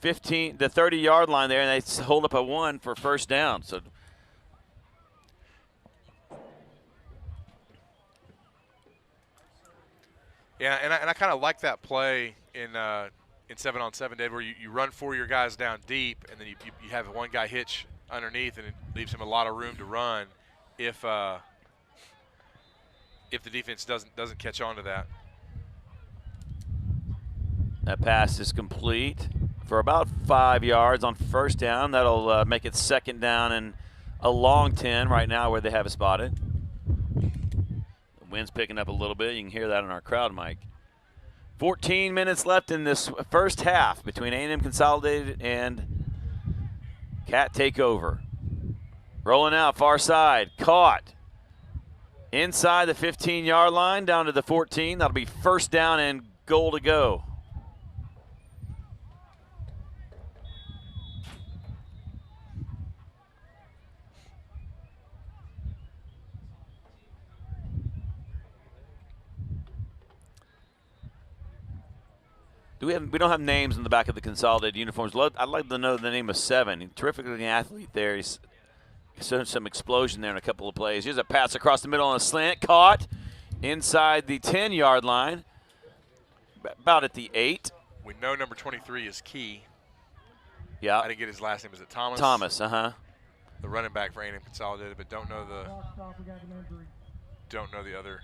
30-yard line there, and they hold up a 1 for first down. So yeah, and I kind of like that play in 7-on-7, Dave, where you run 4 of your guys down deep, and then you have one guy hitch underneath, and it leaves him a lot of room to run if the defense doesn't catch on to that. That pass is complete for about 5 yards on first down. That'll make it second down and a long 10 right now where they have it spotted. The wind's picking up a little bit. You can hear that in our crowd mic. 14 minutes left in this first half between A&M Consolidated and Cat Takeover. Rolling out far side, caught inside the 15-yard line down to the 14. That'll be first down and goal to go. We don't have names in the back of the Consolidated uniforms. I'd like to know the name of 7. Terrific looking athlete there. He's showing some explosion there in a couple of plays. Here's a pass across the middle on a slant. Caught inside the 10-yard line. About at the 8. We know number 23 is Key. Yeah. I didn't get his last name. Is it Thomas? Thomas, The running back for A&M Consolidated, but don't know the other.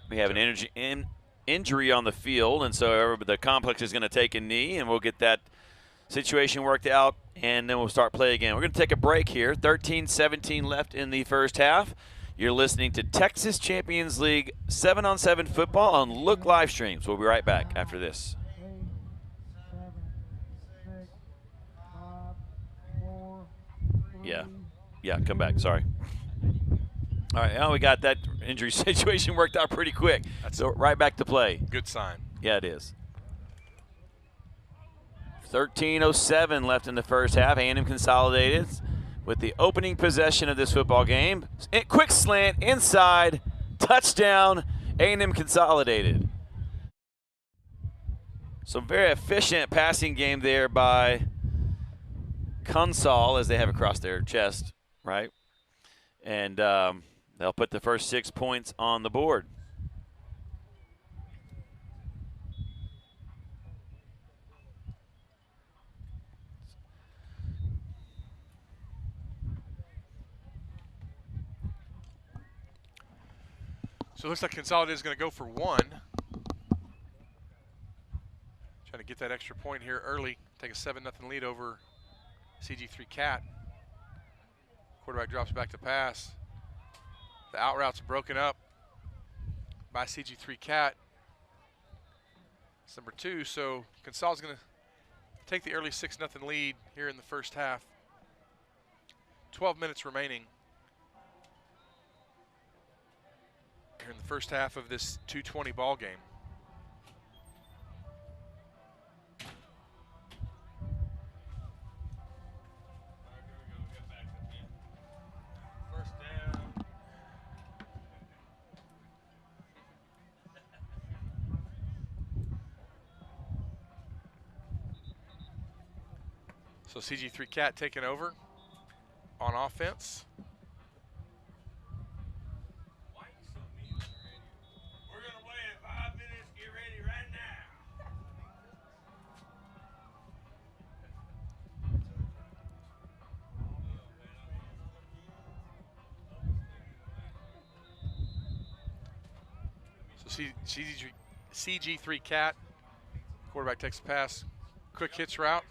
We have an injury on the field, and so the complex is going to take a knee, and we'll get that situation worked out, and then we'll start play again. We're going to take a break here. 13-17 left in the first half. You're listening to Texas Champions League 7-on-7 football on Look live streams. We'll be right back after this. 8, 7, 6, 5, 4, 3, Yeah, come back. Sorry. All right, now we got that injury situation worked out pretty quick. So right back to play. Good sign. Yeah, it is. 13:07 left in the first half. A&M Consolidated with the opening possession of this football game. Quick slant inside, touchdown, A&M Consolidated. Some very efficient passing game there by Consol as they have across their chest, right? And they'll put the first 6 points on the board. So it looks like Consolidated is going to go for 1. Trying to get that extra point here early. Take a 7-0 lead over CG3 Cat. Quarterback drops back to pass. The out route's broken up by CG3 Cat. It's number 2, so Consol's going to take the early 6-0 lead here in the first half. 12 minutes remaining here in the first half of this 2:20 ball game. So CG3 Cat taking over on offense. We're going to play in 5 minutes, give So CG3 Cat, quarterback takes the pass, quick hitch route.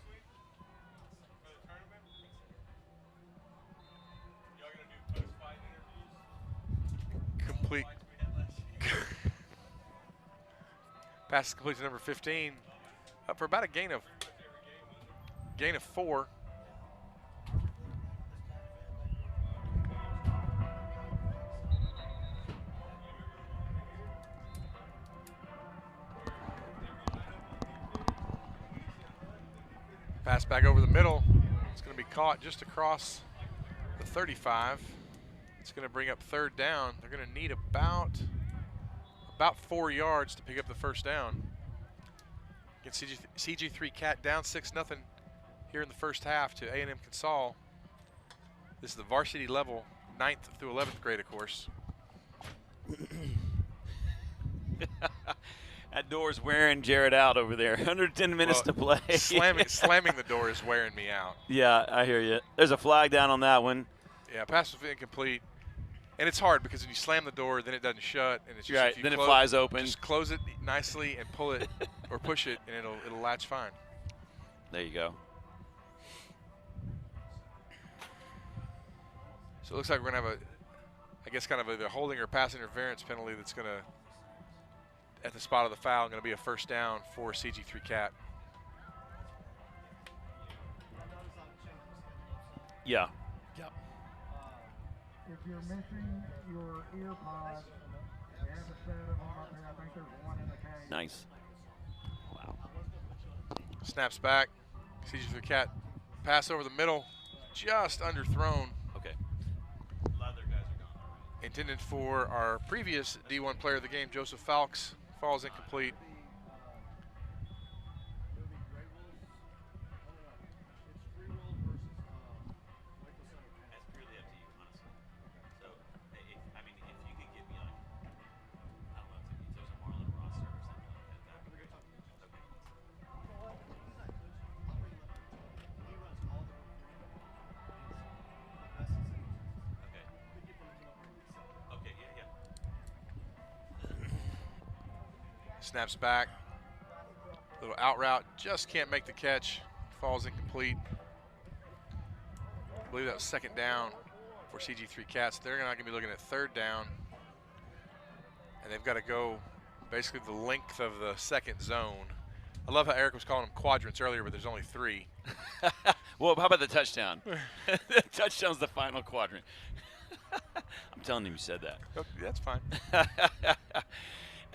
Complete. Pass is complete to number 15, up for about a gain of 4. Pass back over the middle. It's going to be caught just across the 35. It's going to bring up 3rd down. They're going to need about 4 yards to pick up the first down. Against CG3 Cat down 6-0 here in the first half to A&M Consol. This is the varsity level, 9th through 11th grade, of course. That door's wearing Jared out over there. 110 minutes to play. Slamming the door is wearing me out. Yeah, I hear you. There's a flag down on that one. Yeah, pass was incomplete. And it's hard because when you slam the door, then it doesn't shut, and it's just right. Then it flies open. Just close it nicely and pull it or push it, and it'll latch fine. There you go. So it looks like we're gonna have I guess kind of either holding or pass interference penalty that's gonna, at the spot of the foul, gonna be a first down for CG3 Cat. Yeah. Yep. If you're missing your ear pods, you have a set of them up here. I think there's one in the cage. Nice. Wow. Snaps back. CG3 Cat pass over the middle, just underthrown. Okay. A lot of their guys are gone already. Intended for our previous D1 player of the game, Joseph Falks. Falls incomplete. Snaps back. Little out route, just can't make the catch. Falls incomplete. I believe that was 2nd down for CG3 Cats. They're not going to be looking at 3rd down. And they've got to go basically the length of the 2nd zone. I love how Eric was calling them quadrants earlier, but there's only 3. Well, how about the touchdown? The touchdown's the final quadrant. I'm telling him you said that. Okay, that's fine.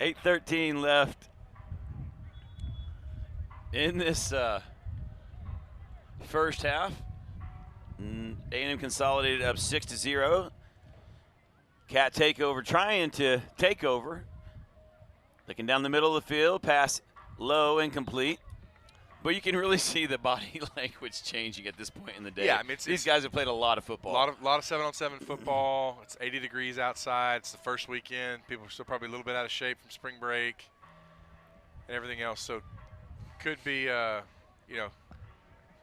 8:13 left in this first half. A&M Consolidated up 6-0. Cat takeover, trying to take over. Looking down the middle of the field, pass low, incomplete. But you can really see the body language changing at this point in the day. Yeah, I mean, these guys have played a lot of football. A lot of 7-on-7 football. It's 80 degrees outside. It's the first weekend. People are still probably a little bit out of shape from spring break and everything else. So could be, you know,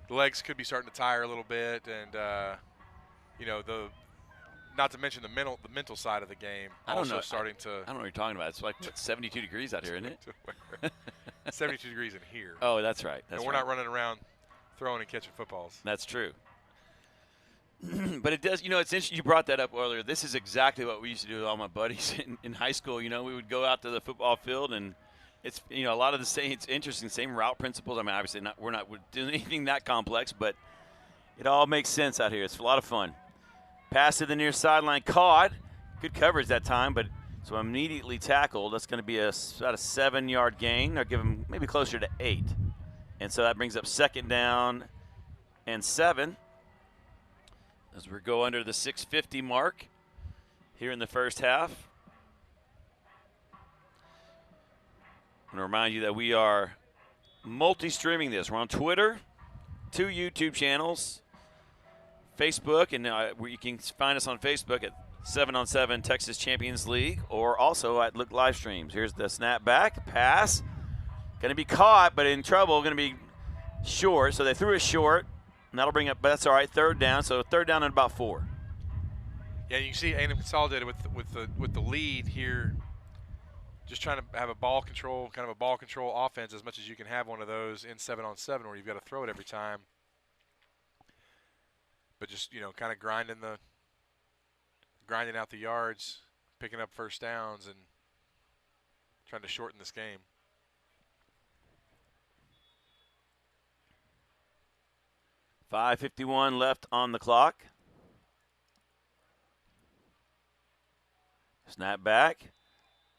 the legs could be starting to tire a little bit, and you know, not to mention the mental side of the game. I don't know. Starting to. I don't know what you're talking about. It's like what, 72 degrees out here, isn't it? 72 degrees in here. Oh, that's right. And we're not running around throwing and catching footballs. That's true. But it does, you know, it's interesting. You brought that up earlier. This is exactly what we used to do with all my buddies in high school. You know, we would go out to the football field, and it's, you know, a lot of the same, it's interesting, same route principles. I mean, obviously we're not doing anything that complex, but it all makes sense out here. It's a lot of fun. Pass to the near sideline, caught. Good coverage that time, but so immediately tackled. That's going to be about a 7-yard gain. I'll give him maybe closer to 8. And so that brings up 2nd down and 7. As we go under the 6:50 mark here in the first half. I want to remind you that we are multi-streaming this. We're on Twitter, 2 YouTube channels, Facebook, and where you can find us on Facebook at 7-on-7 Texas Champions League, or also at Look live streams. Here's the snap back, pass. Going to be caught, but in trouble. Going to be short, so they threw it short, and that'll bring up, but that's all right, 3rd down. So 3rd down and about 4. Yeah, you can see A&M Consolidated with the lead here, just trying to have a ball control, kind of a ball control offense as much as you can have one of those in 7-on-7 where you've got to throw it every time. But just, kind of grinding out the yards, picking up first downs, and trying to shorten this game. .551 left on the clock. Snap back.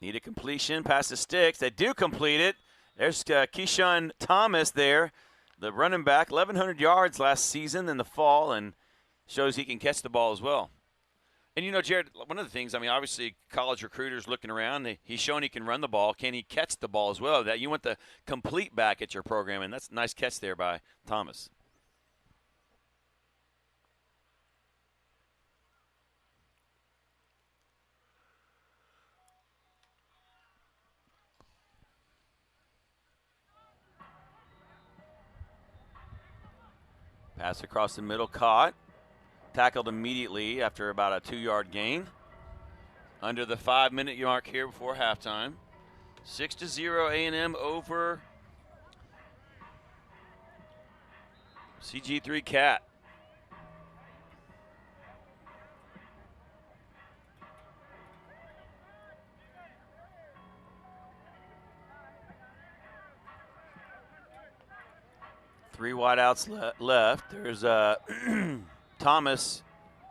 Need a completion. Pass the sticks. They do complete it. There's Keyshawn Thomas there, the running back. 1,100 yards last season in the fall, and shows he can catch the ball as well. And, Jared, one of the things, obviously college recruiters looking around, he's shown he can run the ball. Can he catch the ball as well? That you want the complete back at your program, and that's a nice catch there by Thomas. Pass across the middle, caught. Tackled immediately after about a 2-yard gain. Under the 5-minute mark here before halftime. 6-0 A&M over CG3 Cat. Three wideouts left. There's Thomas,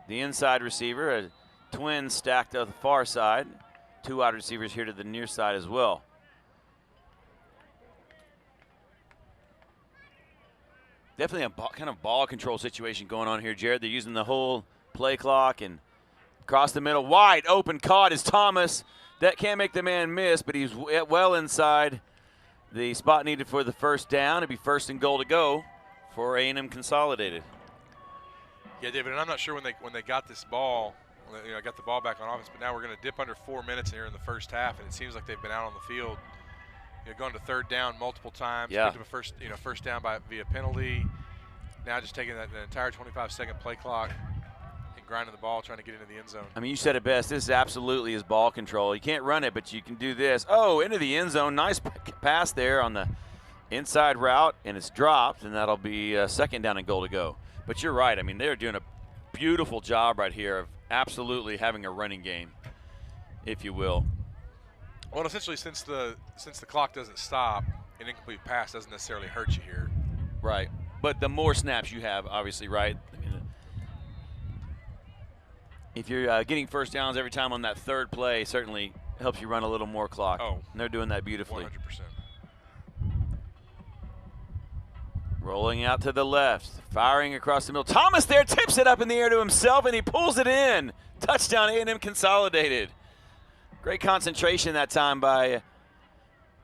the inside receiver, a twin stacked on the far side. Two wide receivers here to the near side as well. Definitely a kind of ball control situation going on here, Jared. They're using the whole play clock, and across the middle, wide open, caught is Thomas. That can't make the man miss, but he's well inside the spot needed for the first down. It'd be 1st and goal to go for A&M Consolidated. Yeah, David, and I'm not sure when they got this ball, got the ball back on offense, but now we're going to dip under 4 minutes here in the first half, and it seems like they've been out on the field, going to third down multiple times. Yeah. Picked up a first down via penalty. Now just taking the entire 25-second play clock and grinding the ball, trying to get into the end zone. You said it best. This absolutely is ball control. You can't run it, but you can do this. Oh, into the end zone. Nice pass there on the inside route, and it's dropped, and that'll be 2nd down and goal to go. But you're right. They're doing a beautiful job right here of absolutely having a running game, if you will. Well, essentially, since the clock doesn't stop, an incomplete pass doesn't necessarily hurt you here. Right. But the more snaps you have, obviously, right? If you're getting first downs every time on that third play, certainly helps you run a little more clock. Oh, and they're doing that beautifully. 100%. Rolling out to the left, firing across the middle. Thomas there tips it up in the air to himself, and he pulls it in. Touchdown, A&M Consolidated. Great concentration that time by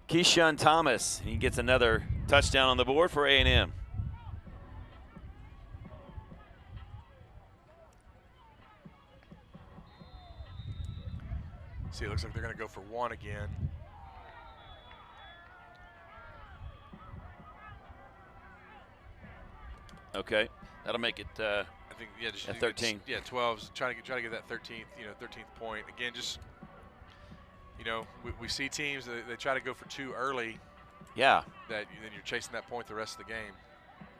Keyshawn Thomas. He gets another touchdown on the board for A&M. See, it looks like they're going to go for one again. Okay, that'll make it. I think just 13. 12's trying to get that 13th point again. Just we see teams that they try to go for two early. Yeah. Then you're chasing that point the rest of the game.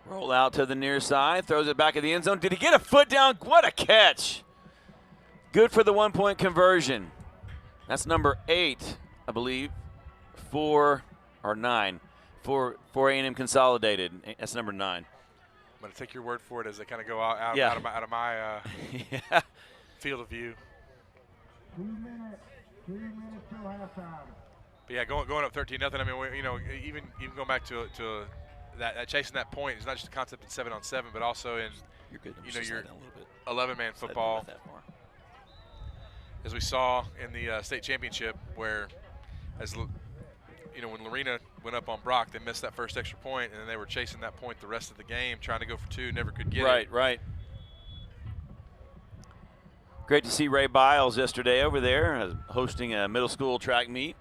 Roll out to the near side, throws it back at the end zone. Did he get a foot down? What a catch! Good for the 1-point conversion. That's number 8, I believe, 4 or 9 for A&M Consolidated. That's number 9. I'm going to take your word for it as they kind of go out of my yeah. field of view. 2 minutes till halftime. But yeah, going up 13-0. Even going back to that chasing that point is not just a concept in 7-on-7, but also in your 11-man football. As we saw in the state championship, where when Lorena went up on Brock, they missed that first extra point, and then they were chasing that point the rest of the game, trying to go for two, never could get it. Right. Great to see Ray Biles yesterday over there hosting a middle school track meet.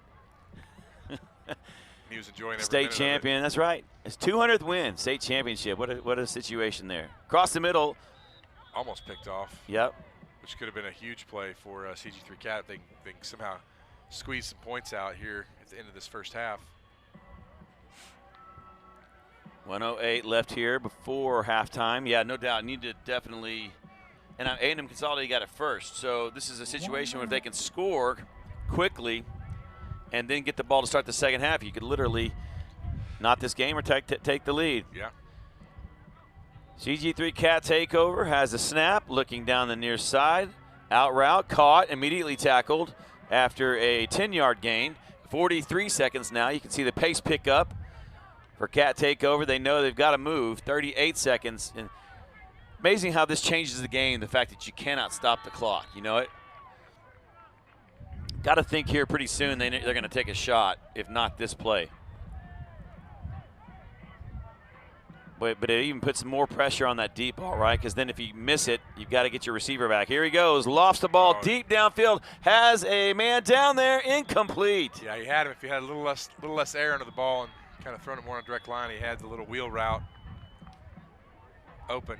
He was enjoying every state champion. That's right. It's 200th win, state championship. What a situation there. Across the middle. Almost picked off. Yep. Which could have been a huge play for CG3 Cat if they can somehow squeeze some points out here at the end of this first half. 1:08 left here before halftime. Yeah, no doubt. Need to definitely, and A&M Consolidated got it first. So this is a situation where if they can score quickly and then get the ball to start the second half, you could literally not this game or take the lead. Yeah. CG3 Cat takeover, has a snap, looking down the near side. Out route, caught, immediately tackled after a 10-yard gain. 43 seconds now. You can see the pace pick up for Cat takeover. They know they've got to move. 38 seconds. And amazing how this changes the game, the fact that you cannot stop the clock. You know it. Got to think here pretty soon they're going to take a shot, if not this play. But it even puts more pressure on that deep ball, right? Because then if you miss it, you've got to get your receiver back. Here he goes, lofts the ball deep downfield, has a man down there, incomplete. Yeah, he had him. If he had a little less air under the ball and kind of thrown it more on a direct line, he had the little wheel route open.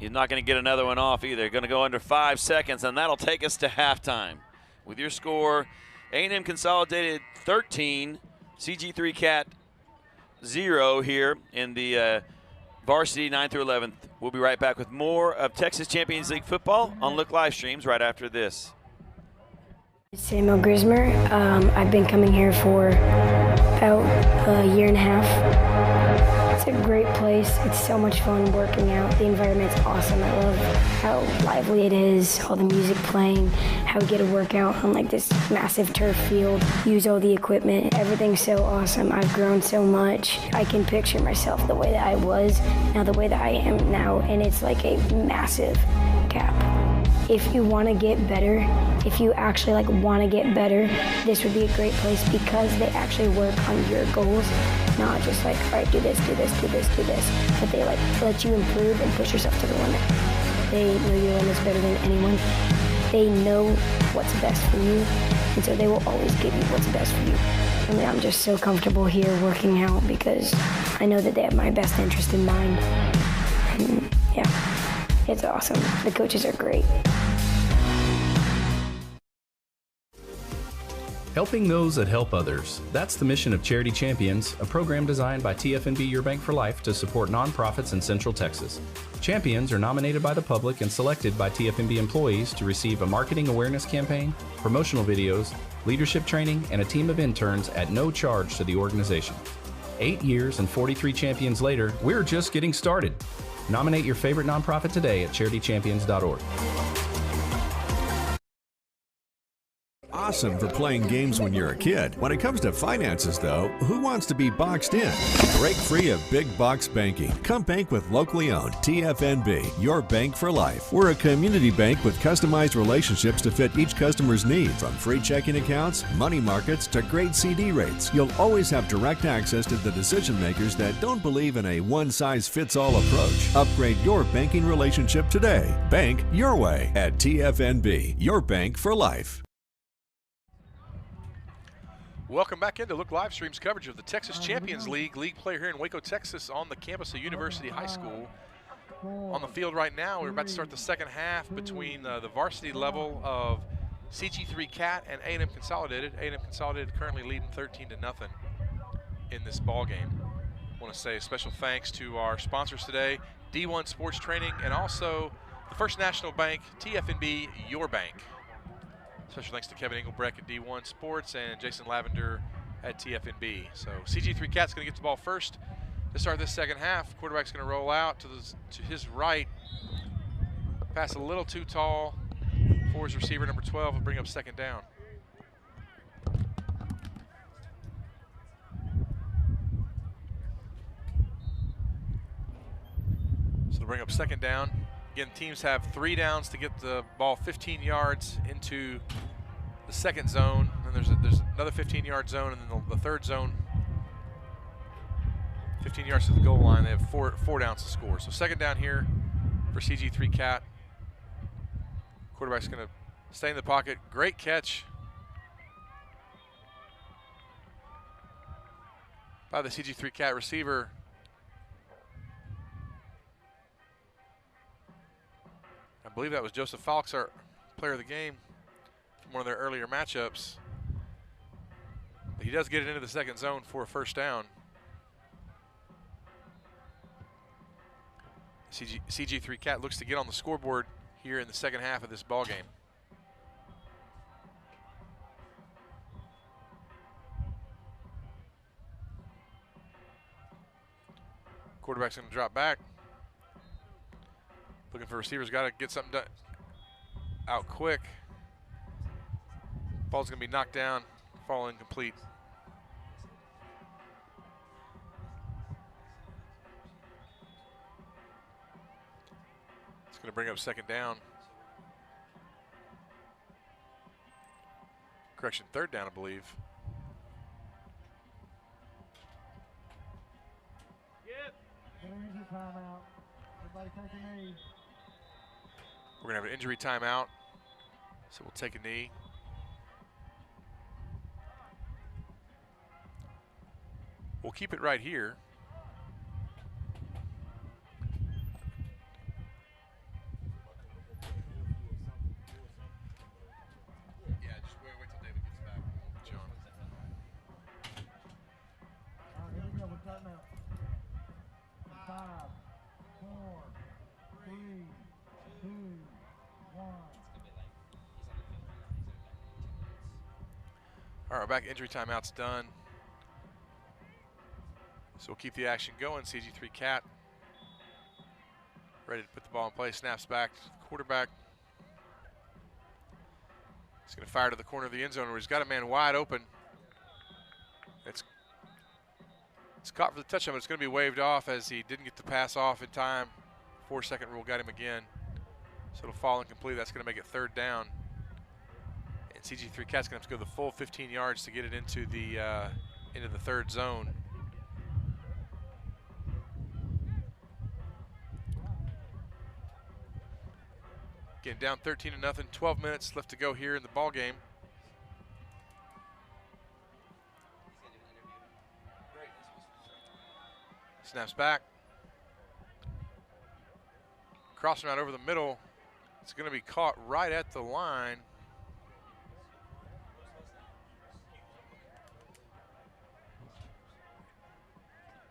He's not going to get another one off either. Going to go under 5 seconds, and that'll take us to halftime. With your score, A&M Consolidated 13, CG3 Cat 0 here in the Varsity 9 through 11th. We'll be right back with more of Texas Champions League football on Look live streams right after this. Samuel Grismer. I've been coming here for about a year and a half. It's a great place. It's so much fun working out. The environment's awesome. I love how lively it is, all the music playing, how we get to work out on like this massive turf field, use all the equipment. Everything's so awesome. I've grown so much. I can picture myself the way that I was, now the way that I am now, and it's like a massive gap. If you want to get better, if you actually want to get better, this would be a great place because they actually work on your goals, not just all right, do this, do this, do this, do this, but they let you improve and push yourself to the limit. They know your limits better than anyone. They know what's best for you, and so they will always give you what's best for you. I mean, I'm just so comfortable here working out because I know that they have my best interest in mind. And yeah, it's awesome. The coaches are great. Helping those that help others. That's the mission of Charity Champions, a program designed by TFNB Your Bank for Life to support nonprofits in Central Texas. Champions are nominated by the public and selected by TFNB employees to receive a marketing awareness campaign, promotional videos, leadership training, and a team of interns at no charge to the organization. 8 years and 43 champions later, we're just getting started. Nominate your favorite nonprofit today at charitychampions.org. Awesome for playing games when you're a kid. When it comes to finances, though, who wants to be boxed in? Break free of big box banking. Come bank with locally owned TFNB, your bank for life. We're a community bank with customized relationships to fit each customer's needs. From free checking accounts, money markets, to great CD rates, you'll always have direct access to the decision makers that don't believe in a one-size-fits-all approach. Upgrade your banking relationship today. Bank your way at TFNB, your bank for life. Welcome back into Look live streams coverage of the Texas Champions League player here in Waco, Texas on the campus of University High School. On the field right now, we're about to start the second half between the varsity level of CG3 Cat and A&M Consolidated. A&M Consolidated currently leading 13-0 in this ball game. I want to say a special thanks to our sponsors today, D1 Sports Training, and also the First National Bank, TFNB, your bank. Special thanks to Kevin Engelbrecht at D1 Sports and Jason Lavender at TFNB. So CG3 Cat's going to get the ball first to start this second half. Quarterback's going to roll out to his right. Pass a little too tall for his receiver, number 12, will bring up second down. So to bring up second down. Again, teams have 3 downs to get the ball 15 yards into the second zone. And there's another 15-yard zone, and then the third zone, 15 yards to the goal line. They have four downs to score. So second down here for CG3 Cat. Quarterback's going to stay in the pocket. Great catch by the CG3 Cat receiver. I believe that was Joseph Falks, our player of the game, from one of their earlier matchups. he does get it into the second zone for a first down. CG3 Cat looks to get on the scoreboard here in the second half of this ball game. Quarterback's going to drop back. Looking for receivers, got to get something done out quick. Ball's going to be knocked down, fall incomplete. It's going to bring up second down. Correction, third down, I believe. Timeout. Everybody take a knee. We're going to have an injury timeout, so we'll take a knee. We'll keep it right here. Yeah, just wait till David gets back. John. All right, here we go. We're timeout. 5, 4, 3, 2, 1. All right, back injury timeout's done. So we'll keep the action going. CG3 Cat ready to put the ball in play. Snaps back to the quarterback. He's going to fire to the corner of the end zone where he's got a man wide open. It's caught for the touchdown, but it's going to be waved off as he didn't get the pass off in time. 4-second rule got him again. So it'll fall incomplete. That's going to make it third down. And CG3 Cat's going to have to go the full 15 yards to get it into the third zone. Again, down 13-0, 12 minutes left to go here in the ball game. Snaps back. Crossing out over the middle. It's going to be caught right at the line.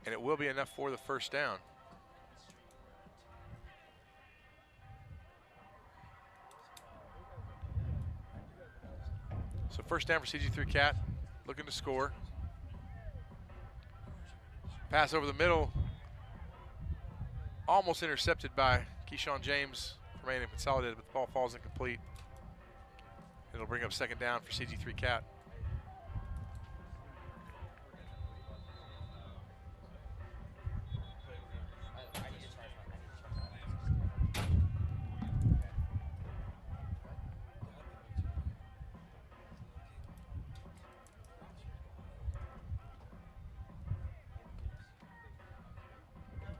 And it will be enough for the first down. So first down for CG3 Cat, looking to score. Pass over the middle, almost intercepted by Keyshawn James from A&M Consolidated, but the ball falls incomplete. It'll bring up second down for CG3 Cat.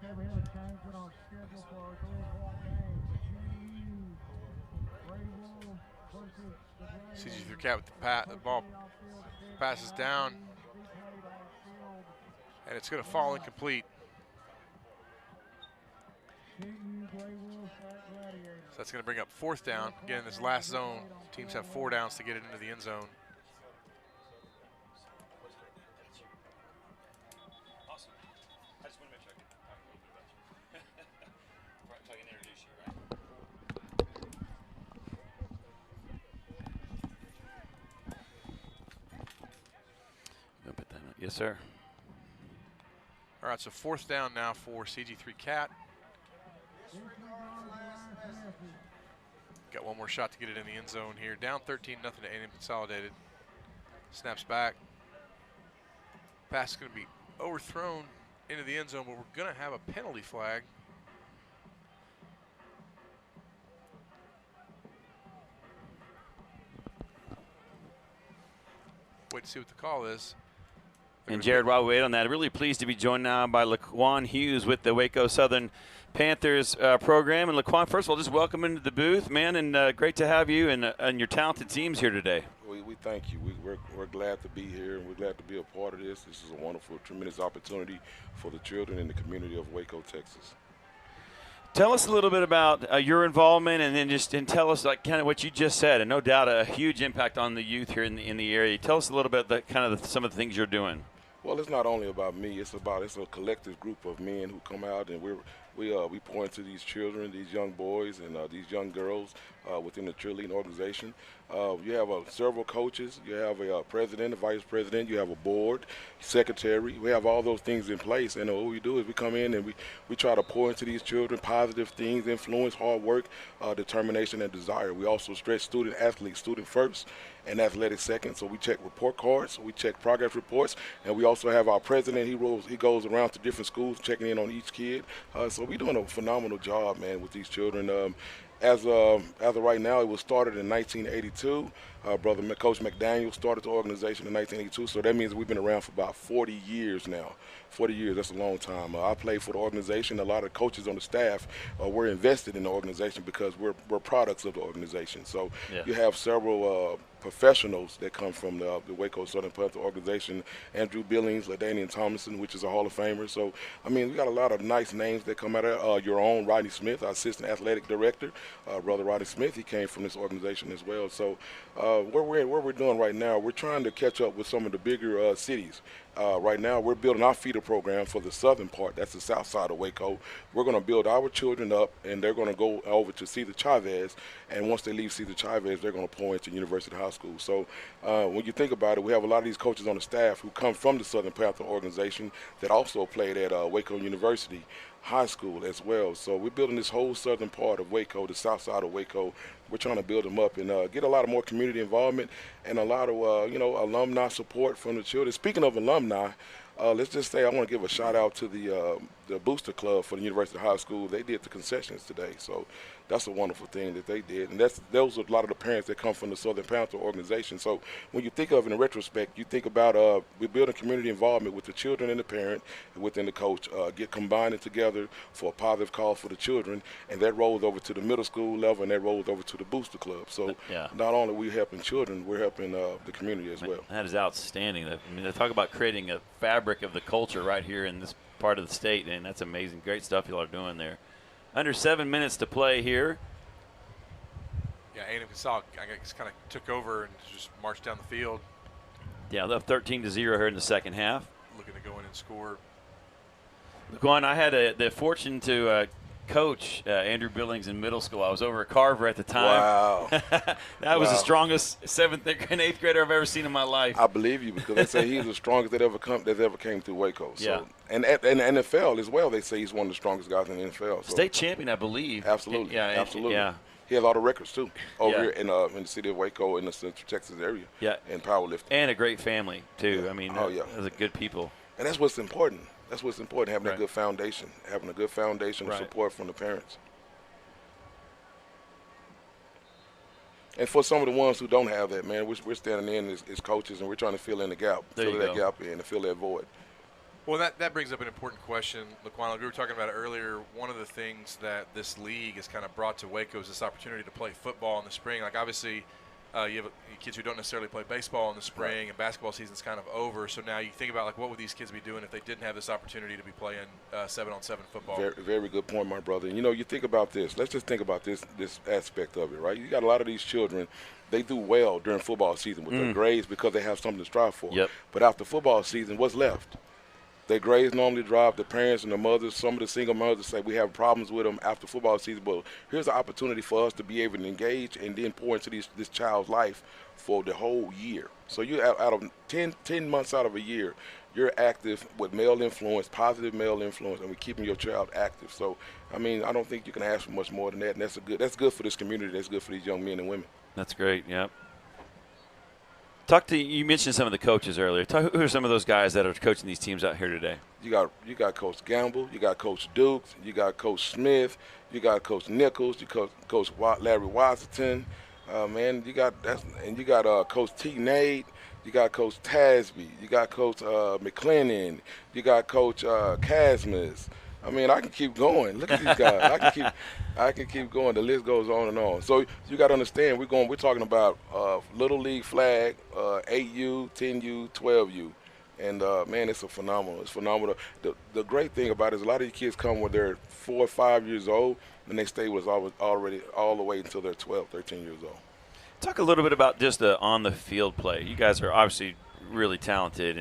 Okay, we have a change in our schedule for our 3 o'clock game. CG3 Cat with the ball passes down, and it's going to fall incomplete. So that's going to bring up fourth down. Again, in this last zone, teams have 4 downs to get it into the end zone. Awesome. I just want to make sure I can talk a little bit about you. So I can introduce you, right? Put that on. Yes, sir. All right, so fourth down now for CG3 Cat. Got one more shot to get it in the end zone here. Down 13-0 to A&M Consolidated. Snaps back. Pass is going to be overthrown into the end zone, but we're going to have a penalty flag. Wait to see what the call is. And Jared, while we wait on that, really pleased to be joined now by Laquan Hughes with the Waco Southern Panthers program. And Laquan, first of all, just welcome into the booth, man, and great to have you and your talented teams here today. We thank you. We're glad to be here, and we're glad to be a part of this. This is a wonderful, tremendous opportunity for the children in the community of Waco, Texas. Tell us a little bit about your involvement, and then tell us like kind of what you just said, and no doubt a huge impact on the youth here in the area. Tell us a little bit some of the things you're doing. Well, it's not only about me. It's a collective group of men who come out, and we pour into these children, these young boys, and these young girls within the cheerleading organization. You have several coaches. You have a president, a vice president. You have a board, secretary. We have all those things in place, and what we do is we come in and we try to pour into these children positive things, influence, hard work, determination, and desire. We also stretch student athletes, student first, and athletic second. So we check report cards, we check progress reports, and we also have our president. He goes around to different schools checking in on each kid. So we're doing a phenomenal job, man, with these children. As of right now, it was started in 1982. Coach McDaniel started the organization in 1982, so that means we've been around for about 40 years now. 40 years, that's a long time. I played for the organization. A lot of coaches on the staff were invested in the organization because we're products of the organization. So you have several professionals that come from the Waco Southern Panther organization. Andrew Billings, LaDainian Thomason, which is a Hall of Famer. So, I mean, we got a lot of nice names that come out of your own Rodney Smith, our assistant athletic director. Brother Rodney Smith, he came from this organization as well. So what we're doing right now, we're trying to catch up with some of the bigger cities. Right now, we're building our feeder program for the southern part. That's the south side of Waco. We're going to build our children up, and they're going to go over to Cesar Chavez. And once they leave Cesar Chavez, they're going to pour into University High School. So when you think about it, we have a lot of these coaches on the staff who come from the Southern Panther organization that also played at Waco University High School as well. So we're building this whole southern part of Waco, the south side of Waco. We're trying to build them up and get a lot of more community involvement and a lot of alumni support from the children. Speaking of alumni, let's just say I want to give a shout out to the Booster Club for the University High School. They did the concessions today, so that's a wonderful thing that they did. And those are a lot of the parents that come from the Southern Panther organization. So when you think of it in retrospect, you think about we're building community involvement with the children and the parent and within the coach, get combining together for a positive cause for the children, and that rolls over to the middle school level and that rolls over to the Booster Club. So not only are we helping children, we're helping the community as well. That is outstanding. I mean, they talk about creating a fabric of the culture right here in this part of the state, and that's amazing. Great stuff y'all are doing there. Under 7 minutes to play here. Yeah, A&M Consol, I guess, kind of took over and just marched down the field. Yeah, left 13-0 here in the second half. Looking to go in and score. Laquan, I had the fortune to coach Andrew Billings in middle school. I was over at Carver at the time. Wow. That was the strongest 7th and 8th grader I've ever seen in my life. I believe you, because they say he's the strongest that ever came through Waco. So, yeah. And the NFL as well, they say he's one of the strongest guys in the NFL. So. State champion, I believe. Absolutely. Yeah, absolutely. Yeah. He has a lot of records too over here in the city of Waco in the Central Texas area. Yeah. In powerlifting. And a great family too. Yeah. I mean, those are good people. And that's what's important. That's what's important, having a good foundation, of support from the parents. And for some of the ones who don't have that, man, we're standing in as coaches, and we're trying to fill in the gap, fill that gap in, and fill that void. Well, that brings up an important question, Laquan. We were talking about it earlier. One of the things that this league has kind of brought to Waco is this opportunity to play football in the spring. Like, obviously, you have kids who don't necessarily play baseball in the spring, and basketball season's kind of over. So now you think about, like, what would these kids be doing if they didn't have this opportunity to be playing 7-on-7 football? Very, very good point, my brother. And, you think about this. Let's just think about this aspect of it, right? You got a lot of these children, they do well during football season with their grades because they have something to strive for. Yep. But after football season, what's left? Their grades normally drop. The parents and the mothers, some of the single mothers say we have problems with them after football season. But here's an opportunity for us to be able to engage and then pour into this child's life for the whole year. So you out of 10 months out of a year, you're active with male influence, positive male influence, and we're keeping your child active. So, I mean, I don't think you can ask for much more than that. And that's good for this community. That's good for these young men and women. That's great. Yep. You mentioned some of the coaches earlier. Who are some of those guys that are coaching these teams out here today? You got Coach Gamble, you got Coach Dukes, you got Coach Smith, you got Coach Nichols, you got Coach Larry Washington, man. You got Coach T. Nate, you got Coach Tasby, you got Coach McLennan, you got Coach Casmus. I mean, I can keep going. Look at these guys. I can keep going. The list goes on and on. So you got to understand, we're talking about Little League flag, 8U, 10U, 12U. And man, it's phenomenal. It's phenomenal. The great thing about it is a lot of these kids come when they're 4 or 5 years old, and they stay with us already all the way until they're 12, 13 years old. Talk a little bit about just the on-the-field play. You guys are obviously really talented,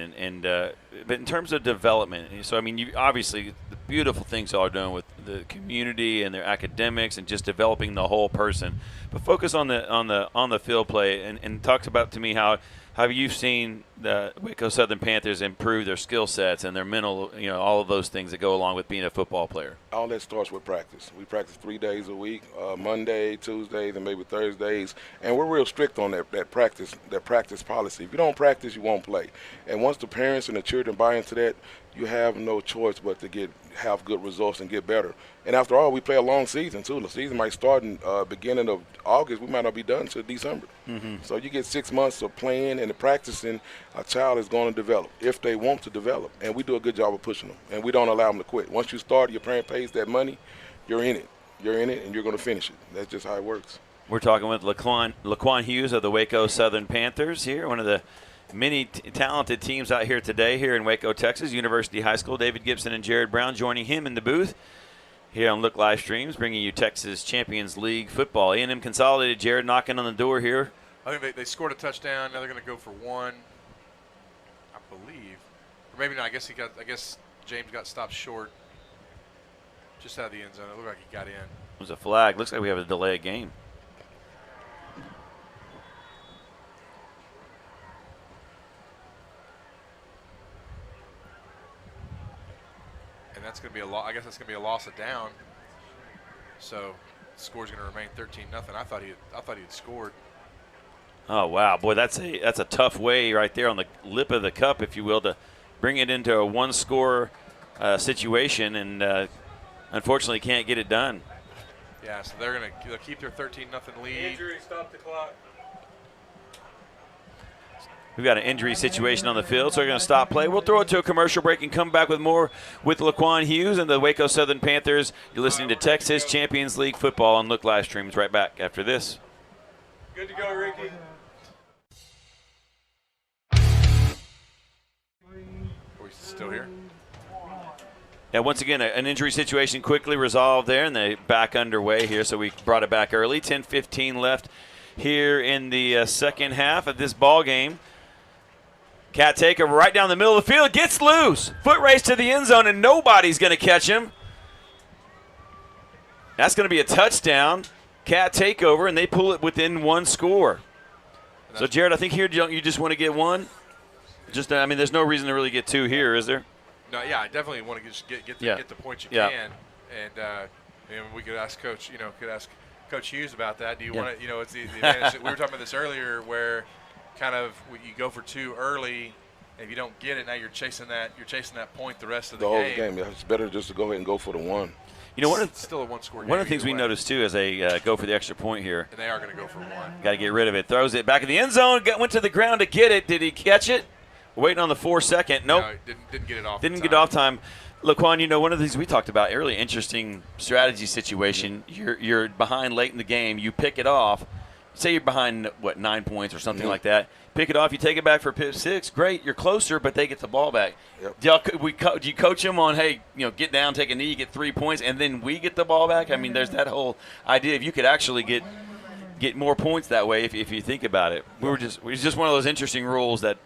but in terms of development, so I mean, you obviously the beautiful things y'all are doing with the community and their academics and just developing the whole person. But focus on the field play and talk about to me how you've seen the Waco Southern Panthers improve their skill sets and their mental, all of those things that go along with being a football player. All that starts with practice. We practice 3 days a week, Monday, Tuesdays, and maybe Thursdays, and we're real strict on that practice policy. If you don't practice, you won't play. And once the parents and the children buy into that, you have no choice but to have good results and get better. And after all, we play a long season too. The season might start in beginning of August. We might not be done until December. Mm-hmm. So you get 6 months of playing and practicing. A child is going to develop if they want to develop, and we do a good job of pushing them. And we don't allow them to quit. Once you start, your parent pays that money. You're in it. You're in it, and you're going to finish it. That's just how it works. We're talking with Laquan Hughes of the Waco Southern Panthers here, one of the many talented teams out here today here in Waco, Texas, University High School. David Gibson and Jared Brown joining him in the booth here on Look Live Streams, bringing you Texas Champions League football. A&M Consolidated, Jared knocking on the door here. I think they scored a touchdown. Now they're going to go for one, I believe. Or maybe not. I guess James got stopped short just out of the end zone. It looked like he got in. It was a flag. Looks like we have a delay of game. And that's going to be a loss. I guess that's going to be a loss of down. So the score's going to remain 13-0. I thought he had scored. Oh wow, boy, that's a tough way right there on the lip of the cup, if you will, to bring it into a one-score situation, and unfortunately can't get it done. Yeah, so they'll keep their 13-0 lead. Injury, stop the clock. We've got an injury situation on the field, so we're going to stop play. We'll throw it to a commercial break and come back with more with Laquan Hughes and the Waco Southern Panthers. You're listening to Texas Champions League football on Look Live Streams. Right back after this. Good to go, Ricky. Are we still here? Yeah, once again, an injury situation quickly resolved there, and they back underway here, so we brought it back early. 10:15 left here in the second half of this ball game. Cat takeover right down the middle of the field, gets loose. Foot race to the end zone, and nobody's going to catch him. That's going to be a touchdown. Cat takeover, and they pull it within one score. So, Jared, I think here you just want to get one. I mean, there's no reason to really get two here, is there? No, yeah, I definitely want to just get the points you can, and we could ask Coach Hughes about that. Do you want to? It's the advantage. We were talking about this earlier, where kind of you go for two early, and if you don't get it, now you're chasing that point the rest of the whole game. game. Yeah, it's better just to go ahead and go for the one. Still a one-score game. One of the things we noticed too as they go for the extra point here. And they are going to go for one. Got to get rid of it. Throws it back in the end zone. Went to the ground to get it. Did he catch it? Waiting on the 4-second. Nope. No, didn't get it off. Didn't get off time. Laquan, one of the things we talked about earlier, interesting strategy situation. You're behind late in the game. You pick it off. Say you're behind, 9 points or something like that. Pick it off. You take it back for pick 6. Great. You're closer, but they get the ball back. Yep. Do you coach them on, hey, get down, take a knee, get 3 points, and then we get the ball back? I mean, there's that whole idea. If you could actually get more points that way, if you think about it. It was just one of those interesting rules that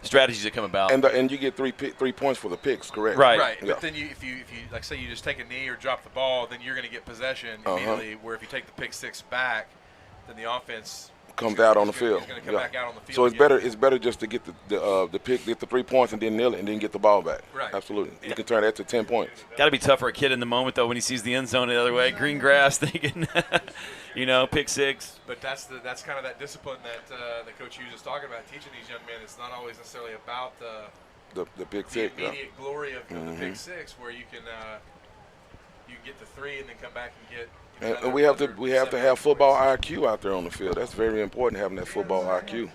strategies that come about. And you get 3 points for the picks, correct? Right. Yeah. But then if you like say you just take a knee or drop the ball, then you're going to get possession immediately. Where if you take the pick 6 back, then the offense comes out on the field. He's going to come back out on the field. So it's better just to get the pick, get the 3 points, and then nail it, and then get the ball back. Right. Absolutely. You can turn that to 10 points. Got to be tough for a kid in the moment though when he sees the end zone the other way, green grass, thinking, pick 6. But that's kind of that discipline that Coach Hughes is talking about, teaching these young men. It's not always necessarily about the pick 6, the immediate glory of the pick 6, where you can get the 3 and then come back and get. And we have to have football IQ out there on the field. That's very important, having that football IQ.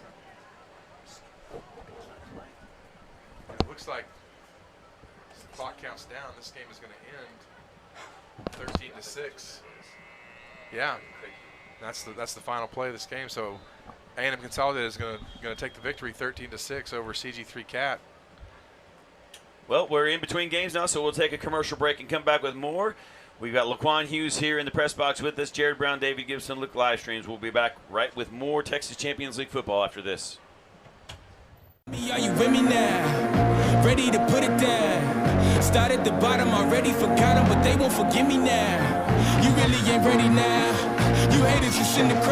It looks like as the clock counts down, this game is going to end 13-6. Yeah, that's the final play of this game. So A&M Consolidated is going to take the victory 13-6 over CG3 Cat. Well, we're in between games now, so we'll take a commercial break and come back with more. We've got Laquan Hughes here in the press box with us. Jared Brown, David Gibson, Look live streams. We'll be back right with more Texas Champions League football after this. Are you with me now? Ready to put it down. Start at the bottom, already forgot them, but they won't forgive me now. You really ain't ready now. You haters just in the crowd.